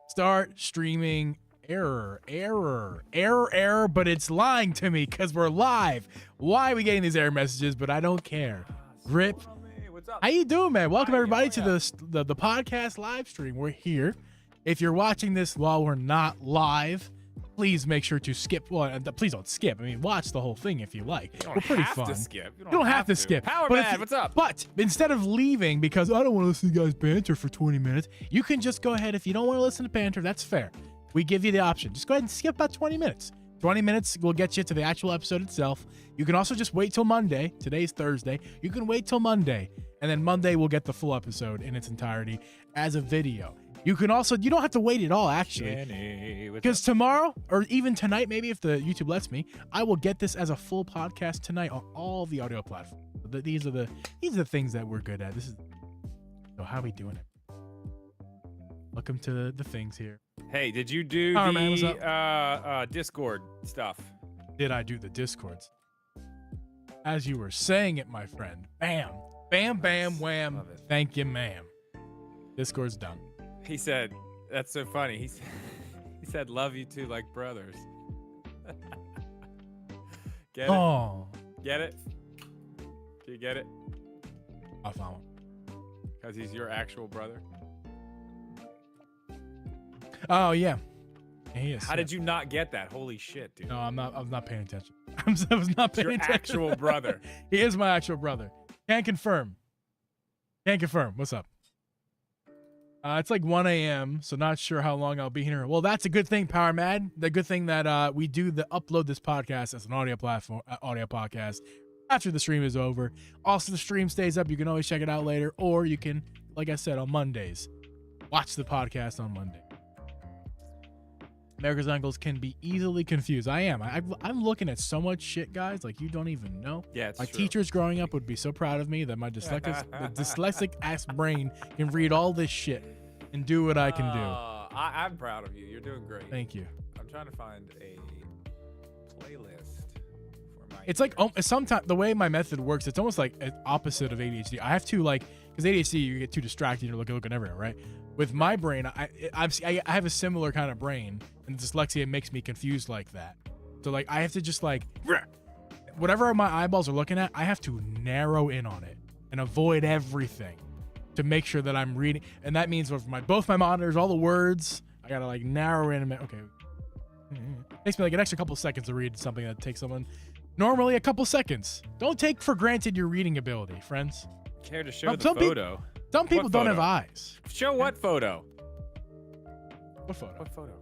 Start streaming. Error, but it's lying to me because we're live. Why are we getting these error messages? But I don't care. Rip. What's up? How you doing, man? Welcome everybody to the podcast live stream. We're here. If you're watching this while we're not live, please make sure to skip. Well, please don't skip. I mean, watch the whole thing if you like. We're pretty fun. Skip. You don't have to skip. Power but Man, what's up? But instead of leaving because I don't want to listen to you guys banter for 20 minutes, you can just go ahead. If you don't want to listen to banter, that's fair. We give you the option. Just go ahead and skip about 20 minutes. 20 minutes will get you to the actual episode itself. You can also just wait till Monday. Today's Thursday. You can wait till Monday, and then Monday we'll get the full episode in its entirety as a video. You can also, you don't have to wait at all, actually, because tomorrow or even tonight, maybe if the YouTube lets me, I will get this as a full podcast tonight on all the audio platforms. These are the things that we're good at. This is so how we doing it. Welcome to the things here. Hey, did you do the Discord stuff? Did I do the Discords? As you were saying it, my friend. Bam, bam, bam, wham. Thank you, ma'am. Discord's done. He said, that's so funny. He said, love you too, like brothers. Get it? Oh. Get it? Do you get it? I found one. Because he's your actual brother? Oh, yeah. He is. How did you not get that? Holy shit, dude. No, I was not paying attention. I was not paying attention. Your actual brother. He is my actual brother. Can't confirm. What's up? It's like 1 a.m., so not sure how long I'll be here. Well, that's a good thing, Power Mad. The good thing that we do upload this podcast as an audio platform, audio podcast after the stream is over. Also, the stream stays up. You can always check it out later, or you can, like I said, on Mondays, watch the podcast on Monday. America's Uncles can be easily confused. I am. I'm looking at so much shit, guys, like you don't even know. Yeah, it's my true. Teachers growing up would be so proud of me that my dyslexic ass brain can read all this shit and do what I can do. I'm proud of you. You're doing great. Thank you. I'm trying to find a playlist for my. It's like sometimes the way my method works, it's almost like an opposite of ADHD. I have to because ADHD you get too distracted, you're looking everywhere, right? With my brain, I have a similar kind of brain, and dyslexia makes me confused like that. So like I have to just like whatever my eyeballs are looking at, I have to narrow in on it and avoid everything to make sure that I'm reading. And that means with both my monitors, all the words, I gotta like narrow in. Okay, takes me like an extra couple seconds to read something that takes someone normally a couple seconds. Don't take for granted your reading ability, friends. Care to show the photo? Some people don't have eyes. Show what photo? What photo? What photo?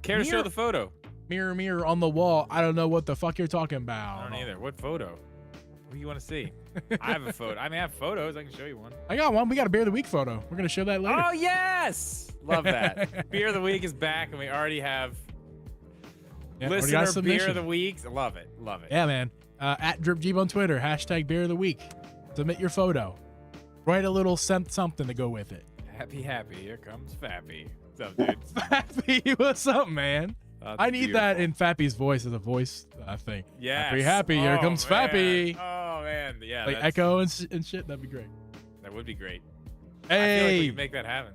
Care to show the photo? Mirror, mirror on the wall. I don't know what the fuck you're talking about. I don't either. What photo? What do you want to see? I have a photo. I mean, I have photos. I can show you one. I got one. We got a Beer of the Week photo. We're going to show that later. Oh, yes. Love that. Beer of the Week is back, and we already have listener Beer of the Week. Love it. Love it. Yeah, man. At DripGeeb on Twitter. # Beer of the Week. Submit your photo. Write a little something to go with it. Happy. Here comes Fappy. What's up, dude? Fappy, what's up, man? I need that in Fappy's voice as a voice thing. Yeah. Happy. Here comes Fappy. Oh, man. Yeah. Like echo and shit. That'd be great. That would be great. Hey. I feel like we can make that happen.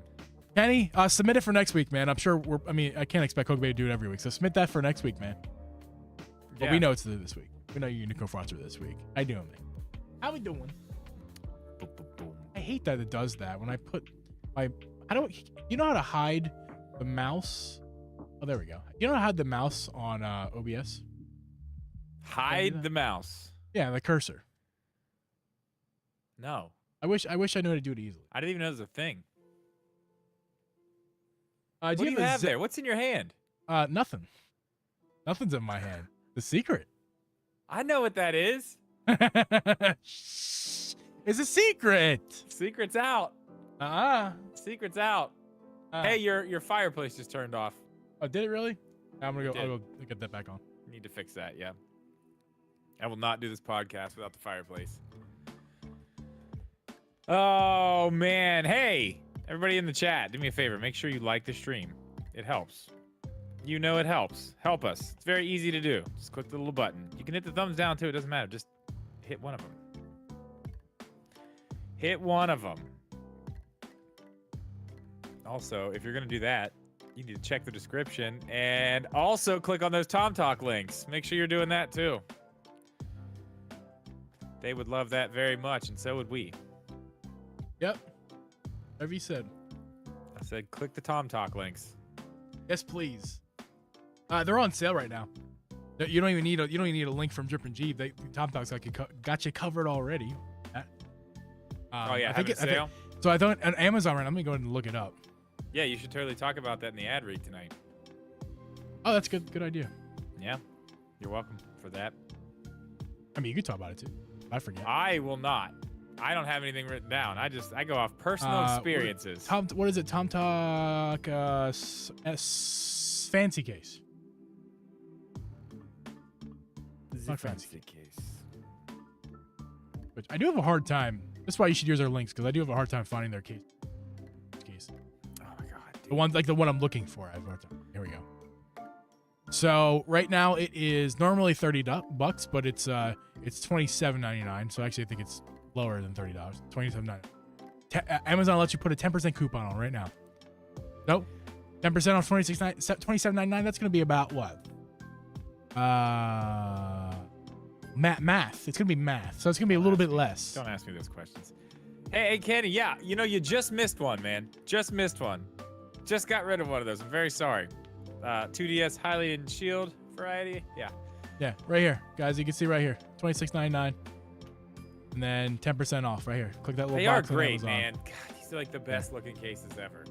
Kenny, submit it for next week, man. I'm sure I can't expect Kobe to do it every week. So submit that for next week, man. But we know it's this week. We know you're Unicorn Fronts this week. How you doing, man? How we doing? I hate that it does that when I put you know how to hide the mouse? Oh, there we go. You know how to hide the mouse on OBS? Hide the mouse? Yeah, the cursor. No. I wish I knew how to do it easily. I didn't even know there's a thing. What do you have there? What's in your hand? Nothing. Nothing's in my hand. The secret. I know what that is. It's a secret. Secret's out. Secret's out. Hey, your fireplace just turned off. Oh, did it really? I'll go get that back on. Need to fix that, yeah. I will not do this podcast without the fireplace. Oh, man. Hey, everybody in the chat, do me a favor. Make sure you like the stream. It helps. You know it helps. Help us. It's very easy to do. Just click the little button. You can hit the thumbs down, too. It doesn't matter. Just hit one of them. Hit one of them. Also, if you're going to do that, you need to check the description and also click on those Tomtoc links. Make sure you're doing that too. They would love that very much, and so would we. Yep. Whatever you said. I said click the Tomtoc links. Yes, please. They're on sale right now. You don't even need a link from Drip and Geeb. Tomtoc's got you covered already. Oh yeah, having a sale. So I thought on Amazon right now. Let me go ahead and look it up. Yeah, you should totally talk about that in the ad read tonight. Oh, that's good. Good idea. Yeah, you're welcome for that. I mean, you could talk about it too. I forget. I will not. I don't have anything written down. I go off personal experiences. What is it? Tomtoc FancyCase. Not FancyCase. Which I do have a hard time. That's why you should use our links, because I do have a hard time finding their case. Oh my god. Dude. The one I'm looking for. I have a hard time. Here we go. So right now it is normally $30, but it's $27.99. So actually I think it's lower than $30. $27.99. Amazon lets you put a 10% coupon on right now. Nope. 10% off $27.99. That's gonna be about what? Math. It's gonna be math. So it's gonna be a little bit less. Don't ask me those questions. Hey, Kenny. Yeah, you just missed one, man. Just missed one. Just got rid of one of those. I'm very sorry. 2DS Hylian Shield variety. Yeah. Yeah, right here, guys. You can see right here, $26.99, and then 10% off right here. Click that little They box. are great, man. God, these are like the best looking cases ever.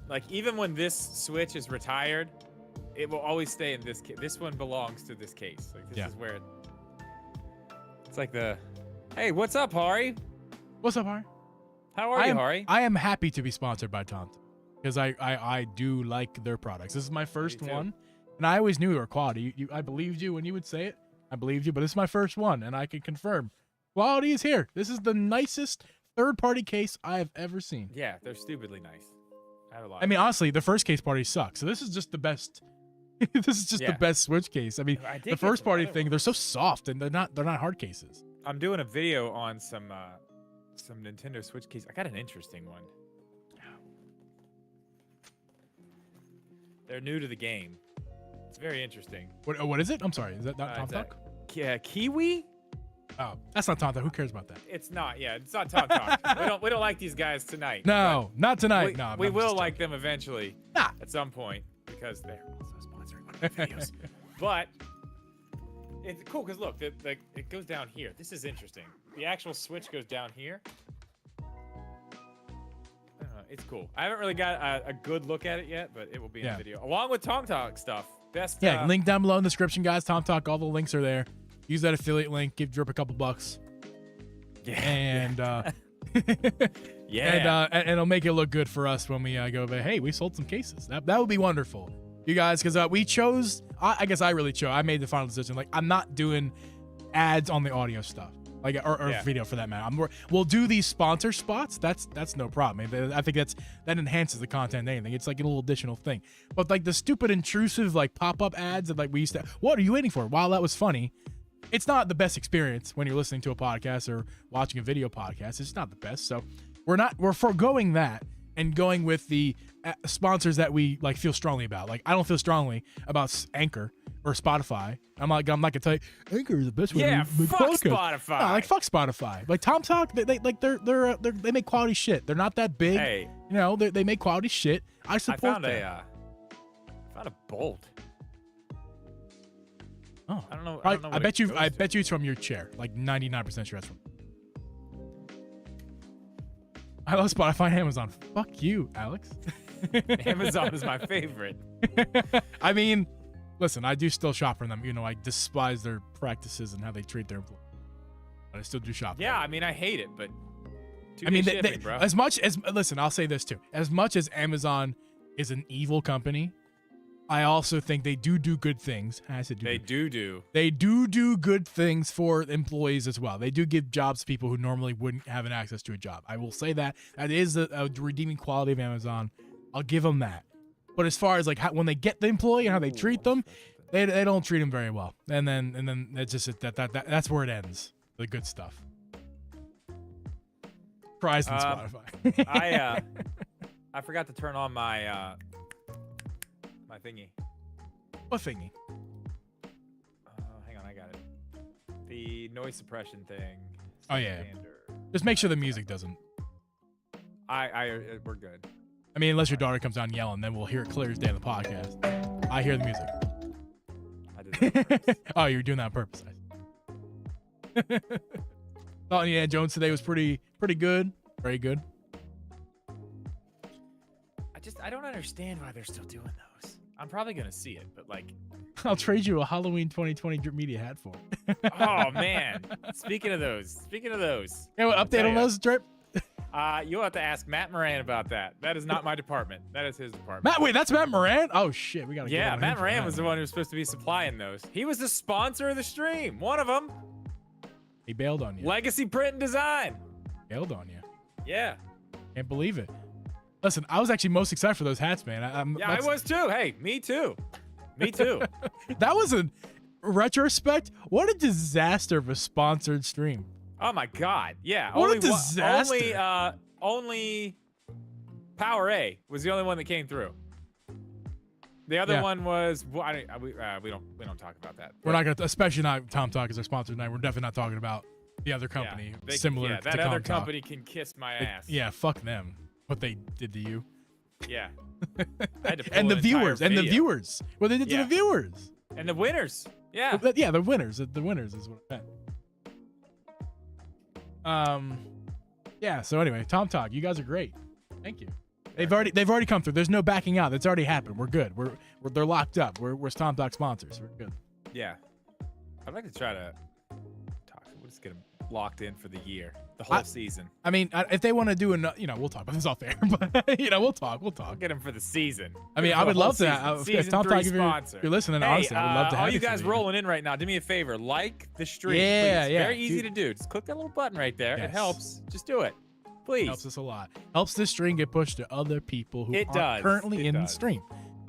Like even when this Switch is retired, it will always stay in this case. This one belongs to this case. Like this is where it's like the. Hey, what's up, Hari? What's up, Hari? How are you, Hari? I am happy to be sponsored by Tomtoc because I do like their products. This is my first one, and I always knew they were quality. I believed you when you would say it. I believed you, but this is my first one, and I can confirm quality is here. This is the nicest third-party case I have ever seen. Yeah, they're stupidly nice. I mean, honestly, the first case party sucks. So this is just the best. This is just the best Switch case. I mean, the first party thing, they're so soft and they're not hard cases. I'm doing a video on some Nintendo Switch case. I got an interesting one. They're new to the game. It's very interesting. What is it? I'm sorry. Is that not Tomtoc? Yeah, Kiwi? Oh, that's not Tomtoc. Who cares about that? It's not. Yeah, it's not Tomtoc. we don't like these guys tonight. No, not tonight. We will like them eventually. At some point because they're also sponsoring one of my videos. But it's cool because look, it goes down here. This is interesting. The actual Switch goes down here. It's cool. I haven't really got a good look at it yet, but it will be in the video along with Tomtoc stuff. Best. Link down below in the description, guys. Tomtoc. All the links are there. Use that affiliate link. Give Drip a couple bucks. Yeah. And and it'll make it look good for us when we go. But hey, we sold some cases. That would be wonderful, you guys, because we chose. I guess I really chose. I made the final decision. Like I'm not doing ads on the audio stuff, like or video for that matter. We'll do these sponsor spots. That's no problem. I think that enhances the content. Anything. It's like a little additional thing. But like the stupid intrusive like pop-up ads that like we used to. What are you waiting for? While that was funny. It's not the best experience when you're listening to a podcast or watching a video podcast. It's not the best. So we're foregoing that and going with the sponsors that we like feel strongly about. Like I don't feel strongly about Anchor or Spotify. I'm not gonna tell you Anchor is the best way to make fuck podcast. Spotify. No, like fuck Spotify. Like Tomtoc, they make quality shit. They're not that big. Hey, they make quality shit. I support them. I found a bolt. Oh, I don't know. I bet you it's from your chair. Like 99% sure that's from. I love Spotify and Amazon. Fuck you, Alex. Amazon is my favorite. I mean, listen, I do still shop from them. I despise their practices and how they treat their employees. But I still do shop. Yeah, I mean, I hate it, but shipping, bro. As much as listen, I'll say this too. As much as Amazon is an evil company, I also think they do good things. They do good things for employees as well. They do give jobs to people who normally wouldn't have an access to a job. I will say that is a redeeming quality of Amazon. I'll give them that. But as far as like when they get the employee and how they treat them, they don't treat them very well. And then it's just that's where it ends. The good stuff. Fries and Spotify. I forgot to turn on my my thingy. What thingy? Hang on, I got it. The noise suppression thing. Oh yeah. Standard. Just make sure the music doesn't. We're good. I mean, unless your daughter comes down yelling, then we'll hear it clear as day on the podcast. I hear the music. I did that on purpose. Oh, you're doing that on purpose. Oh yeah, Jones today was pretty good. Very good. I don't understand why they're still doing those. I'm probably gonna see it, but like, I'll trade you a Halloween 2020 Drip Media hat for it. oh man. Speaking of those. Yeah, what update on those, Drip? You'll have to ask Matt Moran about that. That is not my department. That is his department. Matt, wait, that's Matt Moran? Oh shit, we gotta. Yeah, get on Matt him Moran for was that. the one who was supposed to be supplying those. He was the sponsor of the stream. One of them. He bailed on you. Legacy Print and Design. Bailed on you. Yeah. Can't believe it. Listen, I was actually most excited for those hats, man. I was too. Hey, me too. Me too. That was a retrospect. What a disaster of a sponsored stream. Oh my God. Yeah. What a disaster. Only Power A was the only one that came through. The other one was we don't talk about that. We're not gonna, especially not Tomtoc as our sponsor tonight. We're definitely not talking about the other company similar to that other Tomtoc. company can kiss my ass. Yeah, fuck them. What they did to you. Yeah. I had to pull And the an entire viewers. And the video. viewers. What they did to the viewers. And the winners. Yeah. Yeah, the winners. The winners is what I meant. Yeah, so anyway, Tomtoc, you guys are great. Thank you. They've already come through. There's no backing out. That's already happened. We're good. They're locked up. We're Tomtoc sponsors. We're good. Yeah. I'd like to try to talk. We'll just get them locked in for the year, the whole season. I mean, if they want to do we'll talk about this off air, but we'll talk. We'll get them for the season. I mean, I would love to. If Tomtoc, sponsor. If you're listening, honestly, I would love to have all you guys rolling in right now, do me a favor. Like the stream, yeah, please. yeah. Very easy to do. Just click that little button right there. Yes. It helps. Just do it. Please. Helps us a lot. Helps this stream get pushed to other people who aren't currently in the stream.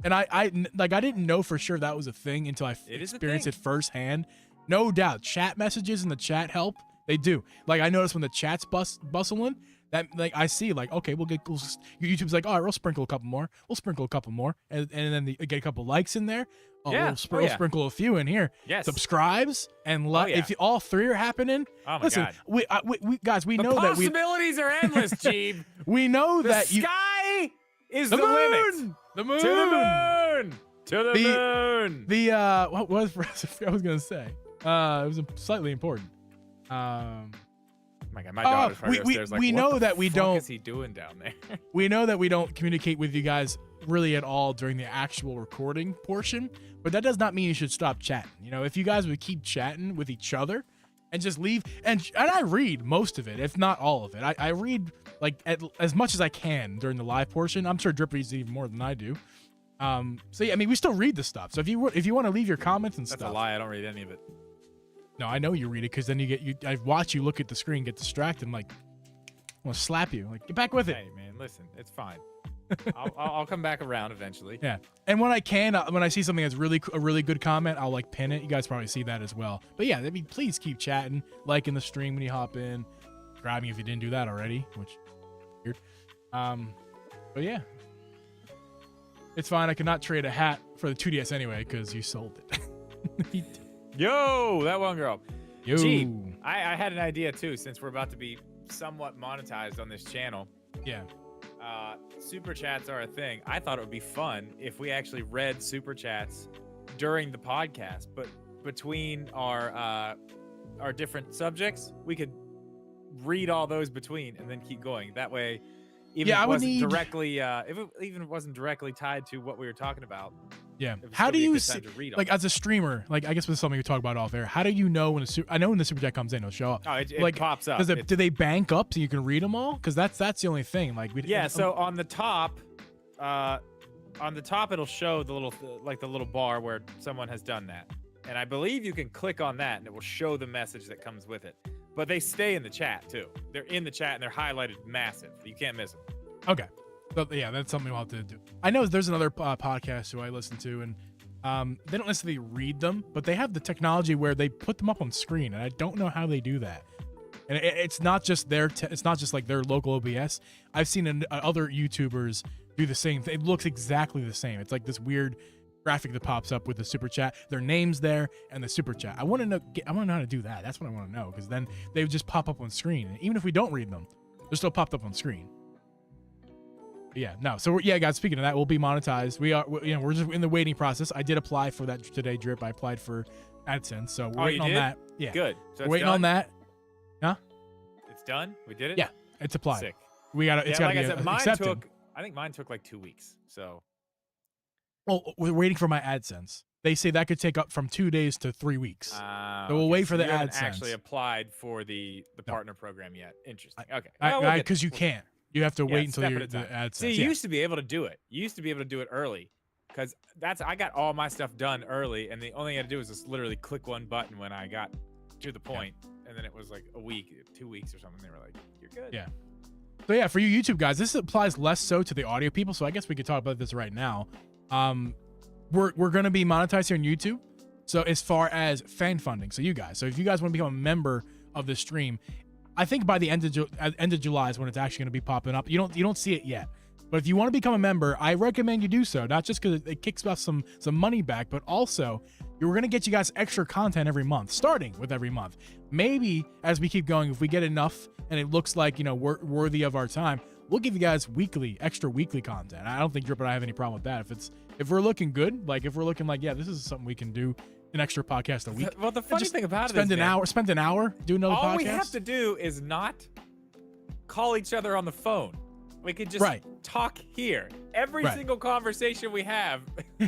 And I didn't know for sure that was a thing until I experienced it firsthand. No doubt, chat messages in the chat help. They do. Like I notice when the chat's bustling, that I see okay, YouTube's like, all right, we'll sprinkle a couple more. We'll sprinkle a couple more, and then get a couple likes in there. Oh, yeah. We'll sprinkle a few in here. Yes. Subscribes and if all three are happening. Oh my listen, God. we guys, we the know that possibilities are endless, Geeb. We know the that sky is the the limit. The moon. To the moon. To the moon. The what was I was gonna say? It was slightly important. My God, my daughter's probably upstairs like, we what know the that we fuck don't. is he doing down there? We know that we don't communicate with you guys really at all during the actual recording portion, but that does not mean you should stop chatting. If you guys would keep chatting with each other and just leave, and I read most of it, if not all of it. I read as much as I can during the live portion. I'm sure Drip reads even more than I do. So yeah, I mean, we still read the stuff. So if you want to leave your comments and stuff. That's a lie. I don't read any of it. No, I know you read it because then I watch you look at the screen, get distracted, and I want to slap you. Get back with it. Hey man, listen, it's fine. I'll come back around eventually. Yeah, and when I can, when I see something that's a really good comment, I'll pin it. You guys probably see that as well. But yeah, I mean, please keep chatting, liking the stream when you hop in, subscribing if you didn't do that already, which is weird. But yeah, it's fine. I cannot trade a hat for the 2DS anyway because you sold it. Yo, that one girl. Yo. Gee, I had an idea too, since we're about to be somewhat monetized on this channel. Yeah. Super chats are a thing. I thought it would be fun if we actually read super chats during the podcast, but between our different subjects, we could read all those between and then keep going. That way, even if it wasn't directly, if it even wasn't directly tied to what we were talking about. Yeah. How do you see, as a streamer, I guess this is something we talk about off air. How do you know when I know when the super chat comes in, it'll show up. Oh, it pops up. Do they bank up so you can read them all? Because that's the only thing. So on the top, it'll show the little bar where someone has done that, and I believe you can click on that and it will show the message that comes with it. But they stay in the chat too. They're in the chat and they're highlighted massive. You can't miss them. Okay. So, yeah, that's something we'll have to do. I know there's another podcast who I listen to, and they don't necessarily read them, but they have the technology where they put them up on screen, and I don't know how they do that. And it's not just it's not just like their local OBS. I've seen other YouTubers do the same thing. It looks exactly the same. It's like this weird graphic that pops up with the super chat, their names there, and the super chat. I want to know how to do that. That's what I want to know, because then they would just pop up on screen. And even if we don't read them, they're still popped up on screen. But yeah, no. So yeah, guys. Speaking of that, we'll be monetized. We're just in the waiting process. I did apply for that today, Drip. I applied for AdSense, so we're waiting on that. Yeah, good. So we're waiting on that. Huh? It's done. We did it. Yeah, it's applied. Sick. We got it's got to be accepted. I think mine took like 2 weeks. So. Well, we're waiting for my AdSense. They say that could take up from 2 days to 3 weeks. So we'll wait for the AdSense. Actually applied for the partner program yet. Interesting. Okay. Because you can't. You have to wait until the AdSense. See, you used to be able to do it. You used to be able to do it early, because I got all my stuff done early, and the only thing I had to do was just literally click one button when I got to the point, and then it was like a week, 2 weeks or something. They were like, "You're good." Yeah. So yeah, for you YouTube guys, this applies less so to the audio people. So I guess we could talk about this right now. We're gonna be monetized here on YouTube. So as far as fan funding, so you guys, so if you guys want to become a member of the stream, I think by the end of July is when it's actually gonna be popping up. You don't see it yet, but if you want to become a member, I recommend you do so. Not just because it kicks us some money back, but also we're gonna get you guys extra content every month, starting with every month. Maybe as we keep going, if we get enough and it looks like we're worthy of our time, we'll give you guys extra weekly content. I don't think Drip and I have any problem with that. If we're looking good, like if we're looking like, yeah, this is something we can do, an extra podcast a week. Well, the funny thing about it is, spend an hour, do another podcast. All we have to do is not call each other on the phone. We could just talk here. Every single conversation we have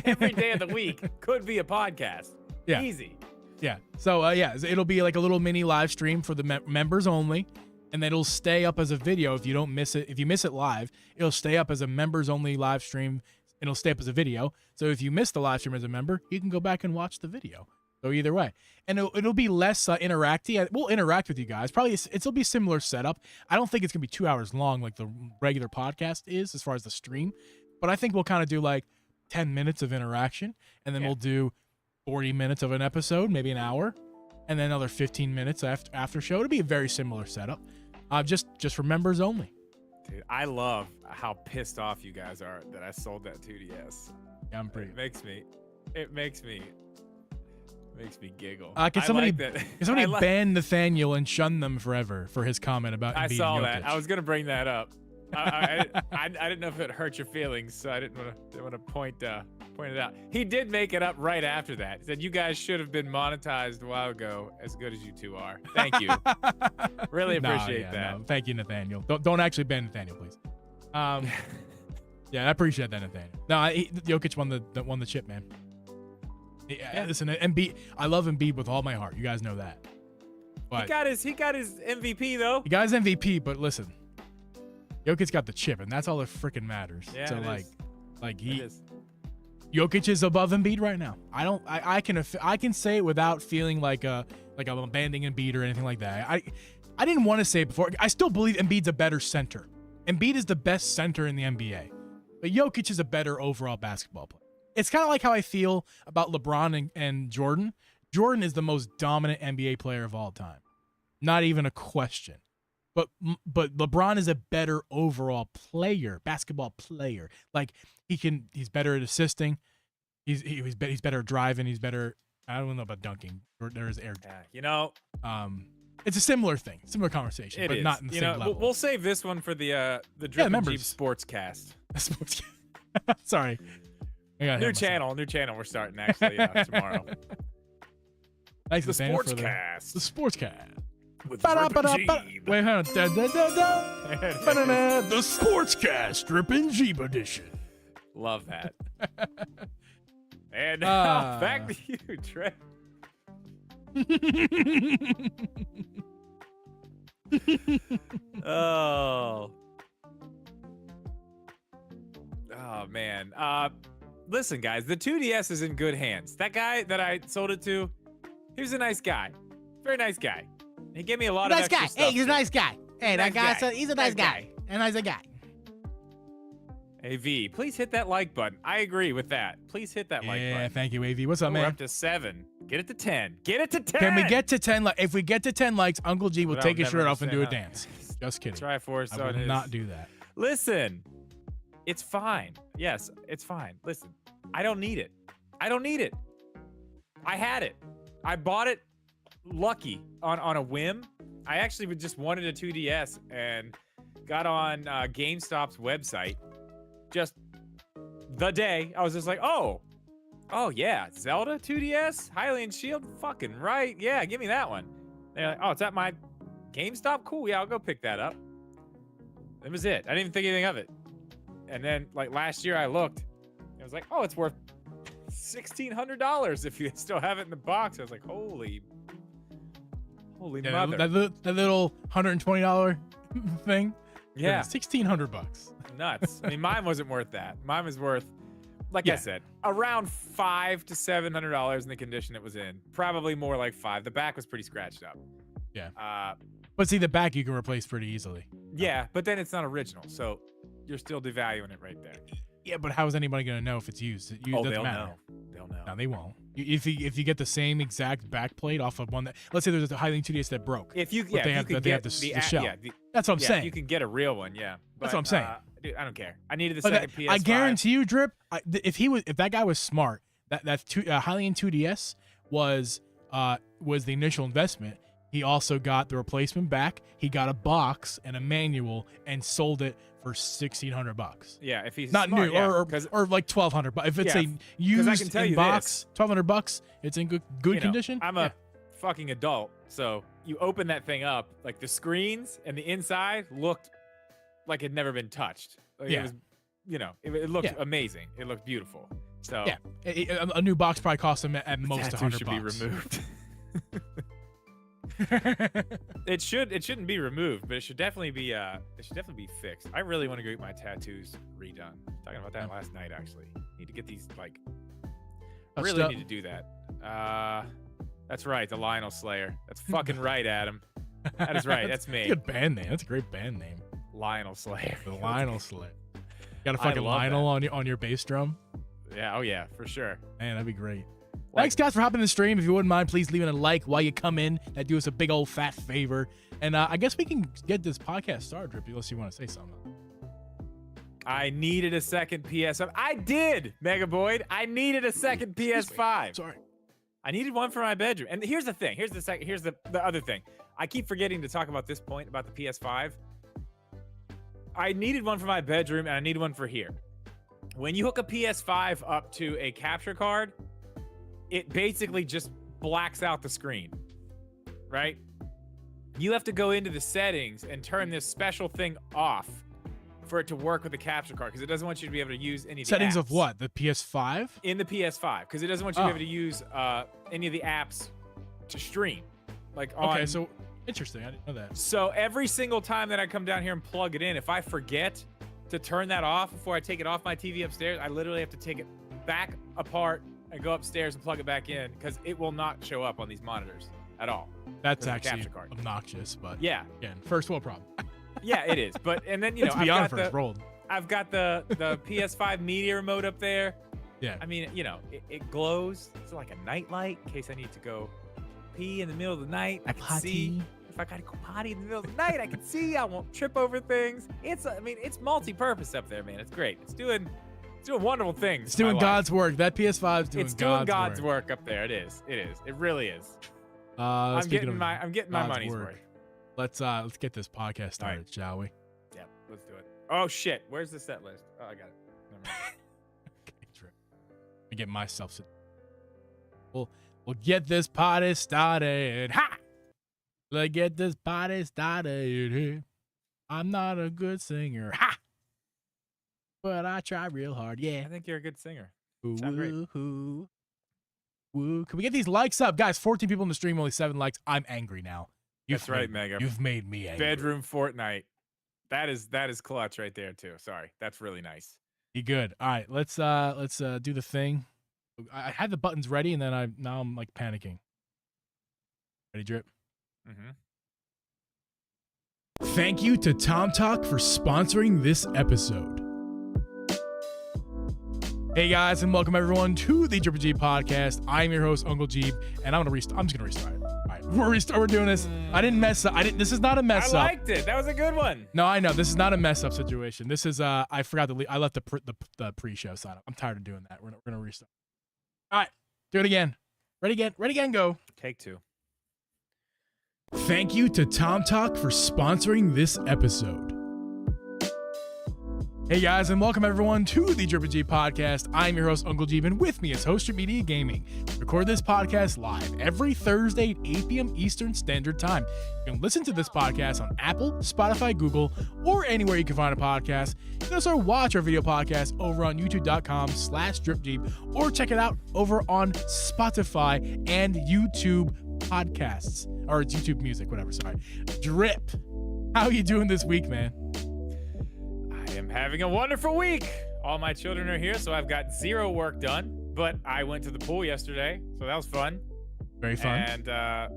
every day of the week could be a podcast. Yeah. Easy. Yeah. So it'll be like a little mini live stream for the members only. And then it'll stay up as a video if you don't miss it. If you miss it live, it'll stay up as a members only live stream. It'll stay up as a video. So if you miss the live stream as a member, you can go back and watch the video. So either way, and it'll be less interactive. We'll interact with you guys. Probably it'll be similar setup. I don't think it's gonna be 2 hours long like the regular podcast is as far as the stream, but I think we'll kind of do like 10 minutes of interaction, and then we'll do 40 minutes of an episode, maybe an hour, and then another 15 minutes after show. It'll be a very similar setup. Just for members only. Dude, I love how pissed off you guys are that I sold that 2DS. Yeah, I'm pretty. It makes me giggle. Can somebody ban Nathaniel and shun them forever for his comment about Embiid? I saw Jokic? that. I was gonna bring that up. I didn't know if it hurt your feelings, so I didn't want to point it out. He did make it up right after that. He said, "You guys should have been monetized a while ago, as good as you two are." Thank you. Really appreciate that. No. Thank you, Nathaniel. Don't actually ban Nathaniel, please. Yeah, I appreciate that, Nathaniel. No, Jokic won the chip, man. Yeah. Listen, Embiid. I love Embiid with all my heart. You guys know that. But he got his MVP though. He got his MVP, but listen, Jokic got the chip, and that's all that freaking matters. Yeah, so Jokic is above Embiid right now. I can say it without feeling like I'm abandoning Embiid or anything like that. I didn't want to say it before. I still believe Embiid's a better center. Embiid is the best center in the NBA, but Jokic is a better overall basketball player. It's kind of like how I feel about LeBron and Jordan. Jordan is the most dominant NBA player of all time. Not even a question. But LeBron is a better overall player, basketball player. Like he's better at assisting. He's better at driving. He's better. I don't know about dunking. There is air. Yeah, it's a similar thing, similar conversation, but not in the same level. We'll save this one for the Drip and Geeb Sportscast. Sorry. New channel. We're starting actually tomorrow. Thanks, the Nathaniel, Sportscast. The Sportscast. With Drip and Geeb. Wait, hold on. The Sportscast, Drip and Geeb edition. Love that. And back to you, Trey. Oh man. Listen, guys, the 2DS is in good hands. That guy that I sold it to, he was a nice guy. Very nice guy. He gave me a lot of extra stuff. Hey, he's a nice guy. Hey, that guy, he's a nice guy. A nice guy. AV, please hit that like button. I agree with that. Please hit that like button. Yeah, thank you, AV. What's up, man? We're up to 7. Get it to 10. Get it to 10. Can we get to 10? If we get to 10 likes, Uncle G will But I take would his never shirt off and do a understand how- dance. Just kidding. Try force I on will his. not do that. Listen, it's fine. Yes, it's fine. Listen, I don't need it. I don't need it. I had it. I bought it lucky on a whim. I actually just wanted a 2DS and got on GameStop's website just the day. I was just like, oh yeah, Zelda 2DS, Hylian Shield, fucking right. Yeah, give me that one. They're like, oh, it's at my GameStop? Cool, yeah, I'll go pick that up. That was it. I didn't even think anything of it. And then like last year I looked, I was like, oh, it's worth $1,600 if you still have it in the box. I was like, holy mother. That little $120 thing. Yeah. $1,600. Nuts. I mean, mine wasn't worth that. Mine was worth, like I said, around $500 to $700 in the condition it was in. Probably more like $500. The back was pretty scratched up. Yeah. But see, the back you can replace pretty easily. Yeah, but then it's not original, so you're still devaluing it right there. Yeah, but how is anybody gonna know if it's used? It doesn't they'll matter. know. They'll know. No, they won't. If you get the same exact back plate off of one that, let's say there's a Hylian 2DS that broke. If you, but yeah, they have the shell. Yeah, That's what I'm saying. You can get a real one, yeah. But, That's what I'm saying. Dude, I don't care. I needed the But second PS5. I guarantee you, Drip. If that guy was smart, that Hylian 2DS was the initial investment. He also got the replacement back. He got a box and a manual and sold it for $1,600. Yeah, if he's not smart, new yeah, or like $1,200. But if it's a used in box, $1,200, it's in good condition. I'm a fucking adult, so you open that thing up, like the screens and the inside looked like it'd never been touched. Like it was, it looked amazing. It looked beautiful. So yeah, a new box probably cost him at most $100. Should be removed. It shouldn't be removed, but it should definitely be fixed. I really want to go get my tattoos redone. Talking about that last night, actually. Need to get these really need to do that. That's right, the Lionel Slayer. That's fucking right, Adam. That is right. That's me. Good band name. That's a great band name. Lionel Slayer. The Lionel Slayer. Got a fucking Lionel on your bass drum. Yeah, oh yeah, for sure. Man, that'd be great. Thanks, guys, for hopping in the stream. If you wouldn't mind, please leaving a like while you come in. That'd do us a big old fat favor. And I guess we can get this podcast started, Drip, unless you want to say something. I needed a second PS5. I did, Mega Boyd. I needed a second PS5. Sorry. I needed one for my bedroom. And here's the thing. Here's the other thing. I keep forgetting to talk about this point about the PS5. I needed one for my bedroom, and I needed one for here. When you hook a PS5 up to a capture card, it basically just blacks out the screen, right? You have to go into the settings and turn this special thing off for it to work with the capture card, because it doesn't want you to be able to use any of the settings apps. Of what? The PS5? In the PS5, because it doesn't want you to be able to use any of the apps to stream. Okay, so interesting. I didn't know that. So every single time that I come down here and plug it in, if I forget to turn that off before I take it off my TV upstairs, I literally have to take it back apart and go upstairs and plug it back in, because it will not show up on these monitors at all. That's actually obnoxious, but yeah. Again, first world problem. Yeah, it is. But and then I've got the PS5 media remote up there. Yeah. I mean, it glows. It's like a night light in case I need to go pee in the middle of the night. I can see. If I gotta go potty in the middle of the night, I can see. I won't trip over things. It's multi-purpose up there, man. It's great. It's doing wonderful things. It's doing God's work. That PS5 is doing God's work up there. It is. It really is. I'm getting my money's worth. Let's get this podcast started, shall we? Yeah, let's do it. Oh shit, where's the set list? Oh, I got it. Never mind. Okay, true. Let me get myself. We'll get this party started. Ha! Let's get this party started. I'm not a good singer. Ha! But I try real hard. Yeah. I think you're a good singer. Woo. Can we get these likes up? Guys, 14 people in the stream, only 7 likes. I'm angry now. That's right, Mega. You've made me angry. Bedroom Fortnite. That is clutch right there too. Sorry. That's really nice. Be good. All right, let's do the thing. I had the buttons ready, and then now I'm like panicking. Ready, Drip? Mm-hmm. Thank you to Tomtoc for sponsoring this episode. Hey guys, and welcome everyone to the Triple G podcast. I'm your host, Uncle Geeb, and I'm just gonna restart it. All right, we're doing this. I didn't mess up. This is not a mess up. I liked it. That was a good one. No, I know this is not a mess up situation. This is I forgot to leave. I left the pre-show sign up. I'm tired of doing that. We're gonna restart. All right, do it again. Ready again, go. Take two. Thank you to Tomtoc for sponsoring this episode. Hey guys, and welcome everyone to the Triple G podcast. I'm your host, Uncle Geeb, and with me is Host of Media Gaming. We record this podcast live every Thursday at 8 p.m. Eastern Standard Time. You can listen to this podcast on Apple, Spotify, Google, or anywhere you can find a podcast. You can also watch our video podcast over on youtube.com/DripGeeb, or check it out over on Spotify and YouTube podcasts, or it's YouTube music, whatever, sorry. Drip, how are you doing this week, man? I am having a wonderful week. All my children are here, so I've got zero work done, but I went to the pool yesterday, so that was fun. Very fun. And I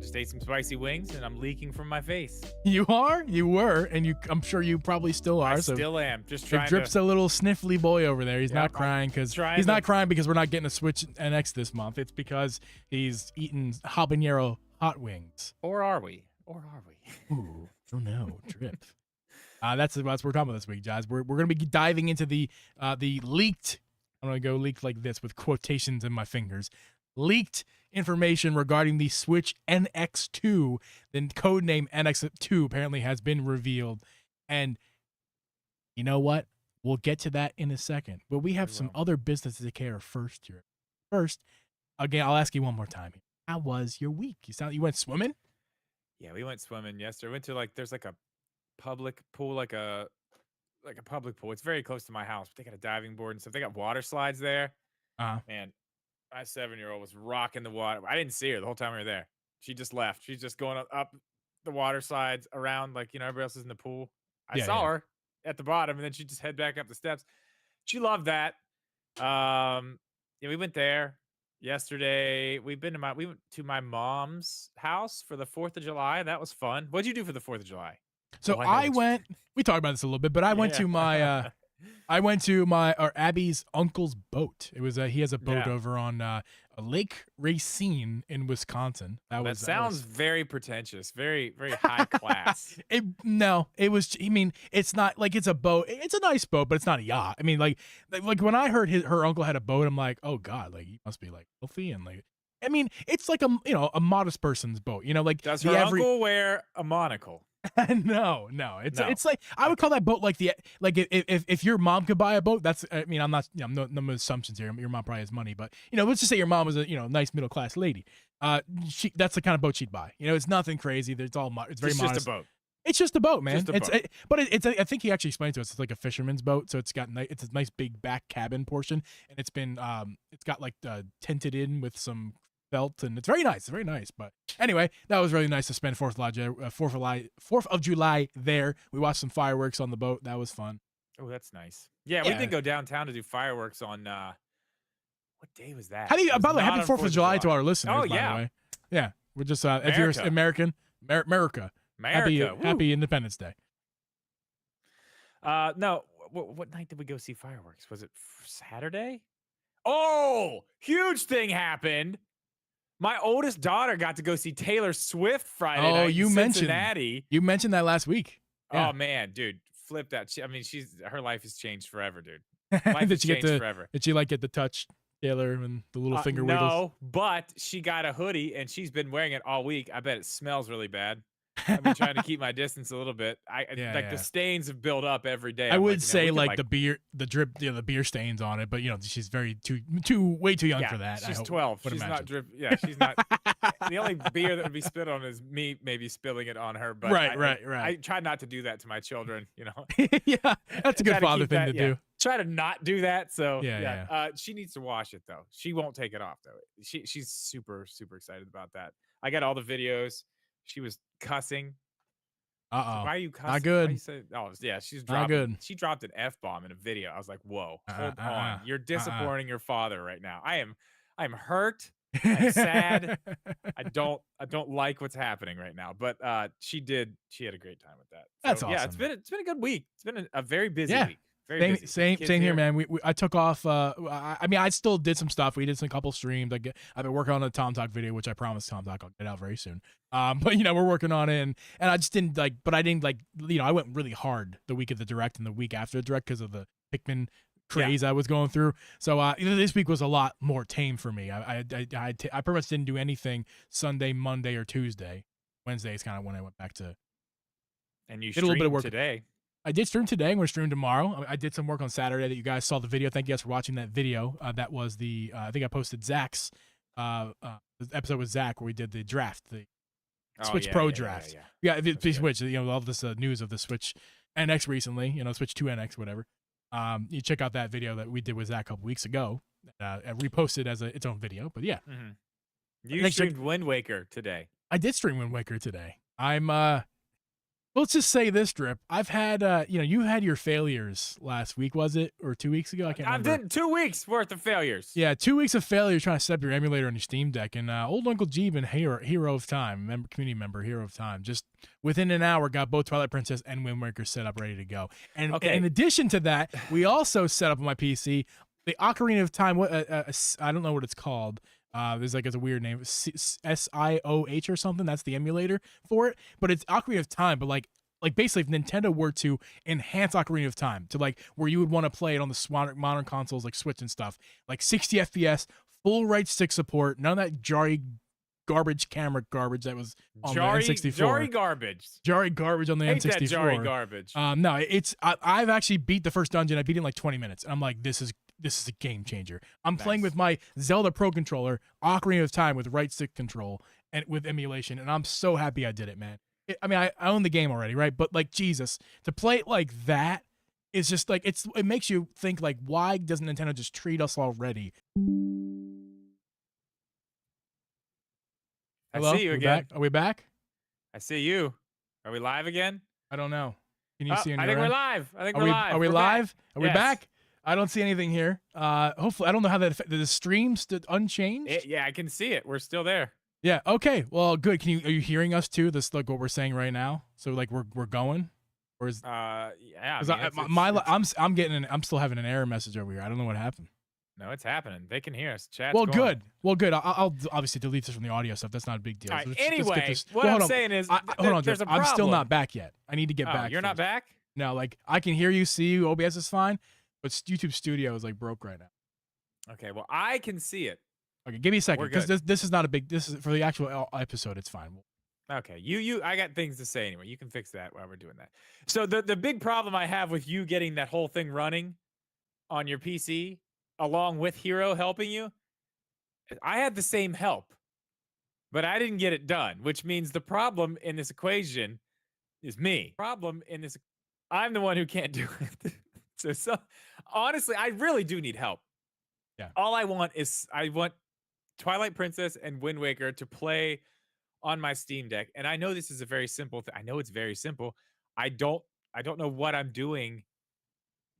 just ate some spicy wings, and I'm leaking from my face. You are? You were, and I'm sure you probably still are. I still am. Just trying Drip's a little sniffly boy over there. He's not crying because not crying because we're not getting a Switch NX this month. It's because he's eating habanero hot wings. Or are we? Ooh, oh no, Drip. That's what we're talking about this week, guys. We're going to be diving into the leaked. I'm going to go leaked like this with quotations in my fingers. Leaked information regarding the Switch NX2. The codename NX2 apparently has been revealed, and you know what? We'll get to that in a second. But we have some other business to take care of first here. First, again, I'll ask you one more time. How was your week? You went swimming? Yeah, we went swimming yesterday. Went to there's like a public pool, like a public pool. It's very close to my house. But they got a diving board and stuff. They got water slides there. Man, my 7-year-old was rocking the water. I didn't see her the whole time we were there. She just left. She's just going up the water slides around everybody else is in the pool. I saw her at the bottom, and then she just head back up the steps. She loved that. We went there yesterday. We went to my mom's house for the 4th of July. That was fun. What'd you do for the 4th of July? So we talked about this a little bit, but I went to my Abby's uncle's boat. It was he has a boat over on Lake Racine in Wisconsin. That sounds very pretentious, very, very high class. It's not like it's a boat. It's a nice boat, but it's not a yacht. I mean, like when I heard her uncle had a boat, I'm like, oh God, he must be wealthy and it's like a modest person's boat. Does her uncle wear a monocle? No. It's like I would call that boat if your mom could buy a boat. That's I'm not no assumptions here. Your mom probably has money, but let's just say your mom was a nice middle class lady. That's the kind of boat she'd buy. It's nothing crazy. It's very modest. Just a boat. It's just a boat, man. But I think he actually explained to us it's like a fisherman's boat, so it's a nice big back cabin portion, and it's been it's got tinted in with some felt, and it's very nice. But anyway, that was really nice to spend 4th of July there. We watched some fireworks on the boat. That was fun. Oh, that's nice. Yeah, we did go downtown to do fireworks on what day was that? By the way, happy 4th of July to our listeners. Oh, by the way. Yeah, we're just if you're American, America. Happy Independence Day. No, what night did we go see fireworks? Was it Saturday? Oh, huge thing happened. My oldest daughter got to go see Taylor Swift Friday night in Cincinnati. You mentioned that last week. Yeah. Oh man, dude, flip that. Her life has changed forever, dude. Life has changed forever. Did she get the touch Taylor and the little finger wiggles? No, but she got a hoodie and she's been wearing it all week. I bet it smells really bad. I've been trying to keep my distance a little bit. The stains have built up every day. I would say the beer, the drip, the beer stains on it, but she's way too young for that. She's 12. She's not drip. Yeah, she's not. The only beer that would be spit on is me maybe spilling it on her. But right. I try not to do that to my children. Yeah, that's a good father thing to do. Try to not do that. So yeah. She needs to wash it though. She won't take it off though. She's super excited about that. I got all the videos. She was cussing. So why are you cussing? Not good. She dropped an F-bomb in a video. I was like, whoa, hold on. You're disappointing your father right now. I'm hurt. I'm sad. I don't like what's happening right now. But she had a great time with that. So, That's awesome. Yeah, it's been a good week. It's been a very busy week. Very Same, busy. same, Kids same here, here. man. I took off. I mean, I still did some stuff. We did some couple streams. I've been working on a Tomtoc video, which I promised Tomtoc I'll get out very soon. But we're working on it, and I just didn't like. But I didn't like. I went really hard the week of the direct and the week after the direct because of the Pikmin craze I was going through. So this week was a lot more tame for me. I pretty much didn't do anything Sunday, Monday, or Tuesday. Wednesday is kind of when I went back to. And you did a little bit of work today. I did stream today. I'm going to stream tomorrow. I did some work on Saturday that you guys saw the video. Thank you guys for watching that video. That was the, I think I posted Zach's episode with Zach where we did the draft, the Switch Pro draft. Yeah, the Switch, all this news of the Switch NX recently, Switch 2 NX, whatever. You check out that video that we did with Zach a couple weeks ago. Reposted as its own video, but yeah. Mm-hmm. You streamed Wind Waker today. I did stream Wind Waker today. Let's just say this, Drip. I've had, you had your failures last week, was it? Or 2 weeks ago? I can't remember. I did 2 weeks worth of failures. Yeah, 2 weeks of failures trying to set up your emulator on your Steam Deck. And old Uncle Geeb and Hero of Time, community member, Hero of Time, just within an hour got both Twilight Princess and Wind Waker set up, ready to go. And in addition to that, we also set up on my PC the Ocarina of Time. I don't know what it's called. There's it's a weird name, SIOH or something. That's the emulator for it, but it's Ocarina of Time. But like basically, if Nintendo were to enhance Ocarina of Time to where you would want to play it on the modern consoles like Switch and stuff, like 60 FPS, full right stick support, none of that jarry garbage camera garbage that was on the N64. Jarry garbage on the N64. That jarry garbage. No, I've actually beat the first dungeon. I beat it in like 20 minutes, and I'm like, this is a game changer. I'm playing with my Zelda Pro controller, Ocarina of Time with right stick control and with emulation, and I'm so happy I did it, man. I own the game already, right? But Jesus, to play it like that is just it makes you think why doesn't Nintendo just treat us already? Hello? I see you again. Are we back? I see you. Are we live again? I don't know. Can you see on your I think end? we're live. I think we're live. Are we live? Back. Are we back? I don't see anything here. Hopefully, I don't know how that the stream stood unchanged. Yeah, I can see it. We're still there. Yeah. Okay. Well, good. Are you hearing us too? This what we're saying right now. So we're going. Or is yeah. I'm still having an error message over here. I don't know what happened. No, it's happening. They can hear us. Chat's well, going. good. Well, good. I'll obviously delete this from the audio stuff. That's not a big deal. All right, Let's anyway, what I'm saying is, hold on, there's a problem. I'm still not back yet. I need to get back. You're not back? No, I can hear you, see you. OBS is fine, but YouTube Studio is broke right now. Okay, well, I can see it. Okay, give me a second because this is not a big. This is for the actual episode. It's fine. Okay, I got things to say anyway. You can fix that while we're doing that. So the big problem I have with you getting that whole thing running on your PC, along with Hero helping you, I had the same help, but I didn't get it done, which means the problem in this equation is me. I'm the one who can't do it. So honestly, I really do need help. Yeah. All I want Twilight Princess and Wind Waker to play on my Steam Deck. And I know this is a very simple thing. I know it's very simple. I don't know what I'm doing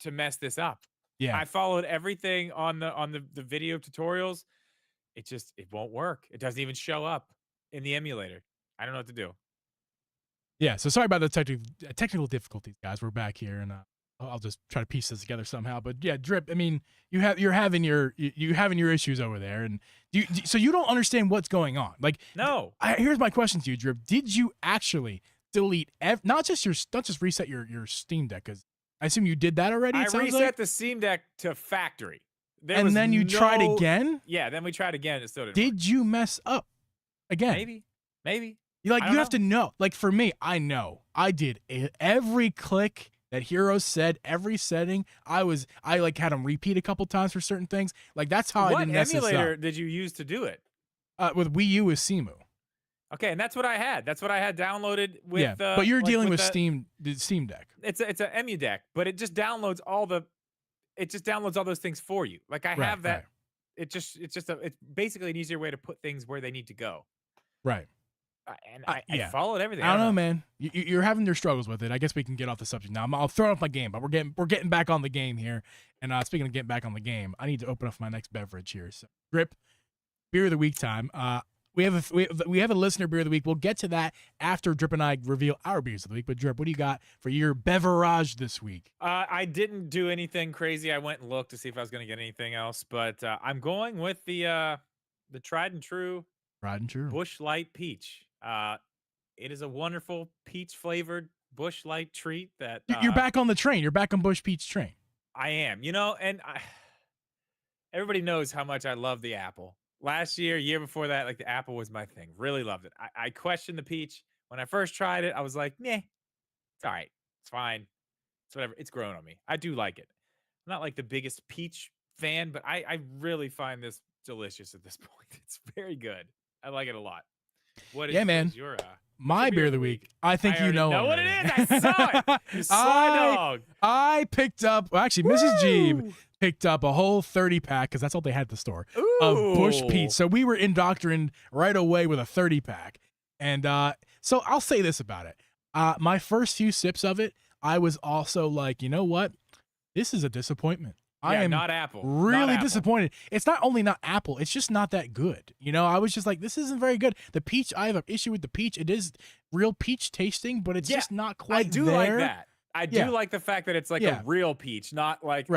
to mess this up. Yeah. I followed everything on the video tutorials. It won't work. It doesn't even show up in the emulator. I don't know what to do. Yeah, so sorry about the technical difficulties, guys. We're back here, and I'll just try to piece this together somehow. But yeah, Drip. I mean, you're having your issues over there, and so you don't understand what's going on. No. Here's my question to you, Drip. Did you actually delete not just reset your Steam Deck? Because I assume you did that already. I reset the Steam Deck to factory. And then you tried again. Yeah, then we tried again. It still didn't. Did you mess up again? Maybe. You have to know. For me, I know. I did every click that Hero said, every setting. I had him repeat a couple times for certain things. That's how I didn't mess this up. What emulator did you use to do it? With Wii U with Simu. Okay, and that's what I had. That's what I had downloaded with. Yeah, but you're dealing with the Steam Deck. It's an emu deck, but it just downloads all those things for you. I have that. Right. It's basically an easier way to put things where they need to go. Right. I followed everything. I don't know, man. You're having your struggles with it. I guess we can get off the subject now. I'll throw off my game, but we're getting back on the game here. And speaking of getting back on the game, I need to open up my next beverage here. So, Drip, beer of the week time. we have a listener beer of the week. We'll get to that after Drip and I reveal our beers of the week. But Drip, what do you got for your beverage this week? I didn't do anything crazy. I went and looked to see if I was going to get anything else, but I'm going with the tried and true Tried and true. Busch Light Peach. It is a wonderful peach flavored Busch Light treat that You're back on the train. You're back on Busch Peach train. I am. And everybody knows how much I love the apple. Last year before that, like the apple was my thing. Really loved it. I questioned the peach when I first tried it. I was like, "Meh, it's all right. It's fine. It's whatever. It's grown on me. I do like it. I'm not like the biggest peach fan, but I really find this delicious at this point. It's very good. I like it a lot. What is, Yeah, man. what is your My beer of the week. I think you know what it already. is. I saw it. You sly dog. I picked up, well, actually, Mrs. Geeb picked up a whole 30 pack because that's all they had at the store of Busch Peach. So we were indoctrined right away with a 30 pack. And so I'll say this about it. My first few sips of it, I was also like, you know what? This is a disappointment. I am not apple. Really disappointed. It's not only not apple, it's just not that good. I was just like, this isn't very good. The peach, I have an issue with the peach. It is real peach tasting, but it's just not quite I do there. like that. I do like the fact that it's like a real peach, not like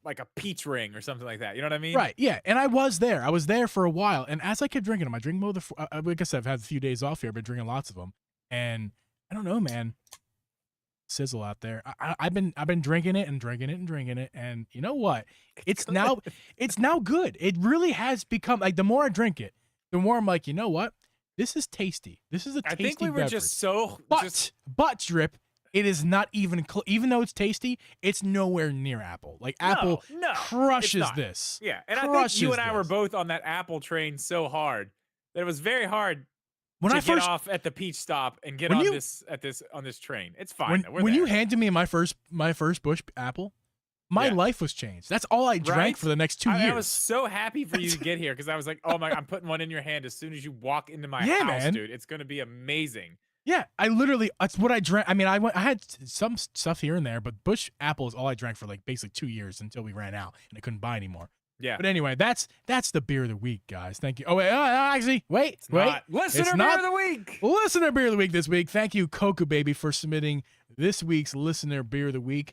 like a peach ring or something like that. You know what I mean? Right. Yeah. And I was there for a while. And as I kept drinking them, I drink more of the, like I said, I've had a few days off here. I've been drinking lots of them. And I don't know, man. Sizzle out there. I've been drinking it and drinking it and drinking it. And you know what? It's now good. It really has become like, the more I drink it, the more I'm like, you know what? This is tasty. This is a tasty I think we were beverage. just so But Drip, it is not even even though it's tasty, it's nowhere near apple. Like apple crushes this. Yeah, and I think you and I were both on that apple train so hard that it was very hard to get off at the peach stop and get on this train. It's fine. When you handed me my first Busch apple, my life was changed. That's all I drank for the next 2 years. I was so happy for you to get here because I was like, oh my, I'm putting one in your hand as soon as you walk into my house, man. dude. It's gonna be amazing. Yeah, that's what I drank. I mean, I had some stuff here and there, but Busch apple is all I drank for like basically 2 years until we ran out and I couldn't buy anymore. Yeah. But anyway, that's the beer of the week, guys. Thank you. Oh, wait, actually, wait. Listener beer of the week. Listener beer of the week this week. Thank you, Coca Baby, for submitting this week's listener beer of the week.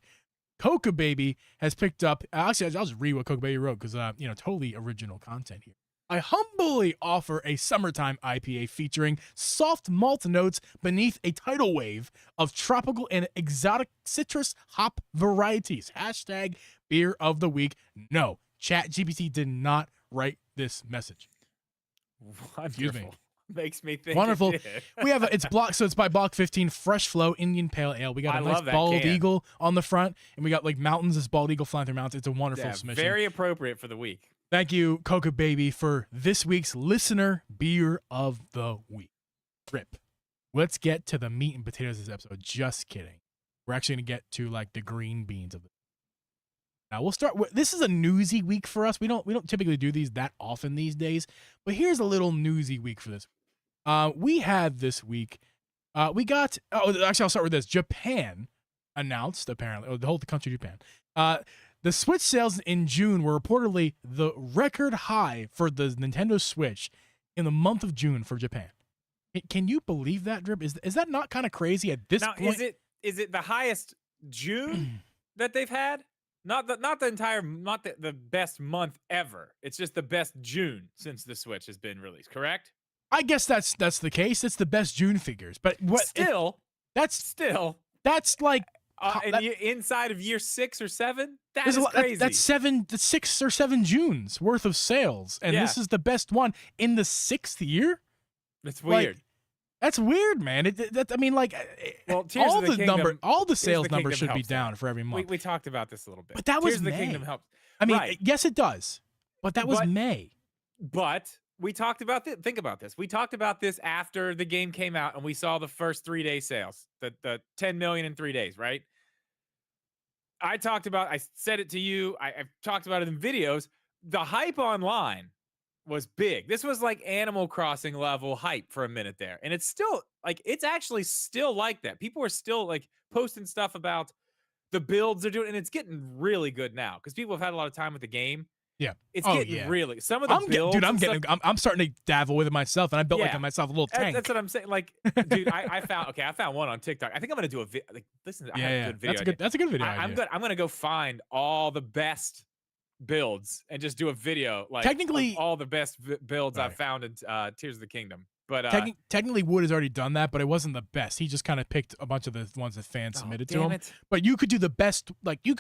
Coca Baby has picked up. Actually, I'll just read what Coca Baby wrote because totally original content here. I humbly offer a summertime IPA featuring soft malt notes beneath a tidal wave of tropical and exotic citrus hop varieties. Hashtag beer of the week. No, ChatGPT did not write this message. Wonderful. Excuse me. Makes me think. Wonderful. We have it's by Block 15 Fresh Flow Indian Pale Ale. We got a nice bald eagle on the front, and we got like mountains as bald eagle flying through mountains. It's a wonderful submission. Very appropriate for the week. Thank you, Coca Baby, for this week's listener beer of the week. Rip. Let's get to the meat and potatoes of this episode. Just kidding. We're actually going to get to like the green beans of it. Now we'll start with, this is a newsy week for us. We don't typically do these that often these days, but here's a little newsy week for this. We had this week, actually I'll start with this. Japan announced, apparently, the whole country Japan, the Switch sales in June were reportedly the record high for the Nintendo Switch in the month of June for Japan. Can you believe that, Drip? Is that not kind of crazy at this point? Is it the highest June that they've had? Not the best month ever. It's just the best June since the Switch has been released, correct? I guess that's the case. It's the best June figures, but that's like inside of year 6 or 7. That is crazy. That's 6 or 7 Junes worth of sales, and this is the best one in the 6th year. That's weird. That's weird, man. All the sales numbers should be down for every month. We talked about this a little bit. But that was Tears May. of the Kingdom helped. I mean, yes, it does. But that was May. But we talked about this. Think about this. We talked about this after the game came out, and we saw the first 3-day sales, the 10 million in 3 days, right? I said it to you. I've talked about it in videos. The hype online was big. This was like Animal Crossing level hype for a minute there. And it's still it's actually still like that. People are still like posting stuff about the builds they're doing, and it's getting really good now because people have had a lot of time with the game. Yeah. It's Oh getting yeah. really some of the builds. I'm starting to dabble with it myself, and I built Yeah. myself a little tank. That's what I'm saying. Like, dude, I found one on TikTok. I think I'm gonna do a video. Like, listen, I have a good video. That's a good video I'm idea. good. I'm gonna go find all the best builds and just do a video like Technically, of all the best builds I've right. found in Tears of the Kingdom. But Technically, Wood has already done that, but it wasn't the best. He just kind of picked a bunch of the ones that fans submitted to him. It. But you could do the best. Like you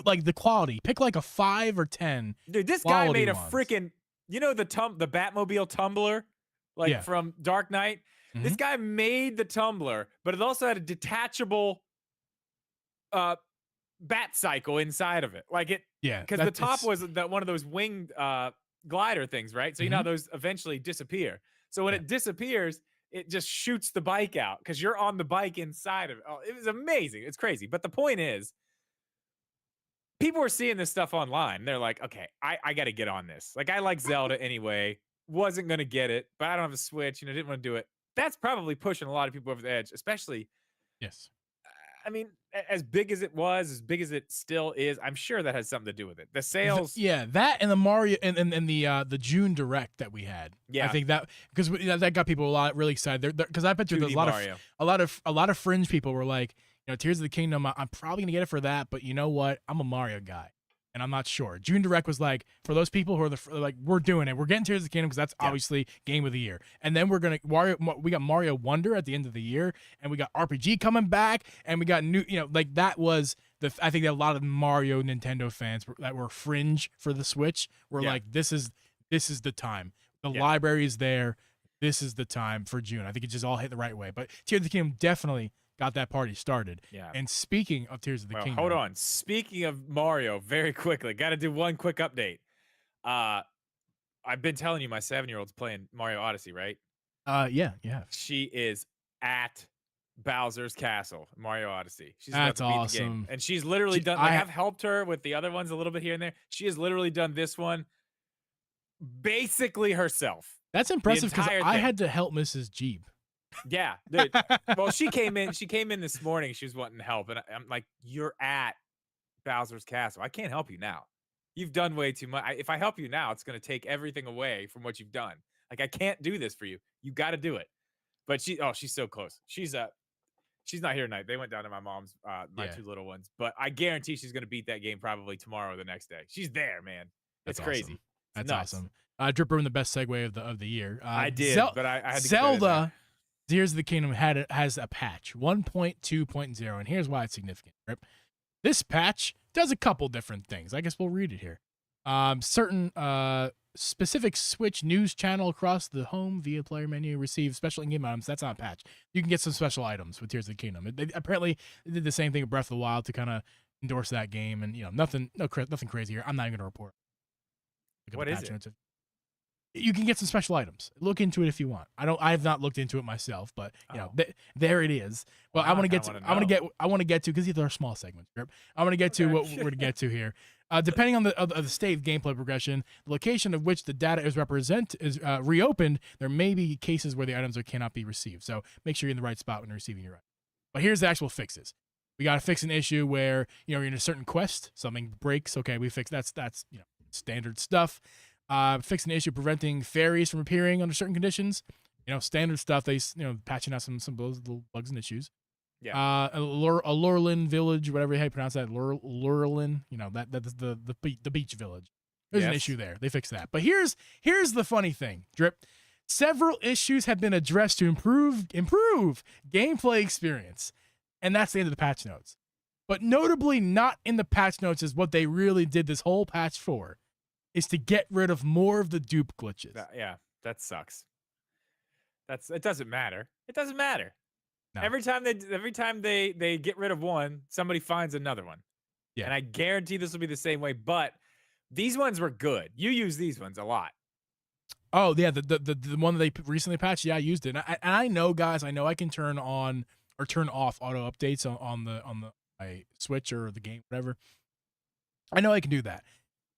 like the quality. Pick like a 5 or 10. Dude, this guy made a freaking, the Batmobile tumbler, like from Dark Knight. Mm-hmm. This guy made the tumbler, but it also had a detachable bat cycle inside of it. Like it, because the top was one of those winged glider things, right? So you know how those eventually disappear. So when it disappears, it just shoots the bike out because you're on the bike inside of it. Oh, it was amazing. It's crazy. But the point is, people are seeing this stuff online. They're like, okay, I got to get on this. Like, I like Zelda anyway. Wasn't going to get it, but I don't have a Switch. Didn't want to do it. That's probably pushing a lot of people over the edge, especially. Yes. I mean, as big as it was, as big as it still is, I'm sure that has something to do with it. The sales, that and the Mario and the June Direct that we had. I think that because that got people really excited. Because I bet you there's a lot of fringe people were like, Tears of the Kingdom. I'm probably gonna get it for that, but you know what? I'm a Mario guy, and I'm not sure. June Direct was like for those people who are like, we're doing it. We're getting Tears of the Kingdom because that's obviously game of the year, and then we got Mario Wonder at the end of the year, and we got RPG coming back, and we got new, like that was I think that a lot of Mario Nintendo fans that were fringe for the Switch were like, this is the time. The library is there. This is the time for June. I think it just all hit the right way. But Tears of the Kingdom definitely got that party started. Yeah. And speaking of Tears of the Kingdom. Hold on. Speaking of Mario, very quickly, got to do one quick update. I've been telling you my 7-year-old's playing Mario Odyssey, right? Yeah. She is at Bowser's Castle, Mario Odyssey. She's That's about to beat awesome. the game. And she's literally done, I've helped her with the other ones a little bit here and there. She has literally done this one basically herself. That's impressive because I had to help Mrs. Geeb. Yeah, dude. Well, she came in this morning. She was wanting help, and I'm like, "You're at Bowser's Castle. I can't help you now. You've done way too much. If I help you now, it's going to take everything away from what you've done. Like, I can't do this for you. You got to do it." But she's so close. She's not here tonight. They went down to my mom's, my 2 little ones. But I guarantee she's going to beat that game probably tomorrow or the next day. She's there, man. It's crazy. Awesome. That's awesome. Dripper in the best segue of the year. I did, but I had to Zelda. Tears of the Kingdom has a patch 1.2.0, and here's why it's significant. Right? This patch does a couple different things. I guess we'll read it here. Certain specific Switch news channel across the home via player menu receive special in-game items. That's not a patch. You can get some special items with Tears of the Kingdom. Apparently, they did the same thing with Breath of the Wild to kind of endorse that game, and nothing crazy here. I'm not even gonna report. What is it? You can get some special items. Look into it if you want. I have not looked into it myself, but there it is. Well, I want to get to because these are small segments. I want to get to what we're going to get to here. Depending on the state of gameplay progression, the location of which the data is reopened, there may be cases where the items cannot be received. So make sure you're in the right spot when you're receiving your item. But here's the actual fixes. We got to fix an issue where you're in a certain quest, something breaks. Okay, we fix that's standard stuff. Fix an issue preventing fairies from appearing under certain conditions. Standard stuff. They patching out some of those little bugs and issues. Yeah. A Lurlin village, whatever how you pronounce that. Lurlin. That's the beach village. There's an issue there. They fixed that. But here's the funny thing, Drip. Several issues have been addressed to improve gameplay experience, and that's the end of the patch notes. But notably, not in the patch notes is what they really did this whole patch for. Is to get rid of more of the dupe glitches. That sucks. It doesn't matter. It doesn't matter. No. Every time they get rid of one, somebody finds another one. Yeah. And I guarantee this will be the same way. But these ones were good. You use these ones a lot. Oh yeah, the one that they recently patched. Yeah, I used it. And I know, guys. I know I can turn on or turn off auto updates on my Switch or the game, whatever. I know I can do that.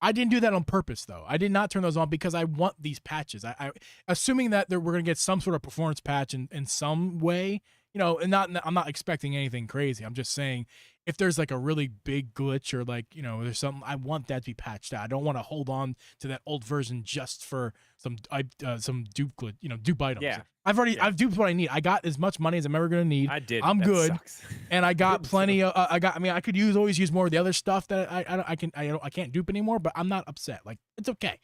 I didn't do that on purpose, though. I did not turn those on because I want these patches. I assuming that we're going to get some sort of performance patch in some way, and I'm not expecting anything crazy. I'm just saying if there's like a really big glitch or like, there's something, I want that to be patched out. I don't want to hold on to that old version just for some dupe glitch, dupe items. Yeah. I've duped what I need. I got as much money as I'm ever gonna need. I did. I'm That good. Sucks. And I got plenty of. I mean, I could always use more of the other stuff that I can't dupe anymore. But I'm not upset. Like, it's okay.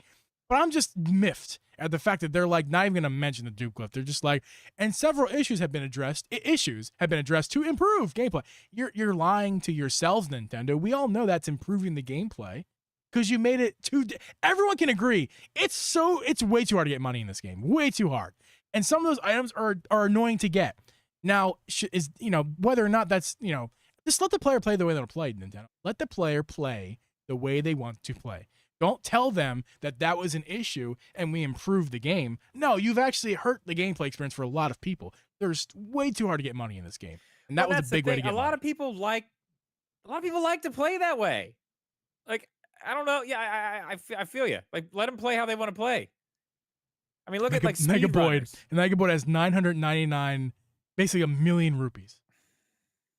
But I'm just miffed at the fact that they're like not even gonna mention the dupe glitch. They're just like, and several issues have been addressed. Issues have been addressed to improve gameplay. You're lying to yourselves, Nintendo. We all know that's improving the gameplay because you made it too. Everyone can agree. It's way too hard to get money in this game. Way too hard. And some of those items are annoying to get. Now, whether or not that's, just let the player play the way they'll play, Nintendo. Let the player play the way they want to play. Don't tell them that was an issue and we improved the game. No, you've actually hurt the gameplay experience for a lot of people. There's way too hard to get money in this game. And that was a big way to get money. A lot of people like to play that way. Like, I don't know. Yeah, I feel you. Like, let them play how they want to play. I mean, look at like Mega speedrunners. Mega Boyd has 999, basically 1 million rupees.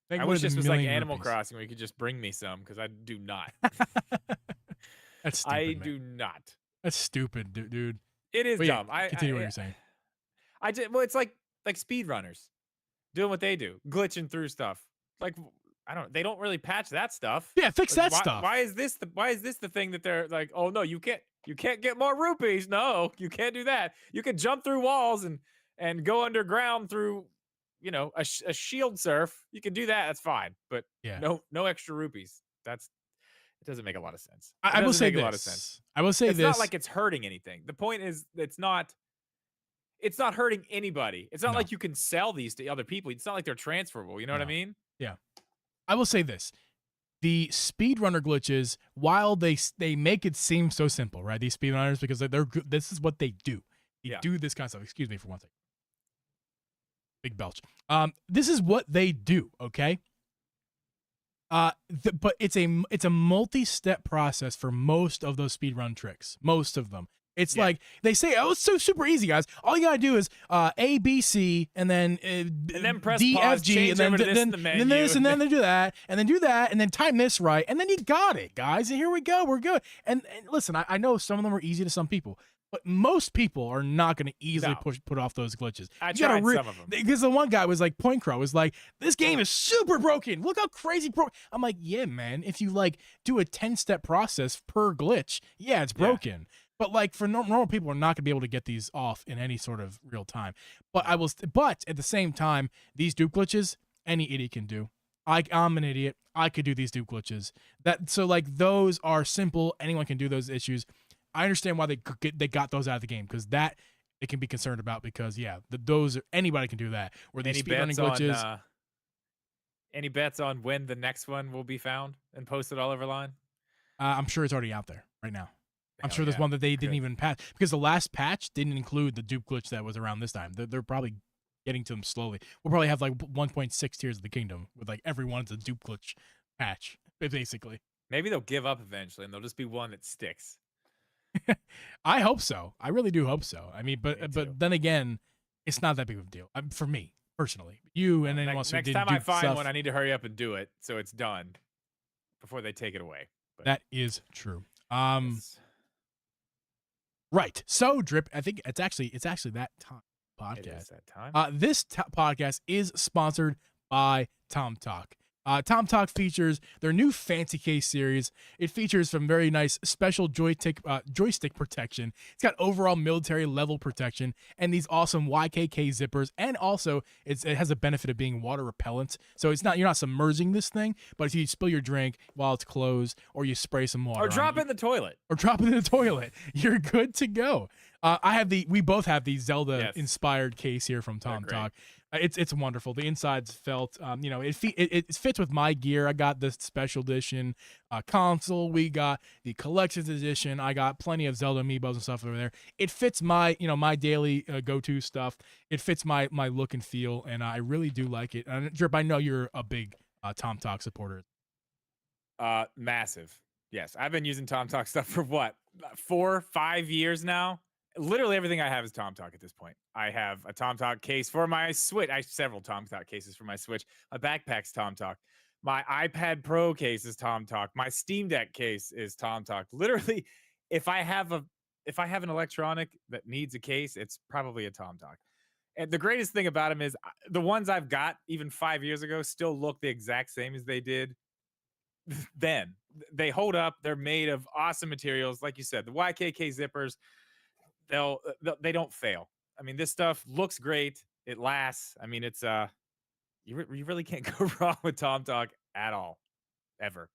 I wish this was like Animal Crossing where you could just bring me some, because I do not. That's stupid, I do not. That's stupid, dude. It is dumb. Continue what you're saying. Well, it's like speedrunners doing what they do, glitching through stuff. Like, they don't really patch that stuff. Yeah, fix that stuff. Why is this the thing that they're like, oh no, you can't get more rupees. No, you can't do that. You can jump through walls and go underground through, a shield surf. You can do that. That's fine. But no extra rupees. It doesn't make a lot of sense. I will say this. I will say it's this. It's not like it's hurting anything. The point is, it's not hurting anybody. It's not like you can sell these to other people. It's not like they're transferable. You know what I mean? Yeah. I will say this. The speedrunner glitches, while they make it seem so simple, right? These speedrunners, because they're good, this is what they do. They do this kind of stuff. Excuse me for one second. Big belch. This is what they do, okay? But it's a multi-step process for most of those speedrun tricks. Most of them. It's like they say, oh, it's so super easy, guys. All you gotta do is A, B, C, and then press D, pause, F, G, and then this, and then do that, and then do that, and then time this right, and then you got it, guys. And here we go, we're good. And listen, I know some of them are easy to some people, but most people are not going to easily put off those glitches. I tried some of them. Because the one guy was like, Point Crow was like, this game is super broken. Look how crazy broken. I'm like, yeah, man. If you like do a 10-step process per glitch, yeah, it's broken. Yeah. But like for normal people are not going to be able to get these off in any sort of real time. But but at the same time, these dupe glitches, any idiot can do. I'm an idiot. I could do these dupe glitches. So like those are simple. Anyone can do those issues. I understand why they got those out of the game, because that it can be concerned about, because anybody can do that. Where these speedrunning glitches. Any bets on when the next one will be found and posted all over line? I'm sure it's already out there right now. I'm sure there's one that they didn't even patch, because the last patch didn't include the dupe glitch that was around this time. They're probably getting to them slowly. We'll probably have like 1.6 Tears of the Kingdom with like every one's a dupe glitch patch, basically. Maybe they'll give up eventually and there'll just be one that sticks. I hope so. I really do hope so. I mean, but then again, it's not that big of a deal for me personally. You and anyone else who didn't do stuff. Next time I find one, I need to hurry up and do it so it's done before they take it away. But that is true. Right. So, Drip, I think it's actually that time podcast. It is that time. This podcast is sponsored by Tomtoc. Tomtoc features their new FancyCase series. It features some very nice special joystick protection. It's got overall military level protection and these awesome YKK zippers. And also, it has a benefit of being water repellent. So you're not submerging this thing, but if you spill your drink while it's closed, or you spray some water, or drop it in the toilet, you're good to go. We both have the Zelda inspired case here from Tomtoc. It's wonderful. The inside's felt, it fits with my gear. I got the special edition console. We got the collector's edition. I got plenty of Zelda amiibos and stuff over there. It fits my, my daily go-to stuff. It fits my look and feel, and I really do like it. And Drip, I know you're a big Tomtoc supporter. Massive. Yes, I've been using Tomtoc stuff for 4-5 years now. Literally everything I have is Tomtoc at this point. I have a Tomtoc case for my Switch. I have several Tomtoc cases for my Switch. My backpack's Tomtoc. My iPad Pro case is Tomtoc. My Steam Deck case is Tomtoc. Literally, if I have an electronic that needs a case, it's probably a Tomtoc. And the greatest thing about them is the ones I've got even 5 years ago still look the exact same as they did then. They hold up. They're made of awesome materials, like you said. The YKK zippers, they don't fail. I mean, this stuff looks great. It lasts. I mean, it's you really can't go wrong with Tomtoc at all, ever.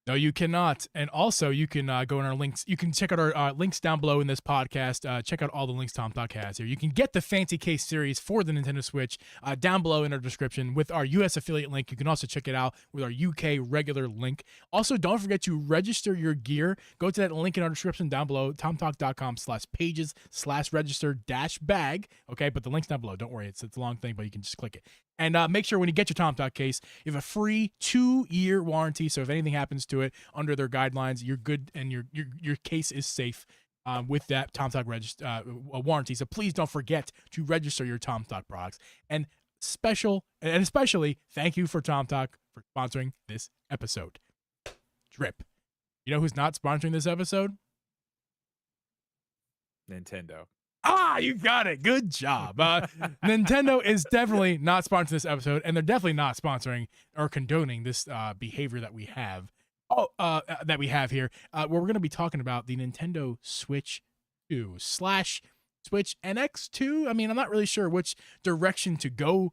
No, you cannot. And also, you can go in our links. You can check out our links down below in this podcast. Check out all the links Tomtoc has here. You can get the FancyCase series for the Nintendo Switch down below in our description with our US affiliate link. You can also check it out with our UK regular link. Also, don't forget to register your gear. Go to that link in our description down below, tomtoc.com/pages/register-bag. Okay, but the link's down below. Don't worry, it's a long thing, but you can just click it. And make sure when you get your Tomtoc case, you have a free 2-year warranty. So if anything happens to it under their guidelines, you're good and your case is safe with that Tomtoc warranty. So please don't forget to register your Tomtoc products. And especially thank you for Tomtoc for sponsoring this episode. Drip. You know who's not sponsoring this episode? Nintendo. You got it. Good job. Nintendo is definitely not sponsoring this episode, and they're definitely not sponsoring or condoning this behavior that we have. That we have here. Where we're going to be talking about the Nintendo Switch 2 / Switch NX2. I mean, I'm not really sure which direction to go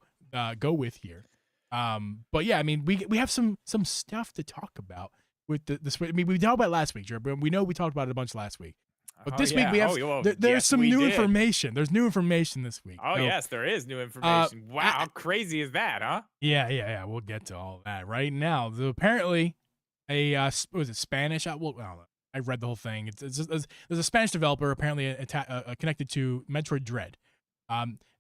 with here. But yeah, I mean, we have some stuff to talk about with the Switch. I mean, we talked about it last week, Jerry, but we know we talked about it a bunch last week. But this week we have there's some new information. There's new information this week. Oh, yes, there is new information. Wow, how crazy is that, huh? Yeah. We'll get to all that right now. So apparently, was it Spanish? Well, I read the whole thing. There's a Spanish developer apparently connected to Metroid Dread.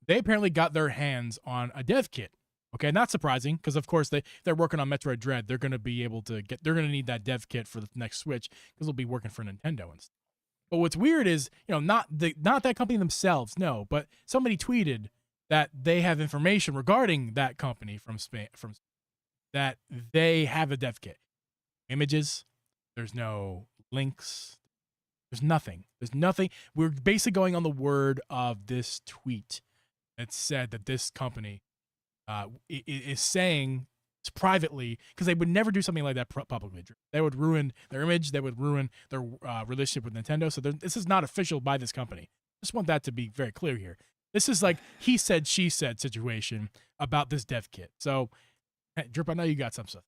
They apparently got their hands on a dev kit. Okay, not surprising because of course they're working on Metroid Dread. They're going to be able to they're going to need that dev kit for the next Switch because they'll be working for Nintendo and stuff. But what's weird is, not that company themselves, no, but somebody tweeted that they have information regarding that company from that they have a dev kit. Images, there's no links, there's nothing. We're basically going on the word of this tweet that said that this company is saying privately, because they would never do something like that publicly. They would ruin their image. They would ruin their relationship with Nintendo. So this is not official by this company. Just want that to be very clear here. This is like he said, she said situation about this dev kit. So, hey, Drip, I know you got some stuff.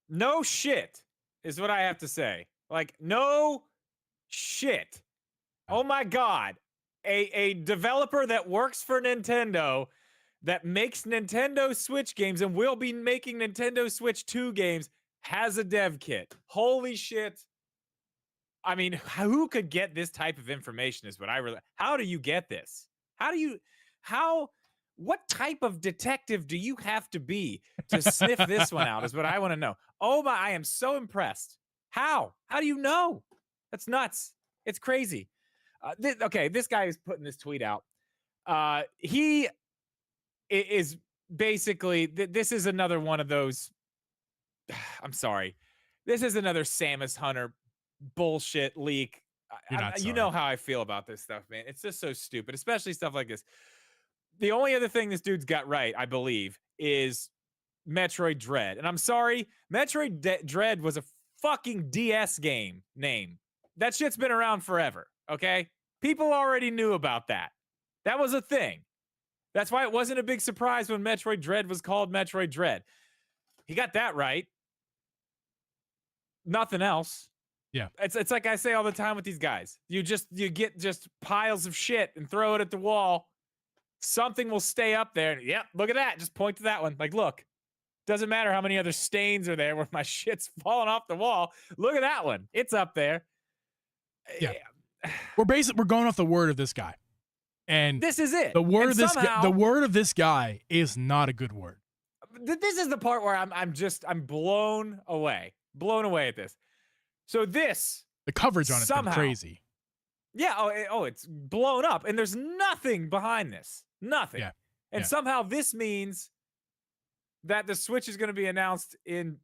No shit is what I have to say. Like, no shit. Oh my God. A developer that works for Nintendo that makes Nintendo Switch games and will be making Nintendo Switch 2 games has a dev kit. Holy shit. I mean, who could get this type of information is what how do you get this? What type of detective do you have to be to sniff this one out is what I want to know. Oh my, I am so impressed. How do you know? That's nuts. It's crazy. This guy is putting this tweet out. He is basically, this is another one of those, I'm sorry, this is another Samus Hunter bullshit leak. You know how I feel about this stuff, man. It's just so stupid, especially stuff like this. The only other thing this dude's got right, I believe, is Metroid Dread. And I'm sorry, Metroid Dread was a fucking DS game name. That shit's been around forever, okay? People already knew about that. That was a thing. That's why it wasn't a big surprise when Metroid Dread was called Metroid Dread. He got that right. Nothing else. Yeah. It's like I say all the time with these guys. You get just piles of shit and throw it at the wall. Something will stay up there. Yep, look at that. Just point to that one. Like, look. Doesn't matter how many other stains are there where my shit's falling off the wall. Look at that one. It's up there. Yeah. We're going off the word of this guy. And this is it. The word of this guy is not a good word. This is the part where I'm blown away. Blown away at this. So the coverage on it's been crazy. Yeah, it's blown up and there's nothing behind this. Nothing. Yeah. And somehow this means that the Switch is going to be announced in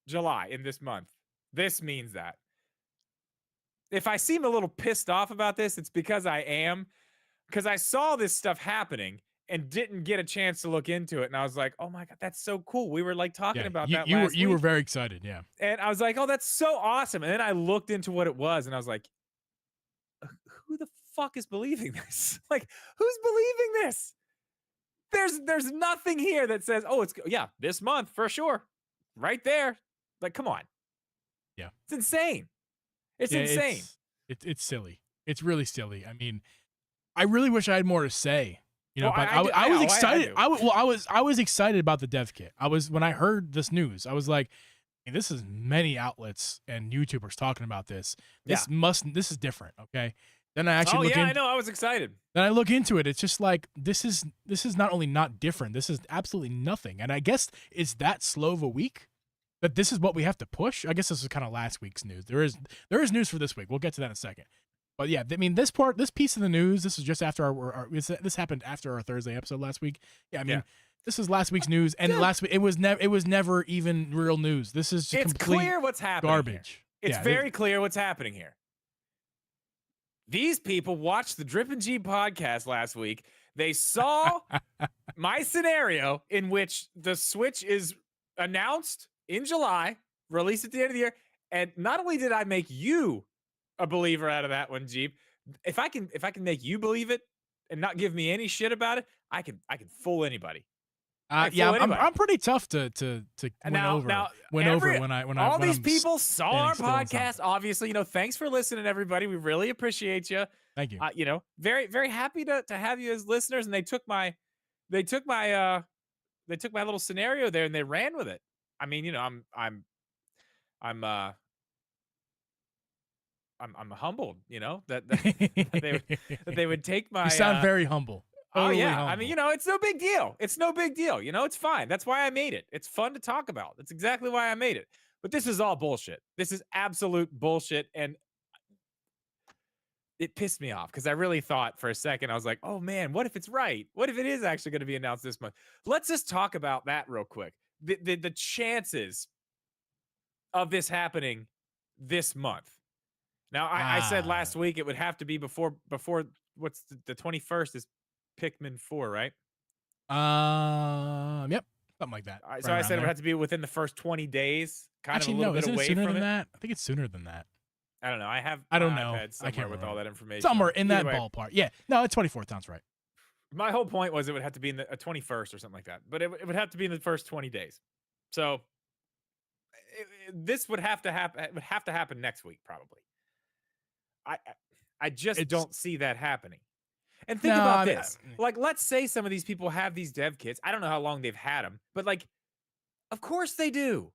July, in this month. This means that. If I seem a little pissed off about this, it's because I am. Because I saw this stuff happening and didn't get a chance to look into it. And I was like, oh my God, that's so cool. We were like talking Yeah, about you, that you were last you were week. very excited. Yeah. And I was like, oh, that's so awesome. And then I looked into what it was and I was like, who the fuck is believing this? Like, who's believing this? There's nothing here that says, oh, it's this month for sure. Right there. Like, come on. Yeah. It's insane. It's insane. It's silly. It's really silly. I mean, I really wish I had more to say. You know, Well, but I was excited. I do. I was excited about the dev kit. When I heard this news, I was like, hey, this is many outlets and YouTubers talking about this. This is different. Okay. Then I actually I know. I was excited. Then I look into it. It's just like this is not only not different. This is absolutely nothing. And I guess it's that slow of a week that this is what we have to push. I guess this is kind of last week's news. There is news for this week. We'll get to that in a second. But yeah, I mean, this piece of the news, this is just after this happened after our Thursday episode last week. Yeah, I mean, this is last week's news, and last week it was never even real news. This is just complete clear what's happening. Garbage. Here. It's very clear what's happening here. These people watched the Drip and Geeb podcast last week. They saw my scenario in which the Switch is announced in July, released at the end of the year, and not only did I make you a believer out of that one, Geeb, if I can make you believe it and not give me any shit about it, I can fool anybody. I'm pretty tough to win over when all these people saw our podcast. Obviously, thanks for listening, everybody. We really appreciate you. Thank you. Very, very happy to have you as listeners. And they took my little scenario there and they ran with it. I mean, I'm humbled, that they would take my. You sound very humble. Totally humble. I mean, it's no big deal. It's no big deal. It's fine. That's why I made it. It's fun to talk about. That's exactly why I made it. But this is all bullshit. This is absolute bullshit, and it pissed me off because I really thought for a second, I was like, oh man, what if it's right? What if it is actually going to be announced this month? Let's just talk about that real quick. The chances of this happening this month. Now, I said last week it would have to be before what's the 21st is Pikmin 4, right? Yep, something like that. So I said it would have to be within the first 20 days, Actually, of a little bit away sooner from than it. that? I think it's sooner than that. I don't know. I don't know. I can't with all that information. Somewhere in that ballpark. Yeah, no, it's 24th. Sounds right. My whole point was it would have to be in the 21st or something like that, but it would have to be in the first 20 days. So this would have to happen. It would have to happen next week, probably. I just don't see that happening. And think about this. Like, let's say some of these people have these dev kits. I don't know how long they've had them, but like, of course they do.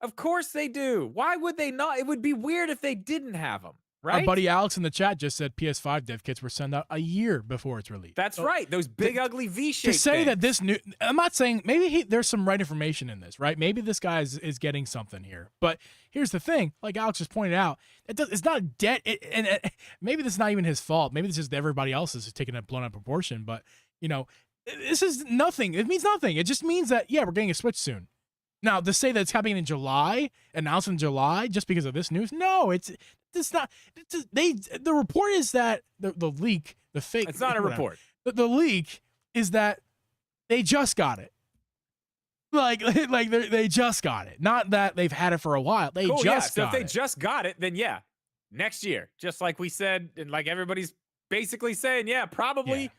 Of course they do. Why would they not? It would be weird if they didn't have them, right? Our buddy Alex in the chat just said PS5 dev kits were sent out a year before it's released. That's right. Those big, ugly V-shaped To say things. that this new... I'm not saying... Maybe there's some right information in this, right? Maybe this guy is getting something here. But here's the thing. Like Alex just pointed out, it's not dead... And maybe this is not even his fault. Maybe this is everybody else's is taking a blown up proportion. But, this is nothing. It means nothing. It just means that, we're getting a Switch soon. Now, to say that it's happening in July, announced in July, just because of this news, no, it's not. The report is that the leak, the fake. It's not a report. The leak is that they just got it. Like they just got it. Not that they've had it for a while. They just got it. So if they just got it, then next year, just like we said, and like everybody's basically saying, probably. Yeah.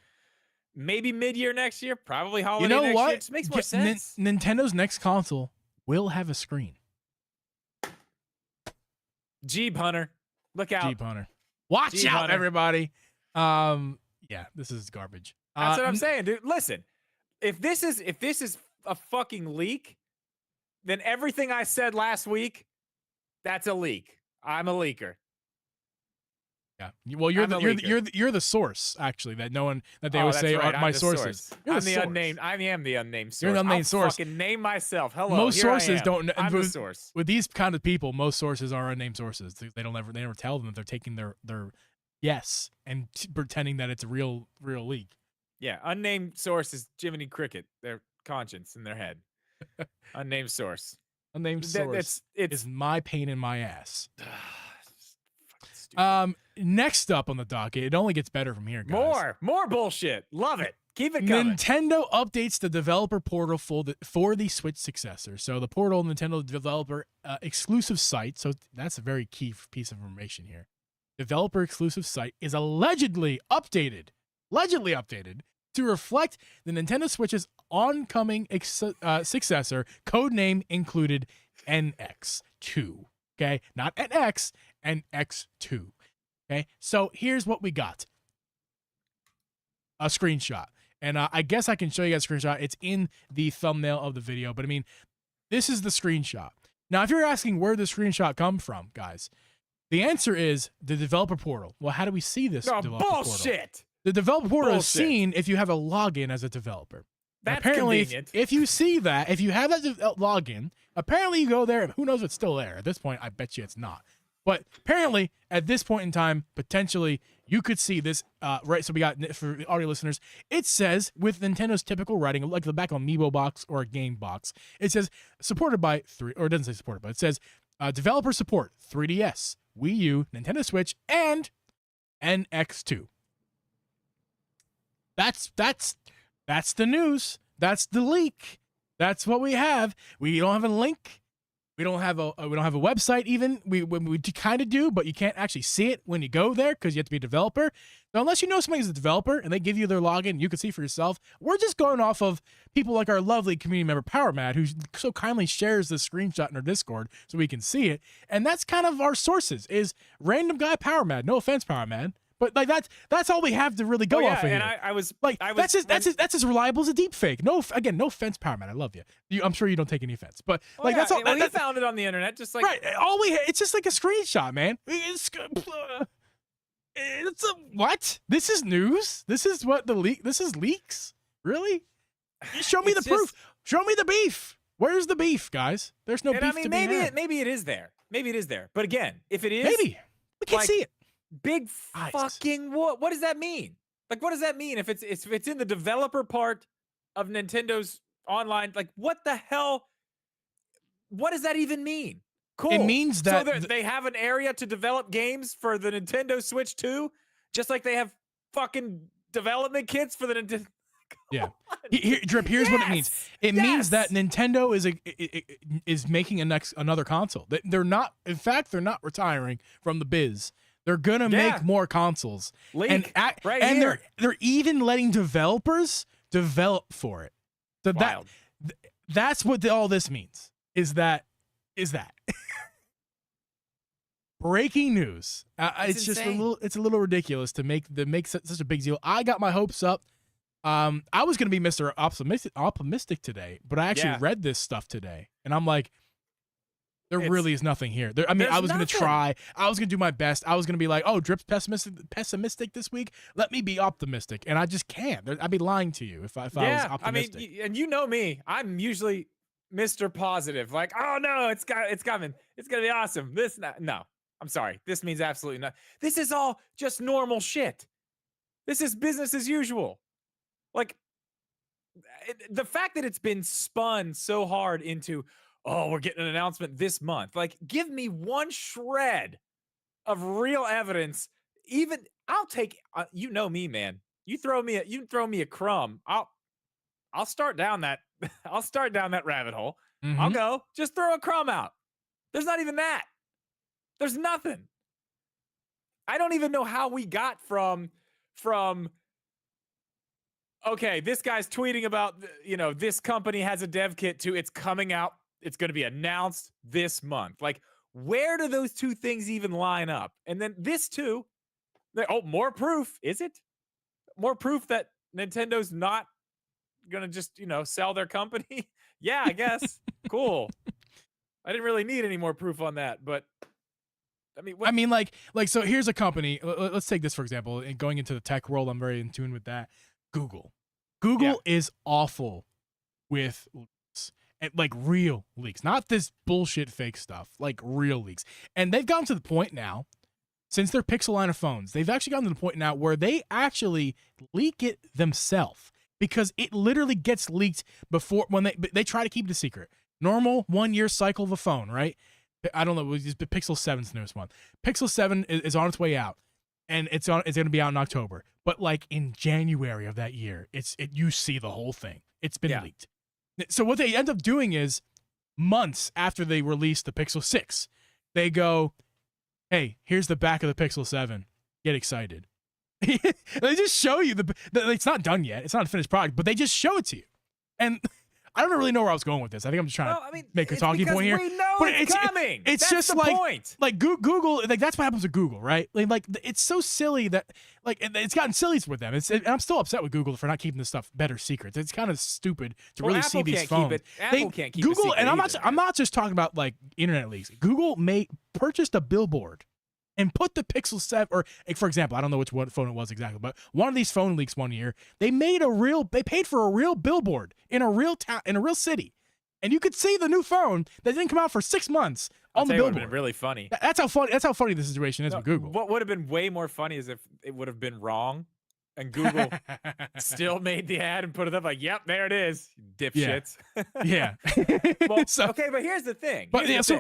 Maybe mid-year next year, probably holiday next year. It just makes more sense. Nintendo's next console will have a screen. Geeb Hunter, look out! Geeb Hunter, watch out, everybody. This is garbage. That's what I'm saying, dude. Listen, if this is a fucking leak, then everything I said last week, that's a leak. I'm a leaker. Yeah. Well, you're the source actually that they always say right. are my sources. I'm the unnamed. I am the unnamed source. You're the unnamed source. Fucking name myself. Hello. Most sources don't. I'm the source. With these kind of people, most sources are unnamed sources. They never tell them that they're taking their yes and pretending that it's a real leak. Yeah, unnamed source is Jiminy Cricket. They're conscience in their head. Unnamed source. Unnamed source It's is my pain in my ass. fucking stupid. Next up on the docket, it only gets better from here, guys. More bullshit. Love it. Keep it coming. Nintendo updates the developer portal for the Switch successor. So the portal, Nintendo developer exclusive site. So that's a very key piece of information here. Developer exclusive site is allegedly updated to reflect the Nintendo Switch's oncoming successor, codename included NX2. Okay, not NX, NX2. Okay, so here's what we got. A screenshot. And I guess I can show you guys a screenshot. It's in the thumbnail of the video. But I mean, this is the screenshot. Now, if you're asking where the screenshot come from, guys, the answer is the developer portal. Well, how do we see this developer bullshit. portal? The developer portal is seen if you have a login as a developer. That's apparently, convenient. if you see that, if you have that login, apparently you go there. Who knows what's still there? At this point, I bet you it's not. But apparently, at this point in time, potentially, you could see this, right? So we got, for the audio listeners, it says, with Nintendo's typical writing, like the back of an Amiibo box or a game box, it says, supported by or it doesn't say supported, but it says, developer support, 3DS, Wii U, Nintendo Switch, and NX2. That's the news. That's the leak. That's what we have. We don't have a link. We don't have a website even. We kind of do, but you can't actually see it when you go there because you have to be a developer. So unless you know somebody's a developer and they give you their login, you can see for yourself. We're just going off of people like our lovely community member Power Mad, who so kindly shares this screenshot in our Discord so we can see it. And that's kind of our sources is random guy Power Mad. No offense, Power Mad. But like that's all we have to really go off of here. And I was that's as reliable as a deep fake. No offense, Power Man. I love you. I'm sure you don't take any offense. But that's all. He found it on the internet, just like right. It's just like a screenshot, man. It's what? This is news. This is what the leak. This is leaks. Really? Show me the proof. Show me the beef. Where's the beef, guys? There's no beef. I mean, maybe it is there. Maybe it is there. But again, if it is, maybe we can't see it. Big fucking what? What does that mean? Like, what does that mean if it's in the developer part of Nintendo's online? Like, what the hell? What does that even mean? Cool. It means that they have an area to develop games for the Nintendo Switch 2, just like they have fucking development kits for the Nintendo. Yeah. Drip, here's what it means. It means that Nintendo is making another console. They're not retiring from the biz. They're gonna make more consoles, and they're even letting developers develop for it. So that's what all this means. Is that breaking news? It's just a little ridiculous to make such a big deal. I got my hopes up. I was gonna be Mr. Optimistic today, but I actually read this stuff today, and I'm like, there really is nothing here. I was going to try. I was going to do my best. I was going to be like, oh, Drip's pessimistic this week. Let me be optimistic. And I just can't. I'd be lying to you if I was optimistic. I mean, and you know me. I'm usually Mr. Positive. Like, oh, no, it's coming. It's going to be awesome. No, I'm sorry. This means absolutely not. This is all just normal shit. This is business as usual. Like, the fact that it's been spun so hard into, oh, we're getting an announcement this month. Like, give me one shred of real evidence. Even I'll take. You know me, man. You throw me a crumb. I'll start down that. I'll start down that rabbit hole. Mm-hmm. I'll go. Just throw a crumb out. There's not even that. There's nothing. I don't even know how we got from. Okay, this guy's tweeting about, this company has a dev kit to it's coming out. It's going to be announced this month. Like, where do those two things even line up? And then this too. More proof. Is it? More proof that Nintendo's not going to just, sell their company? Yeah, I guess. Cool. I didn't really need any more proof on that, but I mean, so here's a company. Let's take this, for example, and going into the tech world, I'm very in tune with that. Google is awful with leaks, and like real leaks, not this bullshit fake stuff, like real leaks. And they've gotten to the point now, since their Pixel line of phones, they've actually gotten to the point now where they actually leak it themselves. because it literally gets leaked before when they try to keep it a secret. Normal 1 year cycle of a phone, right? I don't know. The Pixel 7's the newest one. Pixel 7 is on its way out, and it's going to be out in October. But like in January of that year, you see the whole thing. It's been leaked. So what they end up doing is, months after they release the Pixel 6, they go, "Hey, here's the back of the Pixel 7. Get excited." They just show you it's not done yet. It's not a finished product, but they just show it to you. And I don't really know where I was going with this. I think I'm just trying to make a talking point here. We know but it's coming. It's That's just the like point. Like Google, like that's what happens with Google, right? Like it's so silly that like it's gotten silly with them. And I'm still upset with Google for not keeping this stuff better secrets. It's kind of stupid to really see these phones. Apple can't keep Google, and either. I'm not just talking about like internet leaks. Google purchased a billboard and put the Pixel 7, or for example, I don't know which phone it was exactly, but one of these phone leaks one year, they paid for a real billboard in a real town, in a real city. And you could see the new phone that didn't come out for 6 months on the billboard. Would have been really funny. That's how funny the situation is with Google. What would have been way more funny is if it would have been wrong, and Google still made the ad and put it up like, "Yep, there it is, dipshits." Yeah. Well, okay, but here's the thing. But I guess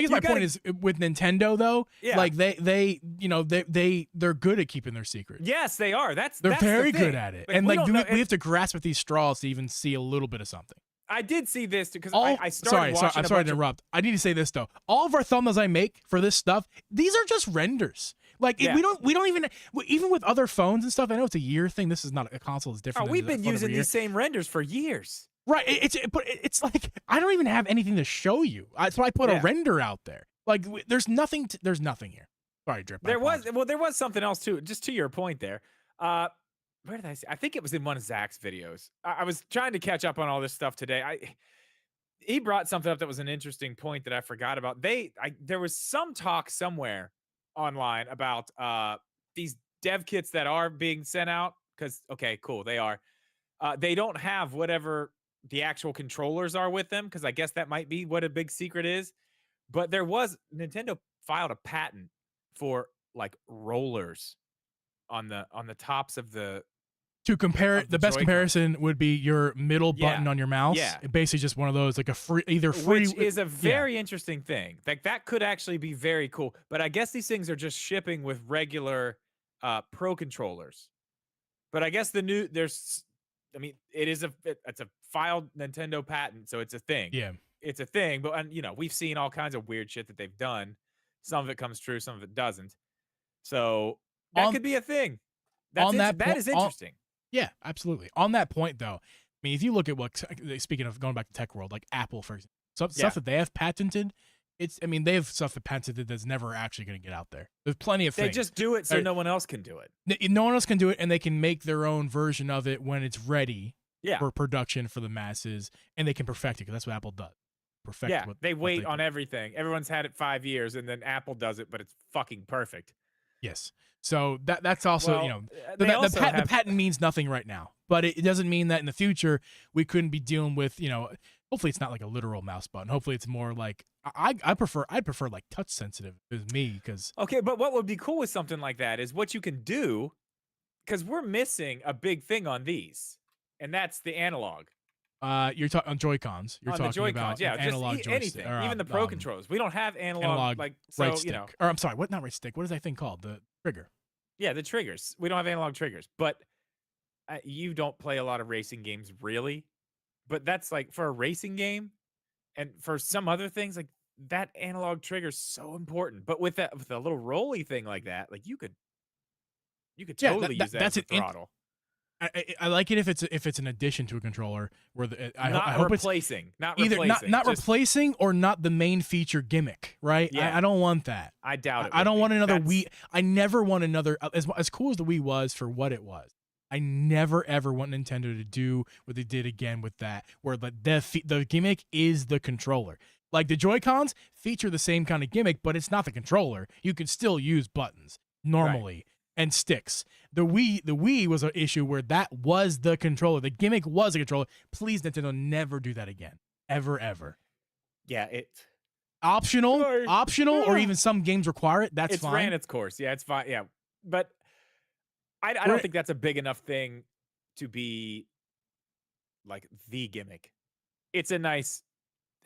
my point is with Nintendo though, like they're good at keeping their secrets. Yes, they are. They're very good at it. Like, and we have to grasp at these straws to even see a little bit of something. I did see this because I started watching. I'm sorry to interrupt. I need to say this though. All of our thumbnails I make for this stuff, these are just renders. Like we don't even with other phones and stuff. I know it's a year thing. This is not a console. It's different. We've been using these same renders for years. Right. It's like I don't even have anything to show you. So I put a render out there. Like there's nothing here. Sorry, Drip. There was something else too. Just to your point there. Where did I see? I think it was in one of Zach's videos. I was trying to catch up on all this stuff today. He brought something up that was an interesting point that I forgot about. There was some talk somewhere online about these dev kits that are being sent out because okay, cool, they are. They don't have whatever the actual controllers are with them because I guess that might be what a big secret is. But Nintendo filed a patent for like rollers on the tops of the. To compare it, the best comparison would be your middle button on your mouse. Yeah. Basically just one of those, like which is a very interesting thing. Like that could actually be very cool. But I guess these things are just shipping with regular Pro controllers. But I guess it's a filed Nintendo patent, so it's a thing. Yeah. It's a thing. But we've seen all kinds of weird shit that they've done. Some of it comes true, some of it doesn't. So that could be a thing. That is interesting. Yeah, absolutely. On that point, though, I mean, if you look at speaking of going back to tech world, like Apple, for example, stuff that they have patented, they have stuff that patented that's never actually going to get out there. There's plenty of things. They just do it so no one else can do it. No one else can do it, and they can make their own version of it when it's ready for production for the masses, and they can perfect it because that's what Apple does. They wait on everything. Everyone's had it 5 years, and then Apple does it, but it's fucking perfect. Yes. So that's also, the patent means nothing right now, but it doesn't mean that in the future we couldn't be dealing with, hopefully it's not like a literal mouse button. Hopefully it's more like I'd prefer like touch sensitive as me because. Okay, but what would be cool with something like that is what you can do, because we're missing a big thing on these, and that's the analog. You're talking on Joy-Cons. You're talking the Joy-Cons, about analog just joystick, anything, even the Pro controllers. We don't have analog like so, right stick. Or I'm sorry, not right stick. What is that thing called? The trigger. Yeah, the triggers. We don't have analog triggers, but you don't play a lot of racing games, really. But that's like for a racing game, and for some other things, like that analog trigger is so important. But with a little rolly thing like that, like you could totally use that as a throttle. I like it if it's an addition to a controller where I hope replacing, it's not replacing or not the main feature gimmick, right? Yeah. I don't want that. I doubt it. I don't want another Wii. I never want another as cool as the Wii was for what it was. I never ever want Nintendo to do what they did again with that, where the gimmick is the controller. Like the Joy-Cons feature the same kind of gimmick, but it's not the controller. You can still use buttons normally. Right. And sticks. The Wii was an issue where that was the controller. The gimmick was a controller. Please, Nintendo, never do that again. Ever. Yeah, optional, or even some games require it. That's fine. It's ran its course. Yeah, it's fine. Yeah, but I don't think that's a big enough thing to be like the gimmick. It's a nice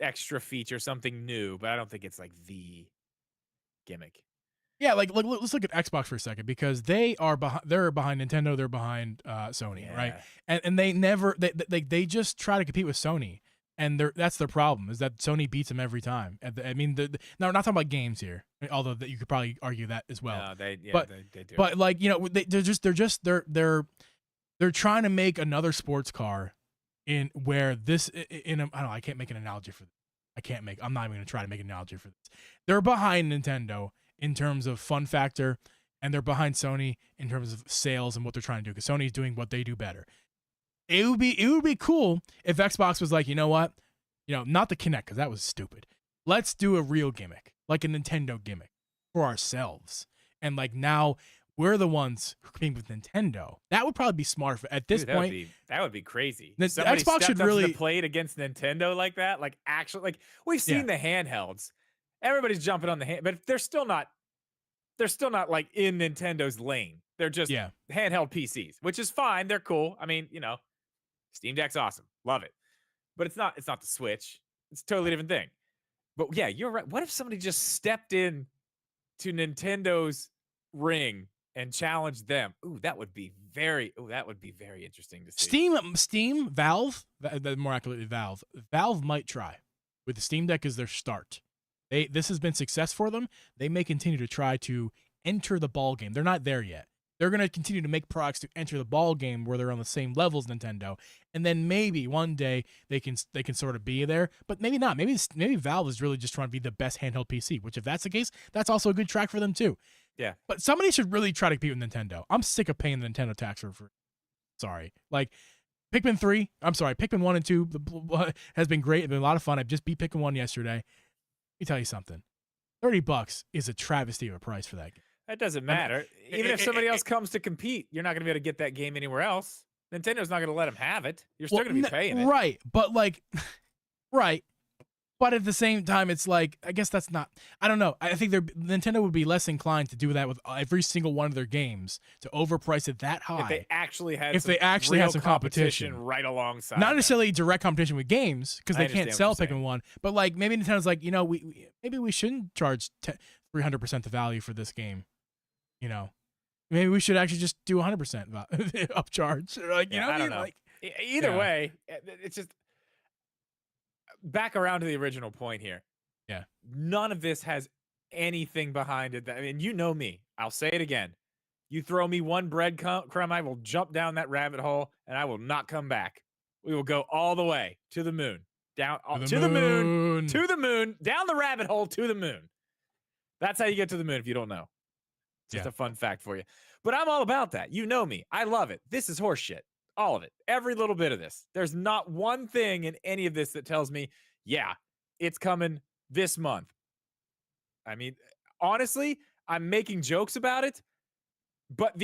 extra feature, something new, but I don't think it's like the gimmick. Yeah, like let's look at Xbox for a second because they're behind Nintendo, they're behind Sony, right? Yeah. And they never they just try to compete with Sony, and that's their problem is that Sony beats them every time. I mean, no, we're not talking about games here, although that you could probably argue that as well. No, But they do. but like they're trying to make another sports car in where this in a, I don't know, I can't make an analogy for this. I'm not even going to try to make an analogy for this. They're behind Nintendo in terms of fun factor, and they're behind Sony in terms of sales and what they're trying to do because Sony's doing what they do better. It would be cool if Xbox was like, you know what, not the Kinect because that was stupid. Let's do a real gimmick, like a Nintendo gimmick for ourselves, and like now we're the ones who compete with Nintendo. That would probably be smart at this point. That would be crazy. The Somebody Xbox should really up to the plate against Nintendo like that. Like actually, like we've seen the handhelds. Everybody's jumping on the hand, but they're still not like in Nintendo's lane. They're just handheld PCs, which is fine. They're cool. I mean, Steam Deck's awesome. Love it. But it's not the Switch. It's a totally different thing. But yeah, you're right. What if somebody just stepped in to Nintendo's ring and challenged them? That would be very interesting to see. Steam, Valve, more accurately Valve might try with the Steam Deck as their start. This has been success for them. They may continue to try to enter the ball game. They're not there yet. They're going to continue to make products to enter the ball game where they're on the same level as Nintendo, and then maybe one day they can sort of be there, but maybe not. Maybe Valve is really just trying to be the best handheld PC. Which, if that's the case, that's also a good track for them too. Yeah. But somebody should really try to compete with Nintendo. I'm sick of paying the Nintendo tax for. Sorry, like Pikmin 3. I'm sorry, Pikmin 1 and 2 has been great. It's been a lot of fun. I just beat Pikmin 1 yesterday. Let me tell you something. $30 is a travesty of a price for that game. That doesn't matter. Even if somebody else comes to compete, you're not going to be able to get that game anywhere else. Nintendo's not going to let them have it. You're still going to be paying it. Right. But like, right. But at the same time, it's like, I guess that's not, I don't know. I think Nintendo would be less inclined to do that with every single one of their games, to overprice it that high. If they actually had some competition right alongside. Not necessarily direct competition with games, because they can't sell Pikmin 1. But like, maybe Nintendo's like, maybe we shouldn't charge 300% the value for this game. Maybe we should actually just do 100% upcharge. Like, I don't know. Like, either way, it's just back around to the original point here. Yeah. None of this has anything behind it. I mean, you know me. I'll say it again. You throw me one breadcrumb, I will jump down that rabbit hole and I will not come back. We will go all the way to the moon, down to the moon, to the moon, down the rabbit hole to the moon. That's how you get to the moon if you don't know. Just a fun fact for you. But I'm all about that. You know me. I love it. This is horseshit. All of it. Every little bit of this. There's not one thing in any of this that tells me, yeah, it's coming this month. I mean, honestly, I'm making jokes about it, but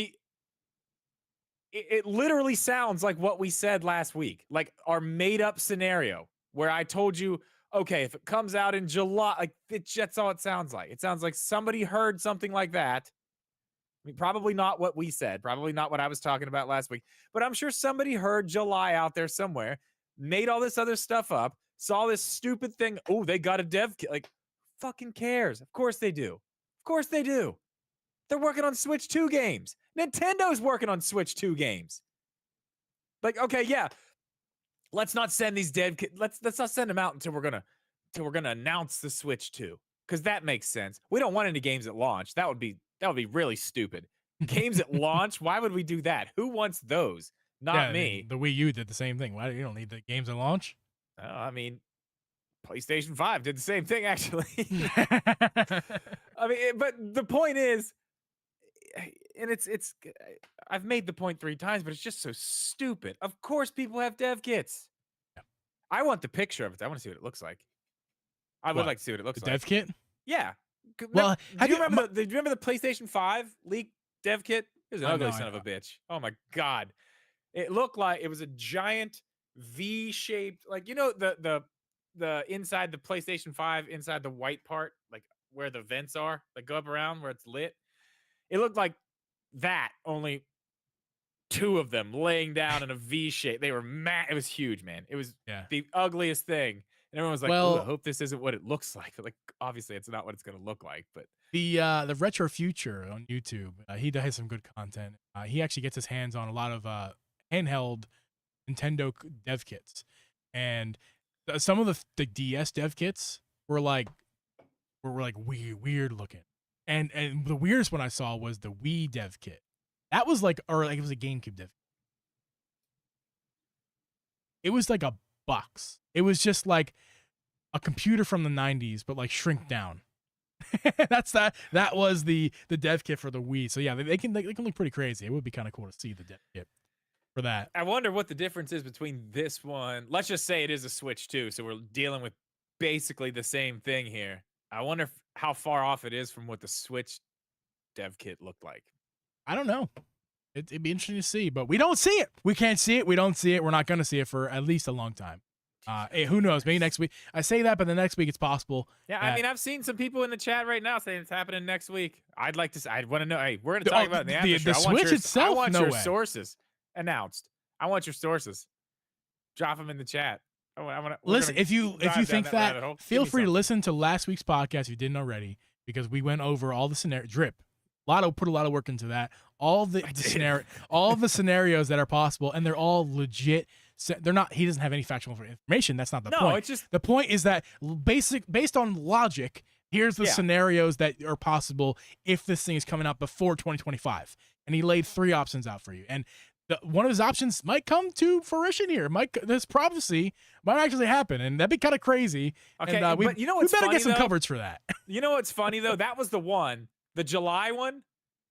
it literally sounds like what we said last week, like our made-up scenario where I told you, okay, if it comes out in July, like that's all it sounds like. It sounds like somebody heard something like that. I mean, probably not what we said, probably not what I was talking about last week, but I'm sure somebody heard July out there somewhere, made all this other stuff up, saw this stupid thing. Oh, they got a dev kit. Like, fucking cares. Of course they do. Of course they do. They're working on Switch 2 games. Nintendo's working on Switch 2 games. Like, okay, yeah. Let's not send these dev kits. Let's not send them out until we're gonna announce the Switch 2. Because that makes sense. We don't want any games at launch. That would be really stupid. Games at launch? Why would we do that? Who wants those? Not me. The Wii U did the same thing. Why you don't need the games at launch? I mean, PlayStation 5 did the same thing, actually. I mean, but the point is, and it's I've made the point 3 times, but it's just so stupid. Of course people have dev kits. Yeah. I want the picture of it. I want to see what it looks like. I would like to see what it looks like. Dev kit? Yeah. Well, do you remember the PlayStation 5 leaked dev kit? It was an ugly son of a bitch. Oh my God. It looked like it was a giant V-shaped, like, the inside the PlayStation 5, inside the white part, like where the vents are, that go up around where it's lit. It looked like that, only 2 of them laying down in a V shape. They were mad. It was huge, man. It was Yeah. the ugliest thing. And everyone was like, "Ooh, I Well, hope this isn't what it looks like." Like, obviously, it's not what it's gonna look like, but the Retro Future on YouTube, he does some good content. He actually gets his hands on a lot of handheld Nintendo dev kits, and some of the DS dev kits were like weird looking, and the weirdest one I saw was the Wii dev kit. That was like, or like it was a GameCube dev. It was like a box. It was just like a computer from the 90s, but like shrink down. That was the dev kit for the Wii. So yeah, they can look pretty crazy. It would be kind of cool to see the dev kit for that. I wonder what the difference is between this one. Let's just say it is a Switch too, so we're dealing with basically the same thing here. I wonder how far off it is from what the Switch dev kit looked like. I don't know. It'd be interesting to see, but we don't see it. We can't see it. We don't see it. We're not going to see it for at least a long time. Hey, who knows? Maybe next week. I say that, but the next week it's possible. Yeah, I mean, I've seen some people in the chat right now saying it's happening next week. I'd like to. I want to know. Hey, we're going to talk about it in the after show. The Switch itself. I want no your way. sources announced. I want your sources. Drop them in the chat. Listen, if you think that, feel free to listen to last week's podcast if you didn't already, because we went over all the scenario drip. Put a lot of work into that. All the scenarios that are possible, and they're all legit. They're not. He doesn't have any factual information. That's not the point. It's just the point is that based on logic. Here's the scenarios that are possible if this thing is coming out before 2025. And he laid 3 options out for you. And one of his options might come to fruition here. This prophecy might actually happen, and that'd be kind of crazy. Okay, and, but you know what's we better funny, get some coverage for that. You know what's funny though? That was the one, the July one.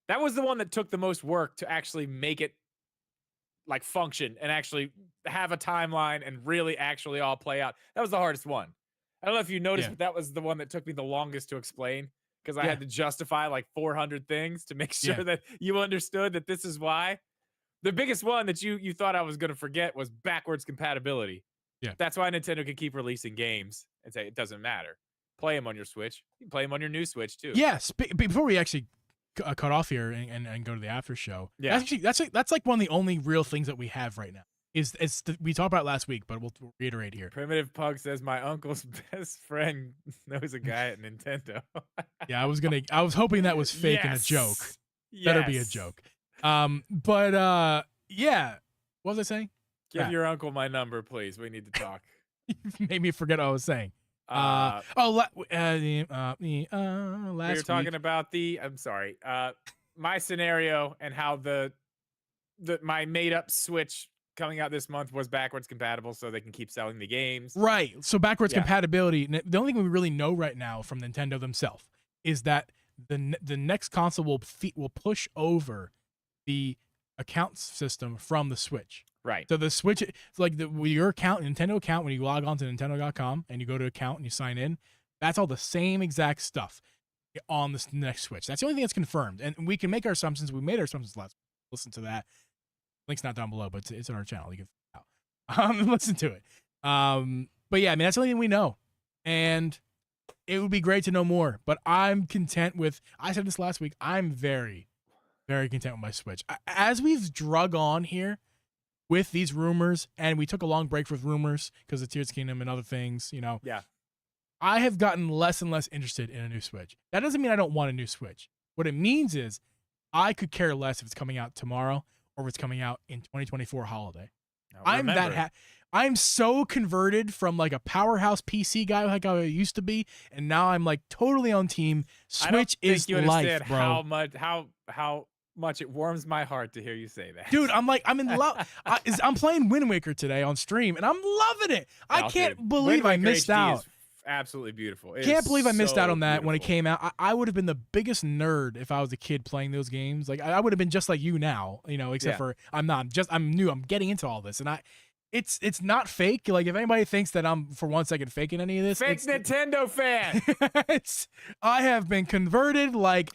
That was the one that took the most work to actually make it like function and actually have a timeline and really actually all play out. That was the hardest one. I don't know if you noticed, but that was the one that took me the longest to explain because I had to justify like 400 things to make sure that you understood that this is why. The biggest one that you thought I was going to forget was backwards compatibility. Yeah. That's why Nintendo can keep releasing games and say it doesn't matter. Play them on your Switch. You can play them on your new Switch too. Yes. Before we actually cut off here and go to the after show. Yeah. That's like one of the only real things that we have right now. We talked about it last week, but we'll reiterate here. Primitive Pug says my uncle's best friend knows a guy at Nintendo. Yeah, I was hoping that was fake and a joke. Better be a joke. But yeah. What was I saying? Give your uncle my number, please. We need to talk. You made me forget what I was saying. Last we were talking about I'm sorry, my scenario and how my made up Switch coming out this month was backwards compatible so they can keep selling the games. Right. So backwards compatibility. The only thing we really know right now from Nintendo themselves is that the next console will push over the account system from the Switch. Right. So the Switch, it's like your account, Nintendo account, when you log on to Nintendo.com and you go to account and you sign in, that's all the same exact stuff on this next Switch. That's the only thing that's confirmed. And we can make our assumptions. We made our assumptions last week. Listen to that. Link's not down below, but it's on our channel. You can find out. Listen to it. But yeah, I mean, that's the only thing we know. And it would be great to know more. But I'm content with, I said this last week, I'm very, very content with my Switch. As we've drug on here, with these rumors, and we took a long break with rumors because of Tears Kingdom and other things, Yeah. I have gotten less and less interested in a new Switch. That doesn't mean I don't want a new Switch. What it means is I could care less if it's coming out tomorrow or if it's coming out in 2024 holiday. I'm so converted from like a powerhouse PC guy like I used to be, and now I'm like totally on team Switch is life, bro. How much it warms my heart to hear you say that, dude. I'm in love. I'm playing Wind Waker today on stream, and I'm loving it. I can't believe I missed out. Absolutely beautiful. Can't believe I missed out on that when it came out. I would have been the biggest nerd if I was a kid playing those games. Like I would have been just like you now, except for I'm not. I'm new. I'm getting into all this, and it's not fake. Like if anybody thinks that I'm for 1 second faking any of this, fake Nintendo fan. I have been converted like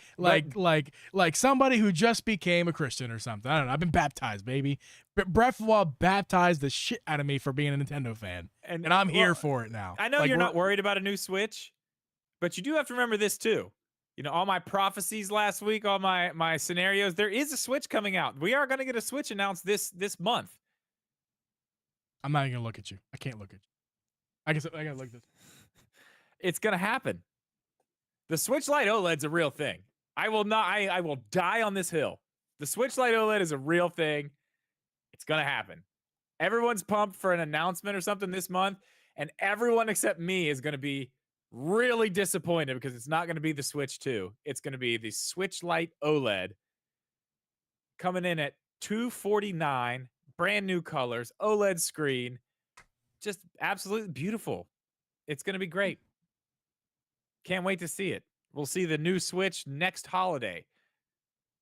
somebody who just became a Christian or something. I don't know. I've been baptized, baby. Breath of the Wild baptized the shit out of me for being a Nintendo fan, and I'm here for it now. I know you're not worried about a new Switch, but you do have to remember this too. You know, all my prophecies last week, all my scenarios. There is a Switch coming out. We are going to get a Switch announced this month. I'm not even gonna look at you. I can't look at you. I guess I gotta look at this. It's going to happen. The Switch Lite OLED's a real thing. I will not. I will die on this hill. The Switch Lite OLED is a real thing. It's going to happen. Everyone's pumped for an announcement or something this month, and everyone except me is going to be really disappointed because it's not going to be the Switch 2. It's going to be the Switch Lite OLED coming in at $249, brand new colors, OLED screen, just absolutely beautiful. It's going to be great. Can't wait to see it. We'll see the new Switch next holiday.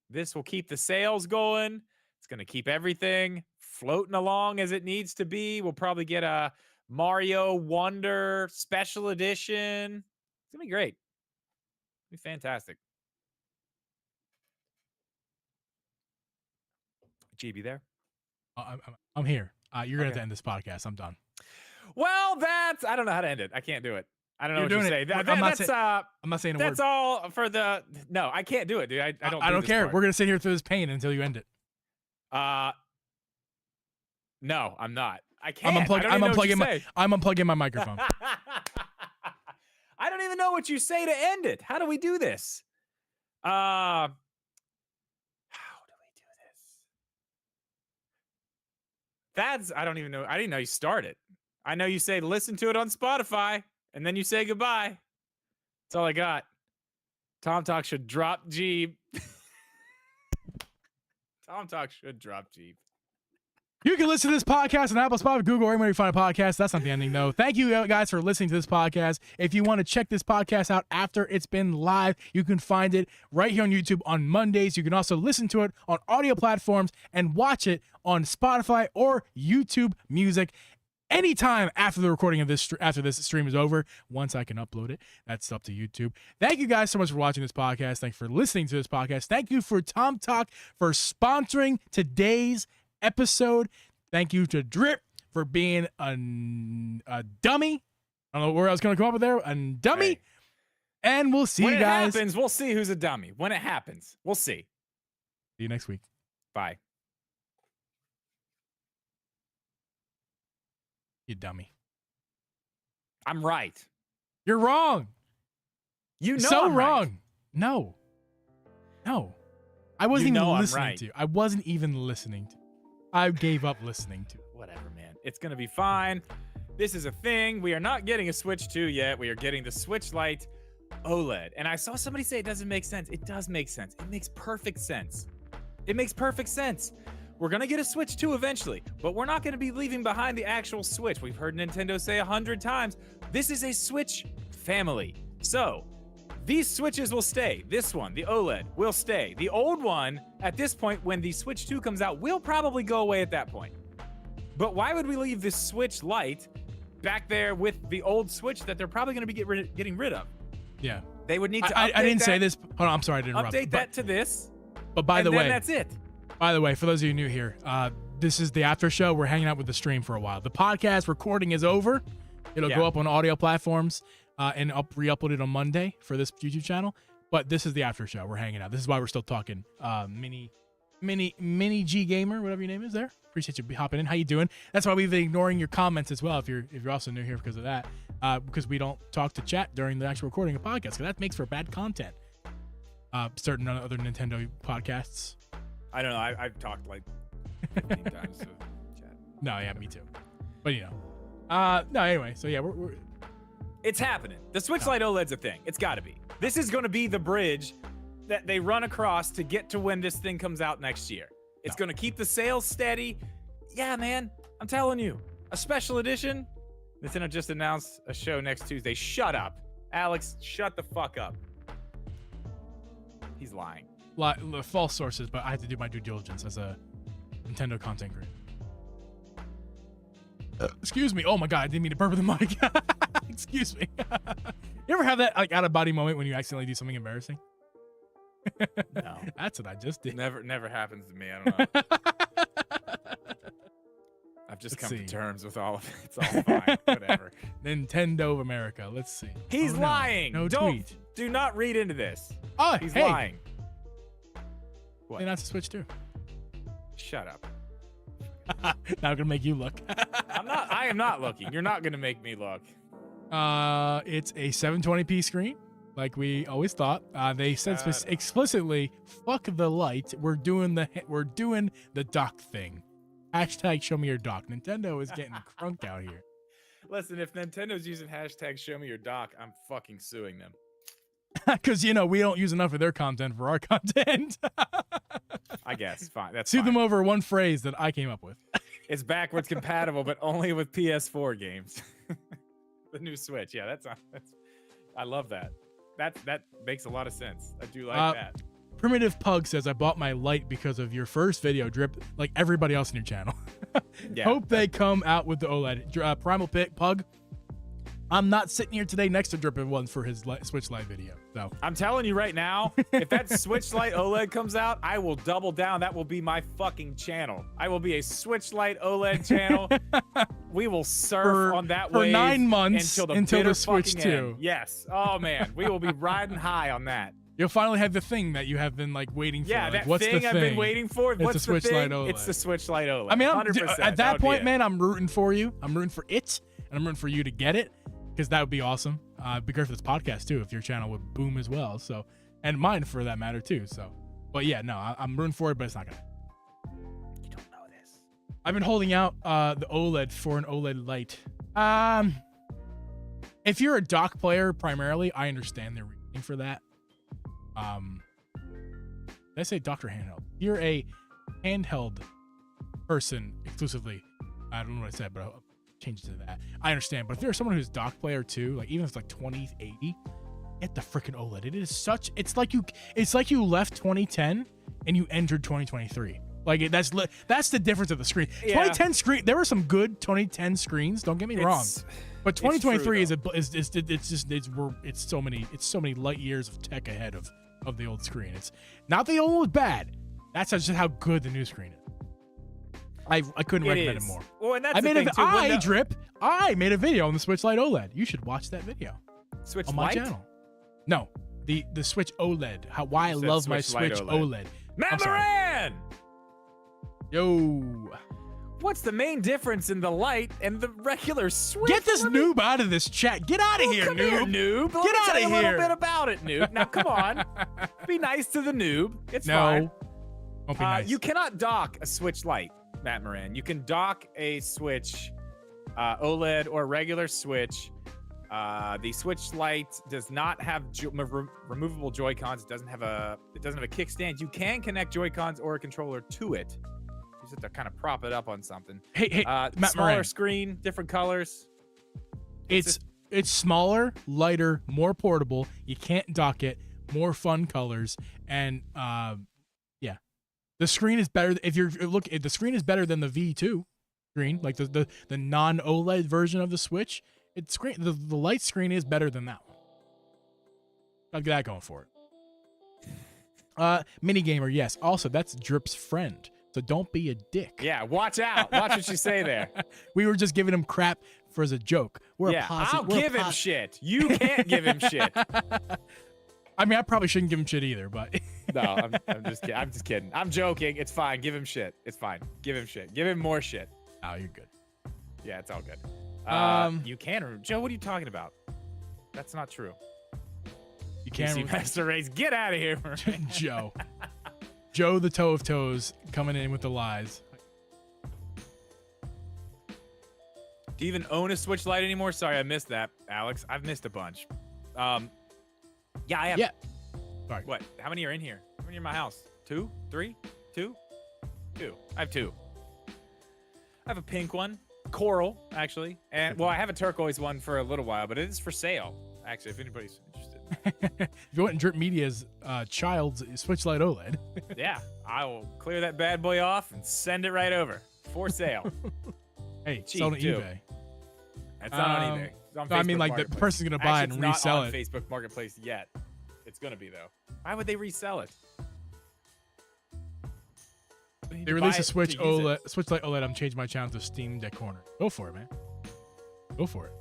This will keep the sales going. It's going to keep everything floating along as it needs to be. We'll probably get a Mario Wonder special edition. It's going to be great. It'll be fantastic. GB there? I'm here. You're going to have to end this podcast. I'm done. Well, I don't know how to end it. I can't do it. I don't know what you say. I'm not saying a word. That's all for the. No, I can't do it, dude. I don't. I don't care. Part. We're gonna sit here through this pain until you end it. No, I'm not. I can't. I'm unplugging my microphone. I don't even know what you say to end it. How do we do this? How do we do this? I don't even know. I didn't know you started. I know you say listen to it on Spotify. And then you say goodbye. That's all I got. Tomtoc should drop Geeb. Tomtoc should drop Geeb. You can listen to this podcast on Apple, Spotify, Google, or anywhere you find a podcast. That's not the ending, though. Thank you, guys, for listening to this podcast. If you want to check this podcast out after it's been live, you can find it right here on YouTube on Mondays. You can also listen to it on audio platforms and watch it on Spotify or YouTube Music. Anytime after the recording of this, after this stream is over, once I can upload it, that's up to YouTube. Thank you guys so much for watching this podcast. Thank you for listening to this podcast. Thank you for Tomtoc for sponsoring today's episode. Thank you to Drip for being a dummy. I don't know where I was going to come up with there. A dummy. Hey. And we'll see you guys. When it happens, we'll see who's a dummy. When it happens, we'll see. See you next week. Bye. You dummy. I'm right. You're wrong. You know so I'm wrong. Right. No. I wasn't even listening to you. I wasn't even listening to you. I gave up listening to you. Whatever, man. It's going to be fine. This is a thing. We are not getting a Switch 2 yet. We are getting the Switch Lite OLED. And I saw somebody say it doesn't make sense. It does make sense. It makes perfect sense. It makes perfect sense. We're going to get a Switch 2 eventually, but we're not going to be leaving behind the actual Switch. We've heard Nintendo say 100 times, this is a Switch family. So these Switches will stay. This one, the OLED, will stay. The old one, at this point, when the Switch 2 comes out, will probably go away at that point. But why would we leave this Switch Lite back there with the old Switch that they're probably going to be getting rid of? Yeah. They would need to I didn't say this. Hold on, I'm sorry to interrupt. Update that to this. But by the way, that's it. By the way, for those of you new here, this is the after show. We're hanging out with the stream for a while. The podcast recording is over. It'll go up on audio platforms and re-uploaded on Monday for this YouTube channel. But this is the after show. We're hanging out. This is why we're still talking. Mini G Gamer, whatever your name is there. Appreciate you hopping in. How you doing? That's why we've been ignoring your comments as well. If you're also new here because of that, because we don't talk to chat during the actual recording of podcasts. Because that makes for bad content. Certain other Nintendo podcasts. I don't know. I've talked like 15 times to chat. No, yeah, me too. But no, anyway. So yeah, we're it's happening. The Switch Lite OLED's a thing. It's got to be. This is going to be the bridge that they run across to get to when this thing comes out next year. It's going to keep the sales steady. Yeah, man. I'm telling you. A special edition. Nintendo just announced a show next Tuesday. Shut up. Alex, shut the fuck up. He's lying. False sources, but I have to do my due diligence as a Nintendo content creator. Excuse me. Oh my god, I didn't mean to burp in the mic. Excuse me. You ever have that like out of body moment when you accidentally do something embarrassing? No. That's what I just did. Never happens to me. I don't know. I've just come to terms with all of it. It's all fine. Whatever. Nintendo of America. Let's see. He's lying. No tweet. Do not read into this. Oh, He's hey. lying. What? And that's a Switch too. Shut up. Now I'm gonna make you look. I am not looking. You're not gonna make me look. It's a 720p screen, like we always thought. They said explicitly, "Fuck the light. We're doing the dock thing." Hashtag show me your dock. Nintendo is getting crunk out here. Listen, if Nintendo's using hashtag show me your dock, I'm fucking suing them. Because we don't use enough of their content for our content. I guess. Fine. That's Sue fine. them over one phrase that I came up with. It's backwards compatible, but only with PS4 games. The new Switch. Yeah, that's I love that. That makes a lot of sense. I do like that. Primitive Pug says, I bought my light because of your first video, Drip, like everybody else in your channel. Yeah, Hope they come out with the OLED. Primal Pug, I'm not sitting here today next to Drip one for his Switch Lite video. So I'm telling you right now, if that Switch Lite OLED comes out, I will double down. That will be my fucking channel. I will be a Switch Lite OLED channel. We will surf on that wave for 9 months until the Switch 2. End. Yes. Oh man, we will be riding high on that. You'll finally have the thing that you have been waiting for. Yeah, that thing I've been waiting for. What's the Switch thing? Lite OLED. It's the Switch Lite OLED. I mean, 100%. at that point, man, I'm rooting for you. I'm rooting for it, and I'm rooting for you to get it, because that would be awesome. Be great for this podcast too, if your channel would boom as well. So, and mine for that matter too. So, but yeah, no, I'm rooting for it, but it's not gonna. You don't know this. I've been holding out the OLED for an OLED light. If you're a dock player primarily, I understand they're reaching for that. Did I say dock or handheld? You're a handheld person exclusively. I don't know what I said, but I'll change it to that. I understand, but if you're someone who's dock player too, like even if it's like 2080, get the freaking OLED. It is such. It's like you left 2010 and you entered 2023. Like that's the difference of the screen. Yeah. 2010 screen. There were some good 2010 screens. Don't get me wrong. But 2023 it's so many light years of tech ahead of the old screen. It's not the old was bad. That's just how good the new screen is. I couldn't recommend it more. Well, and that's the thing too. I made a video on the Switch Lite OLED. You should watch that video Switch on my Lite? channel. No, the Switch OLED. Why I love my Switch OLED. Matt Moran! Yo. What's the main difference in the Lite and the regular Switch? Get this noob out of this chat. Get out of here, come noob. Here, noob. Get out of here. A little bit about it, noob. Now, come on. Be nice to the noob. It's fine. Don't be nice. You cannot dock a Switch Lite, Matt Moran. You can dock a Switch OLED or regular Switch. The Switch Lite does not have removable Joy-Cons. It doesn't have a kickstand. You can connect Joy-Cons or a controller to it. You just have to kind of prop it up on something. Hey, Matt smaller Moran. screen, different colors. It's smaller, lighter, more portable. You can't dock it. More fun colors, and yeah, the screen is better. If the screen is better than the V2 screen, like the non OLED version of the Switch. The light screen is better than that one. I'll get that going for it. Mini gamer, yes. Also, that's Drip's friend. So don't be a dick. Yeah, watch out. Watch what you say there. We were just giving him crap as a joke. I'll give him shit. You can't give him shit. I mean, I probably shouldn't give him shit either, but no, I'm just kidding. I'm just kidding. I'm joking. It's fine. Give him shit. It's fine. Give him shit. Give him more shit. Oh, you're good. Yeah, it's all good. You can, Joe. What are you talking about? That's not true. You can't. PC Master Race, get out of here, Joe, the toe of toes, coming in with the lies. Do you even own a Switch Lite anymore? Sorry, I missed that, Alex. I've missed a bunch. Yeah, I have. Yeah. Sorry. What? How many are in here? How many are in my house? 2? 3? 2? 2. I have 2. I have a pink one. Coral, actually. And well, I have a turquoise one for a little while, but it is for sale. Actually, if anybody's interested. If you want Drip Media's child's Switch Lite OLED. Yeah, I will clear that bad boy off and send it right over for sale. Hey, it's on eBay. It's not on eBay. It's on Facebook I mean, like the person's gonna buy it and resell it. It's not on Facebook Marketplace yet. It's gonna be though. Why would they resell it? They released a Switch Lite OLED. I'm changing my channel to Steam Deck Corner. Go for it, man. Go for it.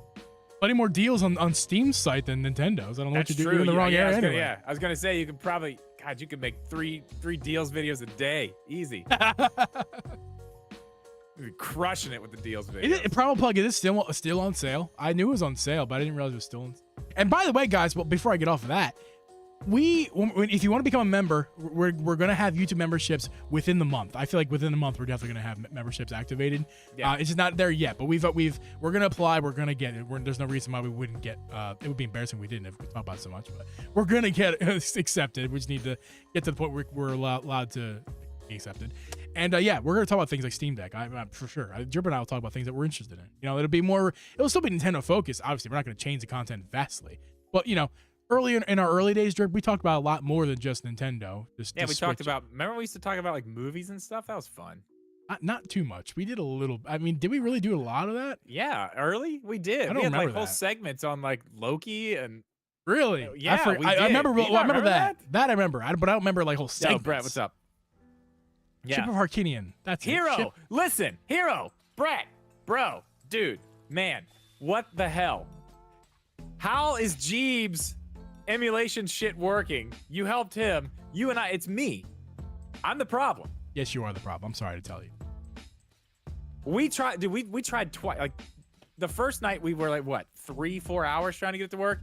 plenty more deals on Steam's site than Nintendo's. I don't know what you're doing in the wrong area anyway. Yeah, I was gonna say you could probably, God, you could make three deals videos a day, easy. You're crushing it with the deals videos. Promo Plug, is it still on sale? I knew it was on sale, but I didn't realize it was still on. And by the way, guys, well, before I get off of that, if you want to become a member, we're gonna have YouTube memberships within the month. I feel like within the month we're definitely gonna have memberships activated. Yeah. It's just not there yet, but we're gonna apply. We're gonna get it. There's no reason why we wouldn't get. It would be embarrassing if we didn't if we talk about it so much, but we're gonna get accepted. We just need to get to the point where we're allowed to be accepted. And yeah, we're gonna talk about things like Steam Deck. I'm for sure. Drip and I will talk about things that we're interested in. You know, it'll still be Nintendo focused. Obviously, we're not gonna change the content vastly, but you know. Earlier in our early days, Drip, we talked about a lot more than just Nintendo. We talked about. Remember, we used to talk about like movies and stuff. That was fun. Not too much. We did a little. I mean, did we really do a lot of that? Yeah, early we did. I don't we had remember like whole segments on like Loki and. Really? Yeah, I remember. Well, I remember that. That I remember. But I don't remember like whole segments. Yo, Brett, what's up? Yeah. Ship of Harkinian. That's Hero. Listen, Hero, Brett, bro, dude, man, what the hell? How is Geeb's emulation shit working? You helped him. You and I. It's me. I'm the problem. Yes, you are the problem. I'm sorry to tell you. We tried. Dude, we tried twice. Like the first night, we were like what 3-4 hours trying to get it to work,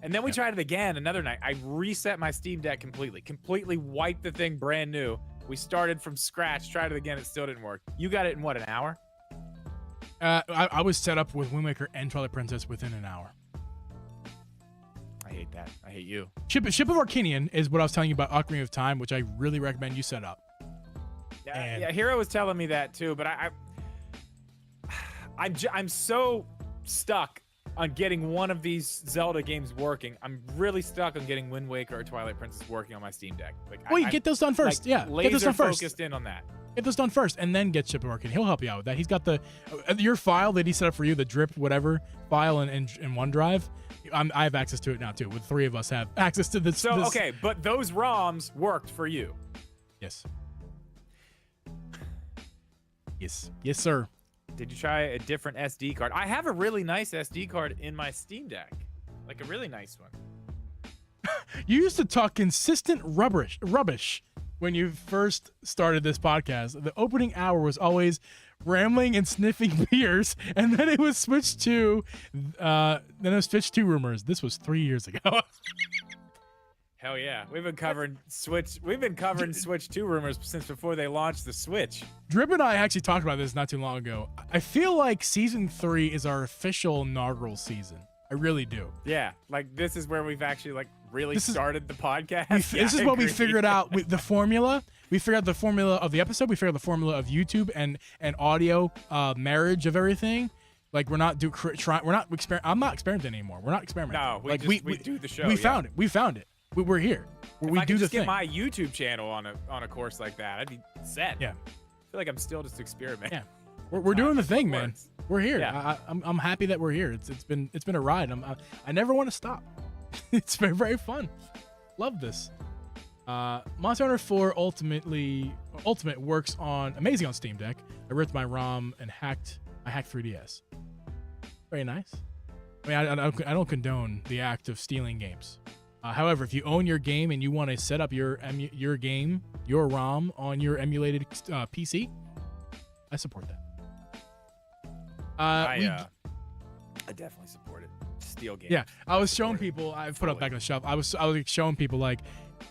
and then we tried it again another night. I reset my Steam Deck completely wiped the thing brand new. We started from scratch, tried it again, it still didn't work. You got it in what, an hour? I was set up with Wind Waker and Twilight Princess within an hour. I hate that. I hate you. Ship of Arkinian is what I was telling you about Ocarina of Time, which I really recommend you set up. Yeah, Hero was telling me that too, but I'm so stuck on getting one of these Zelda games working. I'm really stuck on getting Wind Waker or Twilight Princess working on my Steam Deck. Like, you get those done first. Like, get those done first. Focused in on that. Get those done first, and then get Ship of Arkinian. He'll help you out with that. He's got your file that he set up for you, the drip whatever file in OneDrive. I have access to it now too. With 3 of us have access to this. So okay, but those ROMs worked for you. Yes. Yes, sir. Did you try a different SD card? I have a really nice SD card in my Steam Deck, like a really nice one. You used to talk consistent rubbish when you first started this podcast. The opening hour was always rambling and sniffing beers, and then it was switched to rumors. This was 3 years ago. Hell yeah, we've been covering Switch 2 rumors since before they launched the Switch. Drip and I actually talked about this not too long ago. I feel like season 3 is our official inaugural season. I really do. Yeah, like this is where we've actually like really started the podcast. This is what we figured out with the formula. We figured out the formula of the episode. We figured out the formula of YouTube and audio marriage of everything. Like I'm not experimenting anymore. We're not experimenting. No, we do the show. We found it. We found it. We're here. If I could just get my YouTube channel on a course like that, I'd be set. Yeah. I feel like I'm still just experimenting. Yeah. We're doing the thing, man. We're here. Yeah. I'm happy that we're here. It's been a ride. I never want to stop. It's been very fun. Love this. Monster Hunter 4 Ultimate works amazing on Steam Deck. I ripped my ROM and I hacked 3DS. Very nice. I mean, I don't condone the act of stealing games. However, if you own your game and you want to set up your game, your ROM on your emulated PC, I support that. I definitely support it. Steal games. Yeah, I was showing people. I put up back on the shelf. I was showing people like,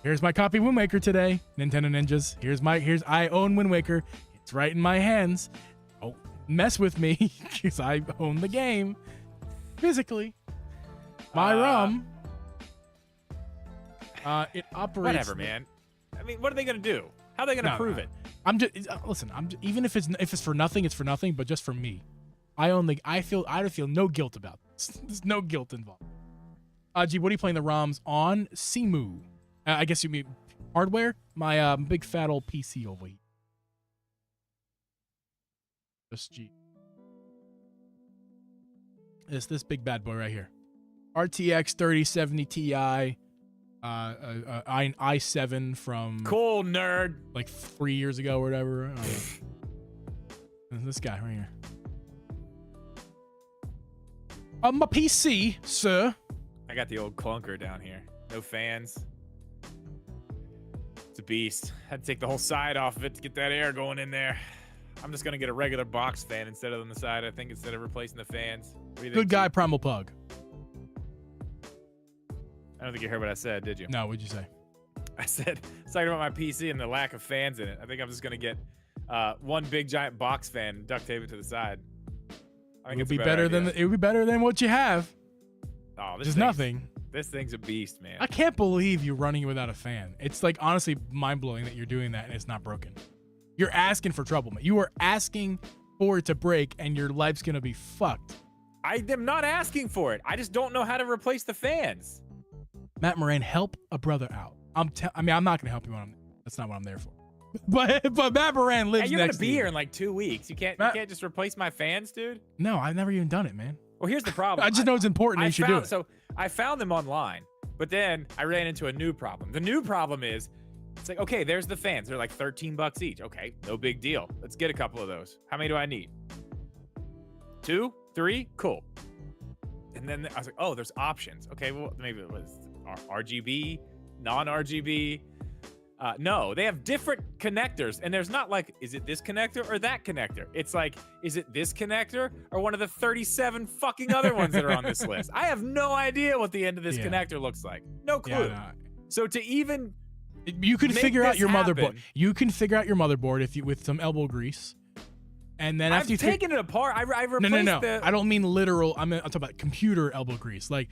here's my copy of Wind Waker today, Nintendo Ninjas. I own Wind Waker. It's right in my hands. Don't mess with me because I own the game physically. My ROM. It operates. Whatever, man. I mean, what are they gonna do? How are they gonna prove it? Even if it's for nothing, it's for nothing. But just for me, I feel no guilt about this. There's no guilt involved. Gee, what are you playing the ROMs on? Simu. I guess you mean hardware. My big fat old PC over here. Just G. This big bad boy right here. RTX 3070 Ti. i7 from cool nerd like 3 years ago or whatever. This guy right here. My PC, sir. I got the old clunker down here. No fans. It's a beast. Had to take the whole side off of it to get that air going in there. I'm just gonna get a regular box fan instead of on the side, I think, instead of replacing the fans. What do you think, Good guy, Chief? Primal Pug. I don't think you heard what I said, did you? No, what'd you say? I said, talking about my PC and the lack of fans in it. I think I'm just gonna get one big giant box fan and duct tape it to the side. I think It would be better than it would be better than what you have. Oh, Just nothing. This thing's a beast, man. I can't believe you're running without a fan. It's like honestly mind-blowing that you're doing that and it's not broken. You're asking for trouble, man. You are asking for it to break and your life's gonna be fucked. I am not asking for it. I just don't know how to replace the fans. Matt Moran, help a brother out. I'm not gonna help you on. That's not what I'm there for. But Matt Moran lives You're next gonna be to you. here in like 2 weeks. You can't just replace my fans, dude. No, I've never even done it, man. Well, here's the problem. I just know it's important. You should do it. So I found them online, but then I ran into a new problem. The new problem is, it's like, okay, there's the fans. They're like $13 each. Okay, no big deal. Let's get a couple of those. How many do I need? 2, 3, cool. And then I was like, oh, there's options. Okay, well, maybe it was RGB, non-RGB. No, they have different connectors, and there's not like, is it this connector or that connector? It's like, is it this connector or one of the 37 fucking other ones that are on this list? I have no idea what the end of this connector looks like. No clue. Yeah, So to even you can figure out your motherboard. happen, You can figure out your motherboard with some elbow grease, and then after I've taken it apart. I replaced no. I don't mean literal. I'm talking about computer elbow grease. Like,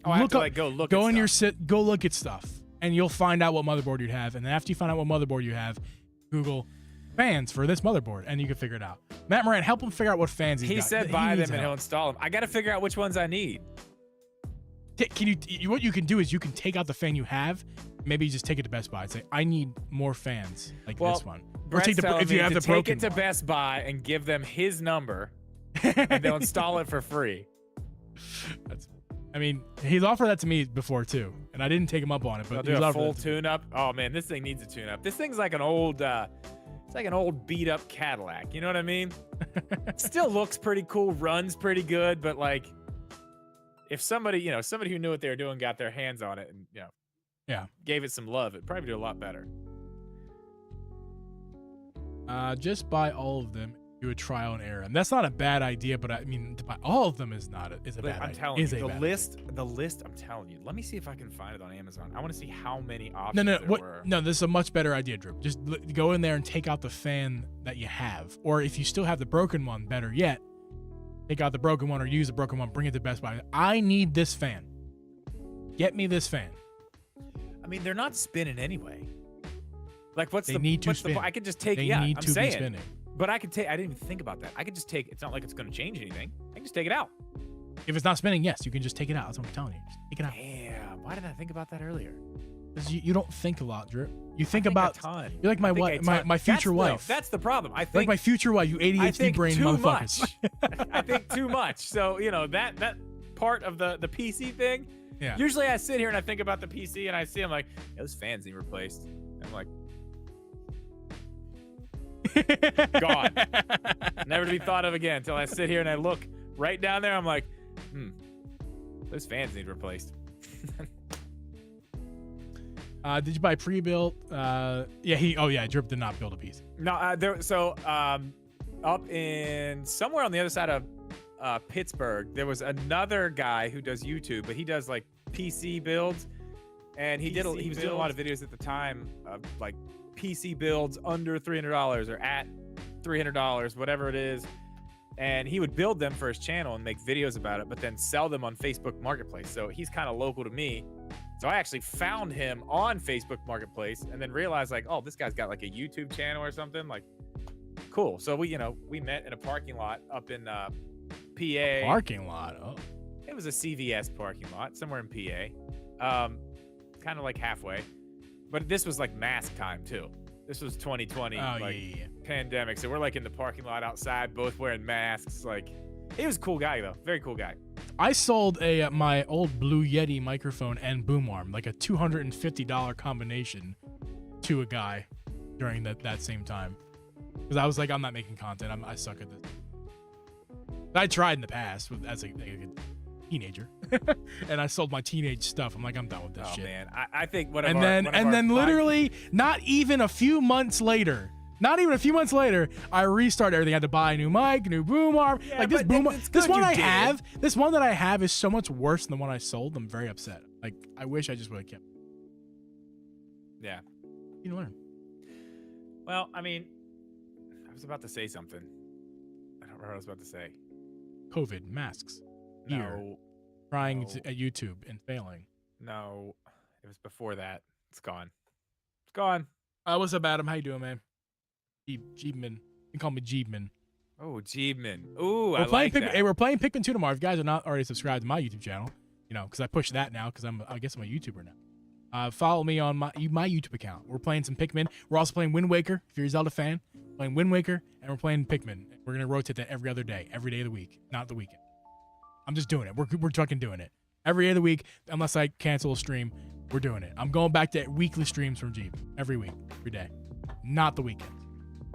I have to like go look. Go at in stuff. go look at stuff, and you'll find out what motherboard you have. And then after you find out what motherboard you have, Google fans for this motherboard, and you can figure it out. Matt Moran, help him figure out what fans he's He got. said buy needs them and he'll help. install them. I got to figure out which ones I need. Can you? What you can do is you can take out the fan you have. Maybe just take it to Best Buy and say, I need more fans like this one. Or Brett's take telling if you me have to the broken take it to one. Best Buy and give them his number, and they'll install it for free. He's offered that to me before too, and I didn't take him up on it. They'll But do he's a offered full that to me. tune-up. Oh man, this thing needs a tune-up. This thing's like an old, it's like an old beat-up Cadillac. You know what I mean? Still looks pretty cool, runs pretty good, but like, if somebody who knew what they were doing got their hands on it and gave it some love, it'd probably do a lot better. Just buy all of them. Do a trial and error, and that's not a bad idea. But I mean, to buy all of them is a bad idea. I'm telling you, the list. I'm telling you. Let me see if I can find it on Amazon. I want to see how many options there were. No, this is a much better idea, Drew. Just go in there and take out the fan that you have, or if you still have the broken one, better yet, take out the broken one or use the broken one. Bring it to Best Buy. I need this fan. Get me this fan. I mean, they're not spinning anyway. Like, what's They the need to what's spin. the? I could just take. They Yeah, need I'm to saying. be spinning. But I could take. I didn't even think about that. I could just take. It's not like it's going to change anything. I can just take it out. If it's not spinning, yes, you can just take it out. That's what I'm telling you. Just take it out. Damn. Why didn't I think about that earlier? Because you don't think a lot, Drew. You think I about a ton. You're like my wife, my future wife. That's the problem. I think like my future wife. You I ADHD think brain too motherfuckers. much. I think too much. So that part of the PC thing. Yeah. Usually I sit here and I think about the PC and I see I'm like, those fans need replaced. And I'm like, gone. Never to be thought of again until I sit here and I look right down there. I'm like, those fans need replaced. Did you buy pre-built? Drip did not build a PC. No, up in somewhere on the other side of Pittsburgh, there was another guy who does YouTube, but he does like PC builds, and he was doing a lot of videos at the time of like PC builds under $300 or at $300, whatever it is. And he would build them for his channel and make videos about it, but then sell them on Facebook Marketplace. So he's kind of local to me. So I actually found him on Facebook Marketplace and then realized like, oh, this guy's got like a YouTube channel or something. Like, cool. So we met in a parking lot up in PA. Parking lot. Oh. It was a CVS parking lot somewhere in PA. Kind of like halfway. But this was like mask time too. This was 2020, pandemic. So we're like in the parking lot outside, both wearing masks. Like, he was a cool guy though, very cool guy. I sold my old Blue Yeti microphone and boom arm, like a $250 combination, to a guy during that same time, because I was like, I'm not making content. I suck at this. I tried in the past as a teenager, and I sold my teenage stuff. I'm like, I'm done with this shit. Oh man, I think one And then literally, not even a few months later, I restarted everything. I had to buy a new mic, new boom arm. Yeah, like this but boom, it's this good one you I did. have, this one that I have is so much worse than the one I sold. I'm very upset. Like, I wish I just would have kept. Yeah. You learn. Well, I mean, I was about to say something. I don't remember what I was about to say. COVID masks. Year. No. Trying No. at YouTube and failing. No. It was before that. It's gone. It's gone. What's up, Adam? How you doing, man? Geebman. You can call me Geebman. Oh, Jeebman. Ooh, We're I playing like that. Hey, we're playing Pikmin 2 tomorrow. If you guys are not already subscribed to my YouTube channel, you know, because I push that now because I guess I'm a YouTuber now. Follow me on my YouTube account. We're playing some Pikmin. We're also playing Wind Waker. If you're a Zelda fan, playing Wind Waker, and we're playing Pikmin. We're gonna rotate that every other day, every day of the week, not the weekend. I'm just doing it. We're fucking doing it every day of the week, unless I cancel a stream. We're doing it. I'm going back to weekly streams from Jeep every week, every day, not the weekends.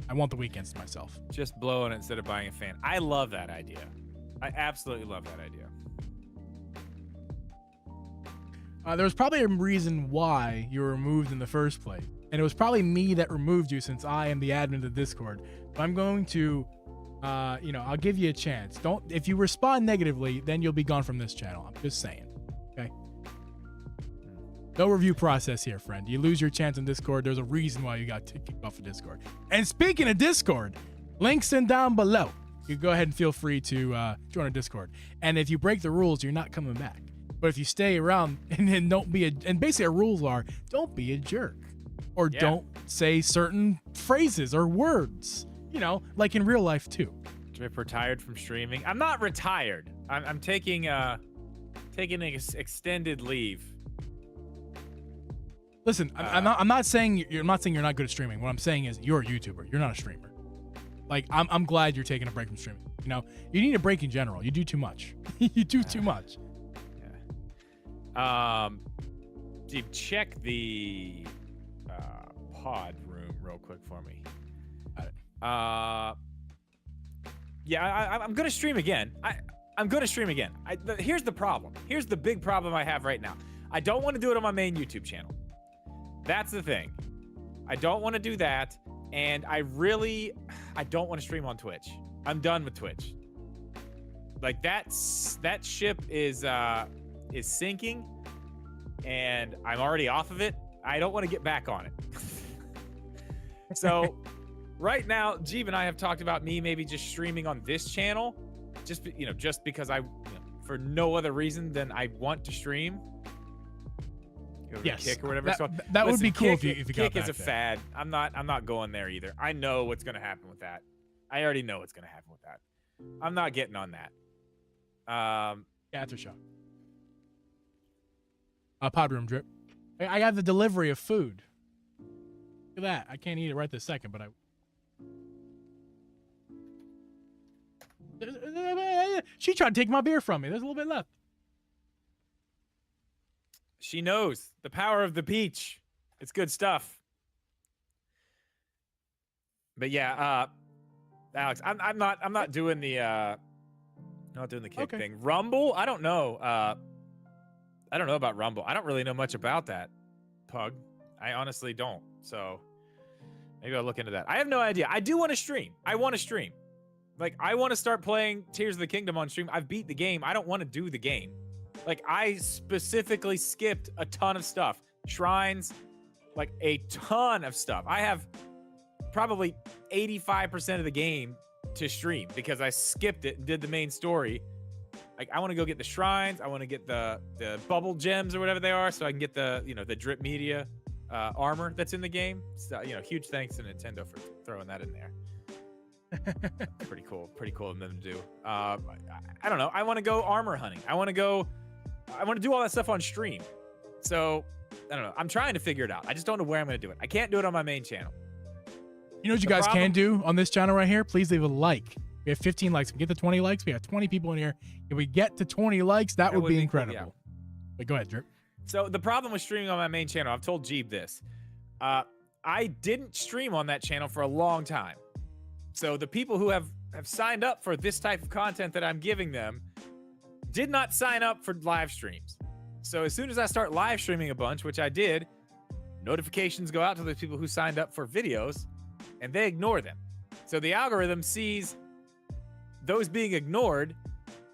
I want the weekends to myself. Just blowing it instead of buying a fan. I love that idea. I absolutely love that idea. There was probably a reason why you were removed in the first place. And it was probably me that removed you since I am the admin of the Discord. But I'm going to, I'll give you a chance. If you respond negatively, then you'll be gone from this channel. I'm just saying. Okay? No review process here, friend. You lose your chance on Discord. There's a reason why you got kicked off of Discord. And speaking of Discord, links in down below. You go ahead and feel free to join our Discord. And if you break the rules, you're not coming back. But if you stay around and don't be and basically our rules are, don't be a jerk. Or don't say certain phrases or words. You know, like in real life too. Drip retired from streaming. I'm not retired. I'm taking an extended leave. Listen, I'm not saying you're not good at streaming. What I'm saying is you're a YouTuber. You're not a streamer. Like I'm glad you're taking a break from streaming. You know, you need a break in general. You do too much. You do too much. Steve, check the pod room real quick for me. Got it. Yeah, I'm gonna stream again. I'm gonna stream again. Here's the problem. Here's the big problem I have right now. I don't want to do it on my main YouTube channel. That's the thing. I don't want to do that, and I don't want to stream on Twitch. I'm done with Twitch. Like that ship is sinking, and I'm already off of it. I don't want to get back on it. So right now, Jeeb and I have talked about me maybe just streaming on this channel, just because for no other reason than I want to stream. Yes, Kick or whatever. That would be cool if you got Kick back is a there. fad. I'm not going there either. I know what's gonna happen with that. I already know what's gonna happen with that. I'm not getting on that. Aftershock. Pod room drip. I got the delivery of food. Look at that. I can't eat it right this second, but she tried to take my beer from me. There's a little bit left. She knows the power of the peach. It's good stuff. But yeah, Alex, I'm not doing the kick thing. Rumble, I don't know. I don't know about Rumble. I don't really know much about that, Pug. I honestly don't. So maybe I'll look into that. I have no idea. I do want to stream. I want to stream. Like, I want to start playing Tears of the Kingdom on stream. I've beat the game. I don't want to do the game. Like, I specifically skipped a ton of stuff. Shrines, like a ton of stuff. I have probably 85% of the game to stream because I skipped it and did the main story. Like, I want to go get the shrines. I want to get the bubble gems or whatever they are, so I can get the the drip media armor that's in the game. So, huge thanks to Nintendo for throwing that in there. Pretty cool of them to do. I don't know. I want to go armor hunting. I want to do all that stuff on stream. So I don't know. I'm trying to figure it out. I just don't know where I'm going to do it. I can't do it on my main channel. You know what you guys can do on this channel right here? Please leave a like. We have 15 likes. If we get to 20 likes, we have 20 people in here. If we get to 20 likes, that would be incredible. Cool, yeah. But go ahead, Drip. So the problem with streaming on my main channel, I've told Jeeb this. I didn't stream on that channel for a long time. So the people who have have signed up for this type of content that I'm giving them did not sign up for live streams. So as soon as I start live streaming a bunch, which I did, notifications go out to the people who signed up for videos and they ignore them. So the algorithm sees those being ignored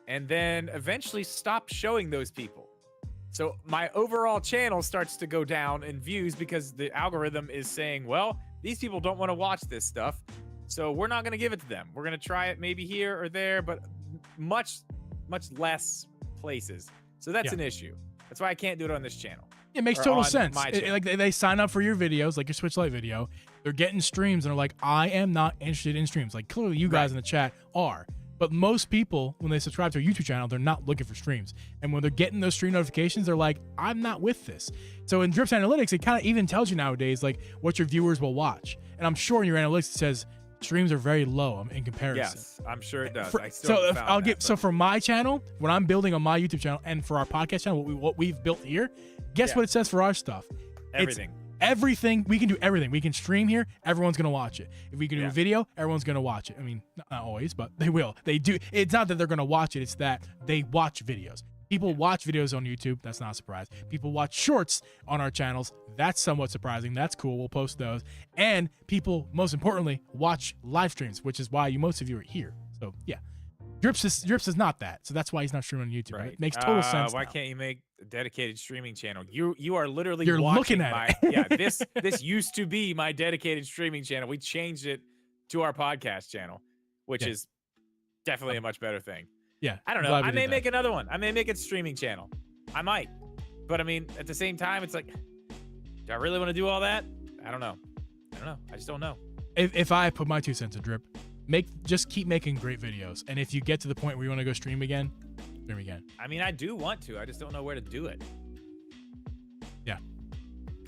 and then eventually stops showing those people. So my overall channel starts to go down in views because the algorithm is saying, well, these people don't want to watch this stuff, so we're not going to give it to them. We're going to try it maybe here or there, but much less places. So that's an issue. That's why I can't do it on this channel. It makes total sense. Like they sign up for your videos, like your Switch Lite video. They're getting streams and they're like, I am not interested in streams. Like clearly you guys in the chat are. But most people, when they subscribe to a YouTube channel, they're not looking for streams. And when they're getting those stream notifications, they're like, I'm not with this. So in Drip's analytics, it kind of even tells you nowadays, like, what your viewers will watch. And I'm sure in your analytics, it says streams are very low in comparison. Yes, I'm sure it does. So for my channel, when I'm building on my YouTube channel and for our podcast channel, what we've built here, guess what it says for our stuff? Everything. Everything. We can do everything. We can stream here. Everyone's going to watch it. If we can do a video, everyone's going to watch it. I mean, not always, but they will. They do. It's not that they're going to watch it. It's that they watch videos. People watch videos on YouTube. That's not a surprise. People watch shorts on our channels. That's somewhat surprising. That's cool. We'll post those. And people, most importantly, watch live streams, which is why most of you are here. So, yeah. Drips is not that. So that's why he's not streaming on YouTube. Right? It makes total sense. Why can't you make a dedicated streaming channel? You are literally looking at it. Yeah, this used to be my dedicated streaming channel. We changed it to our podcast channel, which is definitely a much better thing. Yeah. I don't know. I may make another one. I may make a streaming channel. I might. But I mean, at the same time, it's like, do I really want to do all that? I don't know. I just don't know. If I put my 2 cents a Drip, just keep making great videos. And if you get to the point where you want to go stream again, stream again. I mean, I do want to. I just don't know where to do it. Yeah.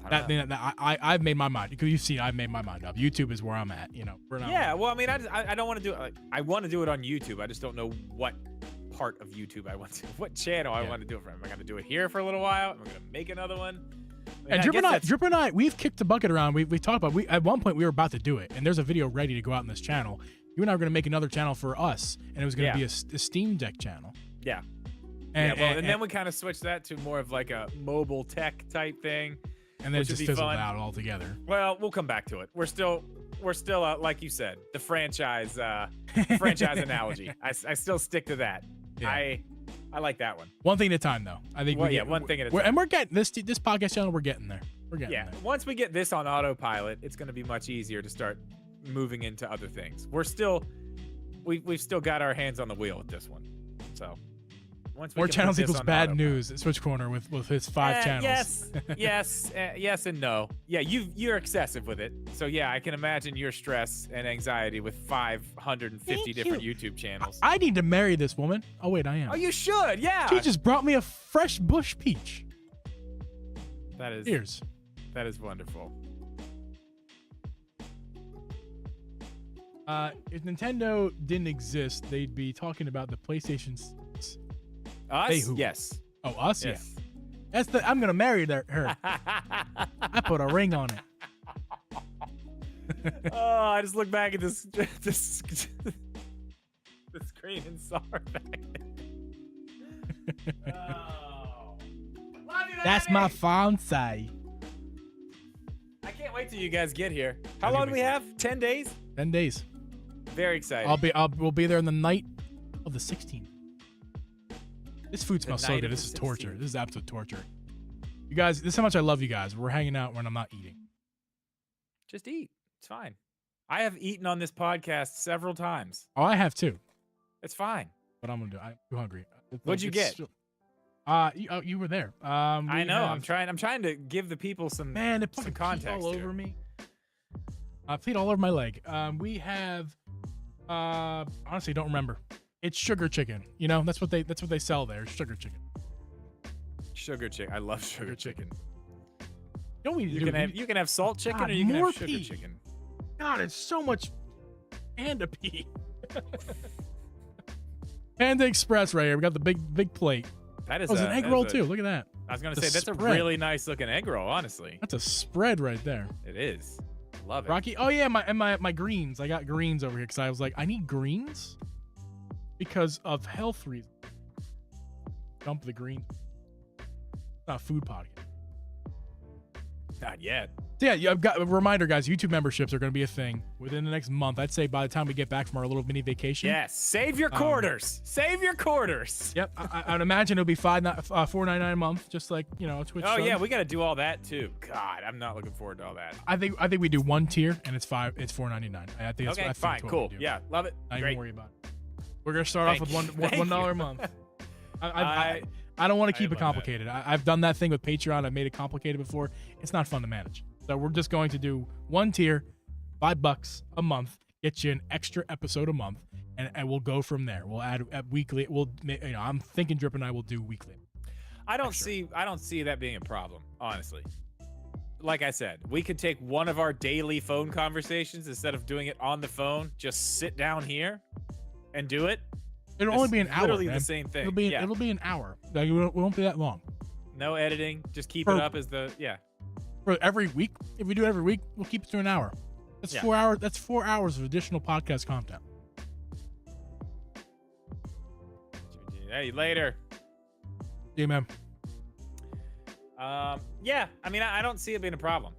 I've made my mind. Because you've seen I've made my mind up. YouTube is where I'm at. You know, we're not. Yeah. Well, I mean, I don't want to do it. Like, I want to do it on YouTube. I just don't know what part of YouTube I want to. What channel I want to do it from. Am I going to do it here for a little while? Am I going to make another one? I mean, and Drip and I, we've kicked the bucket around. We talked about. At one point we were about to do it, and there's a video ready to go out on this channel. You and I were going to make another channel for us, and it was going to be a Steam Deck channel. Yeah. And then we kind of switched that to more of like a mobile tech type thing. And then it just fizzled out altogether. Well, we'll come back to it. We're still like you said, the franchise analogy. I still stick to that. Yeah. I like that one. One thing at a time, though. I think one thing at a time. And we're getting this podcast channel. We're getting there. There. Once we get this on autopilot, it's going to be much easier to start moving into other things. We've still got our hands on the wheel with this one. So once we more channels equals bad news at Switch Corner with his 5 channels. Yes and no. Yeah, you're excessive with it. So yeah, I can imagine your stress and anxiety with 550 different YouTube channels. I need to marry this woman. Oh wait, I am. Oh, you should. Yeah. She just brought me a fresh bush peach. That is. Cheers. That is wonderful. If Nintendo didn't exist, they'd be talking about the PlayStation's. Us? Yes. Oh, us? Yes. Yeah. I'm gonna marry her. I put a ring on it. Oh, I just look back at this the screen and saw her back there. Oh. That's my fiancé. I can't wait till you guys get here. How long do we have? 10 days? 10 days. Very exciting. We'll be there on the night of the 16th. This food smells so good. This is torture. This is absolute torture. You guys, this is how much I love you guys. We're hanging out when I'm not eating. Just eat. It's fine. I have eaten on this podcast several times. Oh, I have too. It's fine. What I'm gonna do? I'm too hungry. What'd you get? You were there. I know. I'm trying to give the people some context all over me. Feet all over my leg. We have. Honestly, don't remember. It's sugar chicken. You know, that's what they sell there. Sugar chicken. Sugar chicken. I love sugar chicken. Don't we? You can have salt chicken, or you can have sugar chicken. God, it's so much Panda pea. Panda Express right here. We got the big plate. That is an egg roll too. Look at that. I was gonna say that's a really nice looking egg roll. Honestly, that's a spread right there. It is. Love it. Rocky. Oh yeah, my greens. I got greens over here because I was like, I need greens because of health reasons. Dump the green. Not food podcast. Not yet. So yeah, I've got a reminder, guys. YouTube memberships are going to be a thing within the next month. I'd say by the time we get back from our little mini vacation. Yes, save your quarters. Save your quarters. Yep, I'd imagine it'll be $4.99 a month, just like a Twitch. Oh sub. yeah, we got to do all that too. God, I'm not looking forward to all that. I think we do one tier and it's $4.99. I think that's Okay, that's fine, cool. Yeah, love it. Not Great. even worry about it. We're gonna start off with $1 a month. I don't want to keep it complicated. I've done that thing with Patreon. I've made it complicated before. It's not fun to manage. So we're just going to do one tier, $5 a month, get you an extra episode a month, and we'll go from there. We'll add weekly. I'm thinking Drip and I will do weekly. I don't see that being a problem, honestly. Like I said, we could take one of our daily phone conversations instead of doing it on the phone. Just sit down here and do it. It'll only be an hour. Literally man. the same thing. It'll be an hour. Like, it won't be that long. No editing. Just keep it up as For every week, if we do it every week, we'll keep it to an hour. That's 4 hours. That's 4 hours of additional podcast content. Hey, later. Yeah, man. Yeah. I mean, I don't see it being a problem.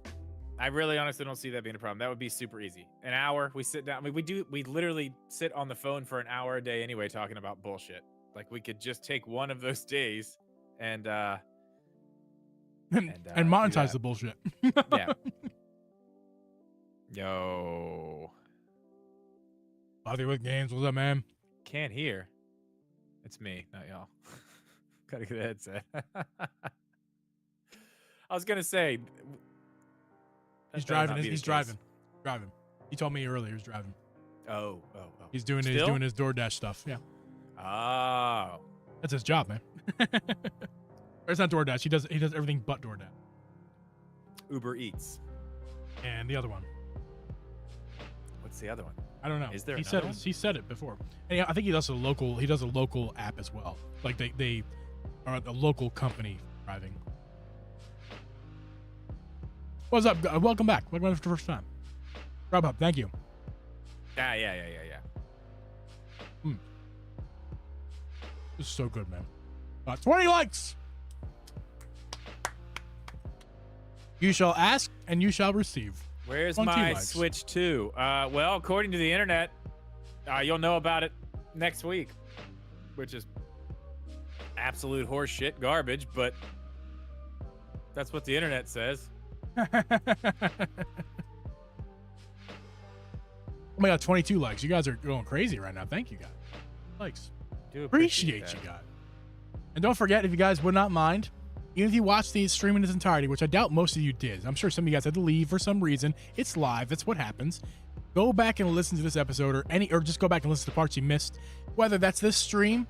I really honestly don't see that being a problem. That would be super easy. An hour, we sit down. I mean, we literally sit on the phone for an hour a day anyway, talking about bullshit. Like, we could just take one of those days and monetize the bullshit. Yeah. Yo. Bother with games. What's up, man? Can't hear. It's me, not y'all. Gotta get a headset. I was gonna say. He's driving. He's driving. He told me earlier he was driving. Oh. He's doing his DoorDash stuff. Yeah. Oh. That's his job, man. Or it's not DoorDash. He does everything but DoorDash. Uber Eats. And the other one. What's the other one? I don't know. Is there he another said one? He said it before. And yeah, I think he does a local app as well. Like they are a local company driving. What's up? Welcome back. Welcome for the first time. Grubhub, thank you. Yeah. This is so good, man. 20 likes. You shall ask and you shall receive. Where's 20 my likes. Switch 2? Well, according to the internet, you'll know about it next week, which is absolute horseshit garbage, but that's what the internet says. Oh my god, 22 likes. You guys are going crazy right now. Thank you, guys. Likes. Do Appreciate you guys. And don't forget, if you guys would not mind, even if you watched the stream in its entirety, which I doubt most of you did, I'm sure some of you guys had to leave for some reason. It's live. That's what happens. Go back and listen to this episode or just go back and listen to the parts you missed. Whether that's this stream,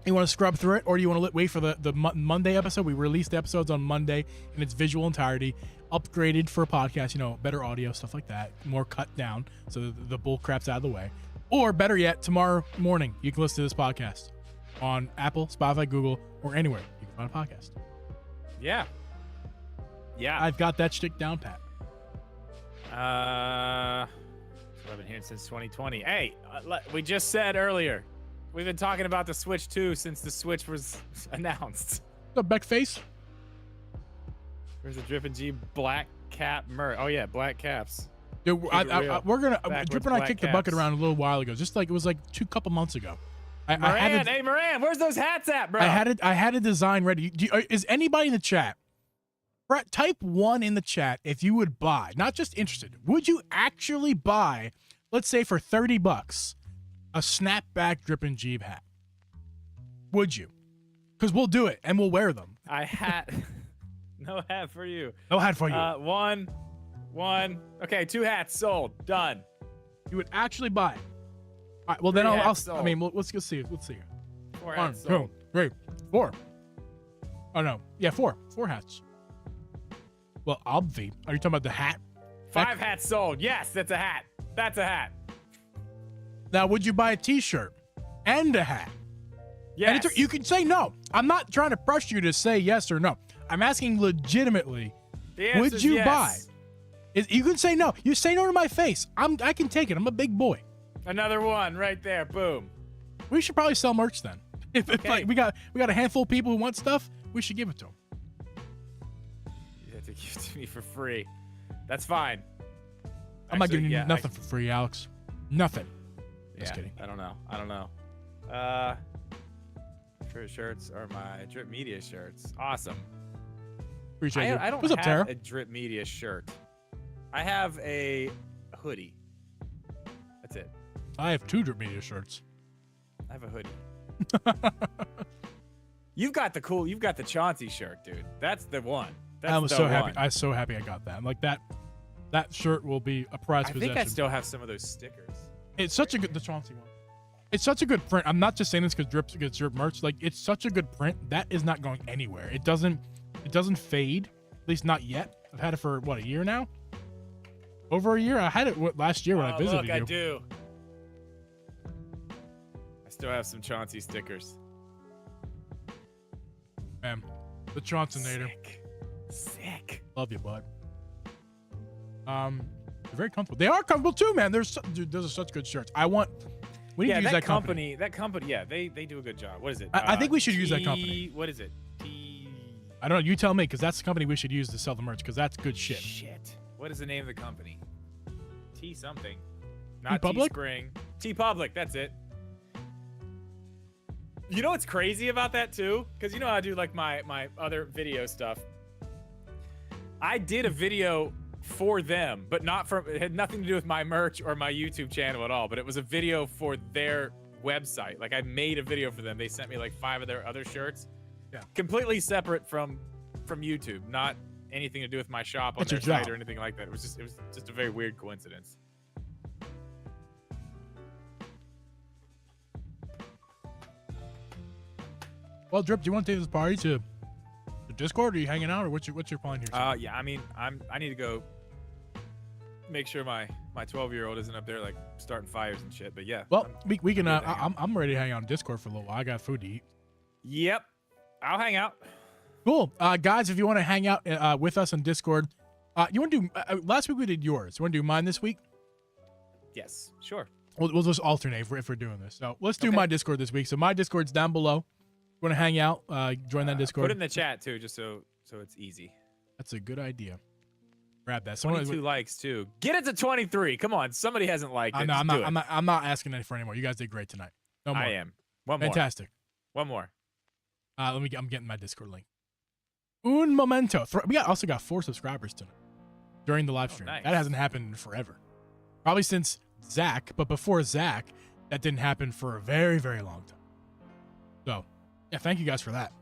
you want to scrub through it, or you want to wait for the Monday episode. We released the episodes on Monday in its visual entirety, upgraded for a podcast, better audio, stuff like that, more cut down so the bull crap's out of the way. Or better yet, tomorrow morning, you can listen to this podcast on Apple, Spotify, Google, or anywhere you can find a podcast. Yeah. I've got that shtick down pat. I've been here since 2020. Hey, we just said earlier, we've been talking about the Switch 2 since the Switch was announced. What's up, Beckface? Where's the Drip and G black cap merch? Oh yeah, black caps. Dude, we're gonna Drip and I kicked the bucket caps. around a little while ago. Just like it was like couple months ago. Moran, where's those hats at, bro? I had a design ready. Is anybody in the chat? Type 1 in the chat if you would buy, not just interested. Would you actually buy, let's say for $30, a snapback Drip and Jeeb hat? Would you? Because we'll do it and we'll wear them. No hat for you. No hat for you. One. Okay, 2 hats sold. Done. You would actually buy it. All right. Well, then I'll sold. I mean, let's go see. Let's see. 4 1, hats sold. 2, 3, 4. Oh no. Yeah, 4 hats. Well, obvi. Are you talking about the hat? 5 hats sold. Yes, that's a hat. That's a hat. Now, would you buy a T-shirt and a hat? Yes. And you can say no. I'm not trying to press you to say yes or no. I'm asking legitimately. The answer's Would you yes. buy? You can say no. You say no to my face. I can take it. I'm a big boy. Another one right there. Boom. We should probably sell merch then. If Okay. like, we got a handful of people who want stuff, we should give it to them. You have to give it to me for free. That's fine. I'm not giving you yeah, nothing for free, Alex. Nothing. Just Yeah, kidding. I don't know. Shirt shirts or my Drip Media shirts. Awesome. Appreciate you. I don't What's up, have Tara? a Drip Media shirt. I have a hoodie. That's it. I have 2 Drip Media shirts. I have a hoodie. You've got the Chauncey shirt, dude. That's the one. That's I was the so one. happy. I was so happy I got that. Like that shirt will be a prized I possession. think I still have some of those stickers. It's such a good, the Chauncey one. It's such a good print. I'm not just saying this because Drip gets Drip merch. Like, it's such a good print that is not going anywhere. It doesn't fade, at least not yet. I've had it for what, a year now? Over a year. I had it last year when I visited look, you. I do. I still have some Chauncey stickers. Man, the Chauncey-nator. Sick. Love you, bud. They're very comfortable. They are comfortable too, man. Dude, those are such good shirts. We need to use that company. That company, yeah, they do a good job. What is it? I think we should use that company. What is it? I don't know. You tell me, because that's the company we should use to sell the merch, because that's good shit. Shit. What is the name of the company? T something. Not Public? T-Spring. T-Public, that's it. You know what's crazy about that too? Because you know how I do like my other video stuff. I did a video for them, but it had nothing to do with my merch or my YouTube channel at all, but it was a video for their website. Like, I made a video for them. They sent me like 5 of their other shirts. Yeah. Completely separate from YouTube, not anything to do with my shop on That's their your site job. or anything like that. It was just a very weird coincidence. Well, Drip, do you want to take this party to Discord, or are you hanging out, or what's your plan here? Yeah, I mean, I need to go make sure my 12-year-old isn't up there like starting fires and shit. But yeah. Well, we can. good to hang out. I'm ready to hang out on Discord for a little while. I got food to eat. Yep. I'll hang out. Cool, guys. If you want to hang out with us on Discord, you want to do? Last week we did yours. You want to do mine this week? Yes, sure. We'll just alternate if we're doing this. So let's do Okay. my Discord this week. So my Discord's down below. You want to hang out? Join that Discord. Put it in the chat too, just so it's easy. That's a good idea. Grab that. 22 likes too. Get it to 23. Come on, somebody hasn't liked it. No, Just do it. I'm not asking any for anymore. You guys did great tonight. No more. I am. One more. Fantastic. One more. I'm getting my Discord link. Un momento. We also got 4 subscribers tonight during the live stream. Nice. That hasn't happened in forever. Probably since Zach, but before Zach, that didn't happen for a very, very long time. So, yeah, thank you guys for that.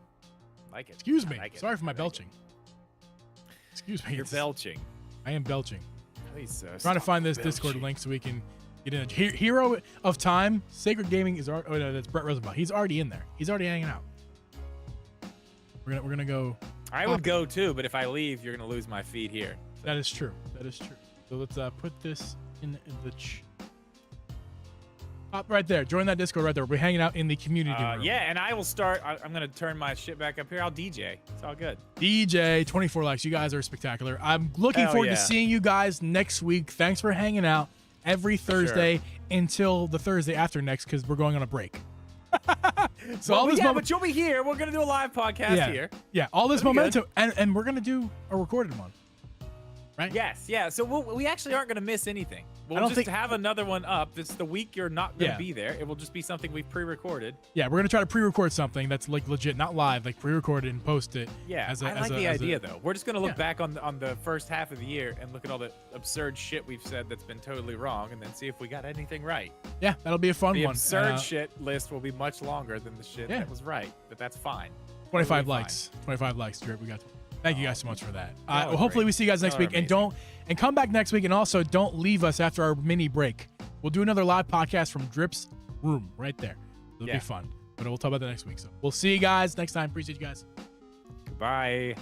Like it. Excuse I me. like it. Sorry for my I like belching. Excuse me. You're belching. I am belching. Please, Trying to find this Discord link so we can get in. Hero of Time, Sacred Gaming is already. Oh no, that's Brett Rosenbaum. He's already in there. He's already hanging out. We're gonna go. I would go too, but if I leave, you're gonna lose my feed here. That is true. That is true. So let's put this in the right there. Join that Discord right there. We're hanging out in the community room. Yeah, and I will start. I'm gonna turn my shit back up here. I'll DJ. It's all good. DJ 24 likes. You guys are spectacular. I'm looking Hell forward yeah. to seeing you guys next week. Thanks for hanging out every Thursday until the Thursday after next, because we're going on a break. So Well, all this yeah, but you'll be here. We're gonna do a live podcast here. Yeah, all this That'll be momentum, and we're gonna do a recorded one, right? Yes, yeah. So we actually aren't gonna miss anything. We'll don't just think- have another one up. This the week you're not gonna Yeah. be there. It will just be something we've pre-recorded. Yeah, we're gonna try to pre-record something that's like legit, not live, like pre-recorded and post it. Yeah, as a, I as like a- the as a- idea though. We're just gonna look Yeah. back on the first half of the year and look at all the absurd shit we've said that's been totally wrong, and then see if we got anything right. Yeah, that'll be a fun The one. absurd shit list will be much longer than the shit Yeah. that was right, but that's fine. 25 Totally likes. 25 likes, Drip. We got. Thank you guys so much for that. y'all are Hopefully great. we see you guys next Y'all are week, and come back next week, and also don't leave us after our mini break. We'll do another live podcast from Drip's room right there. It'll Yeah. be fun, but we'll talk about that next week. So we'll see you guys next time. Appreciate you guys. Goodbye.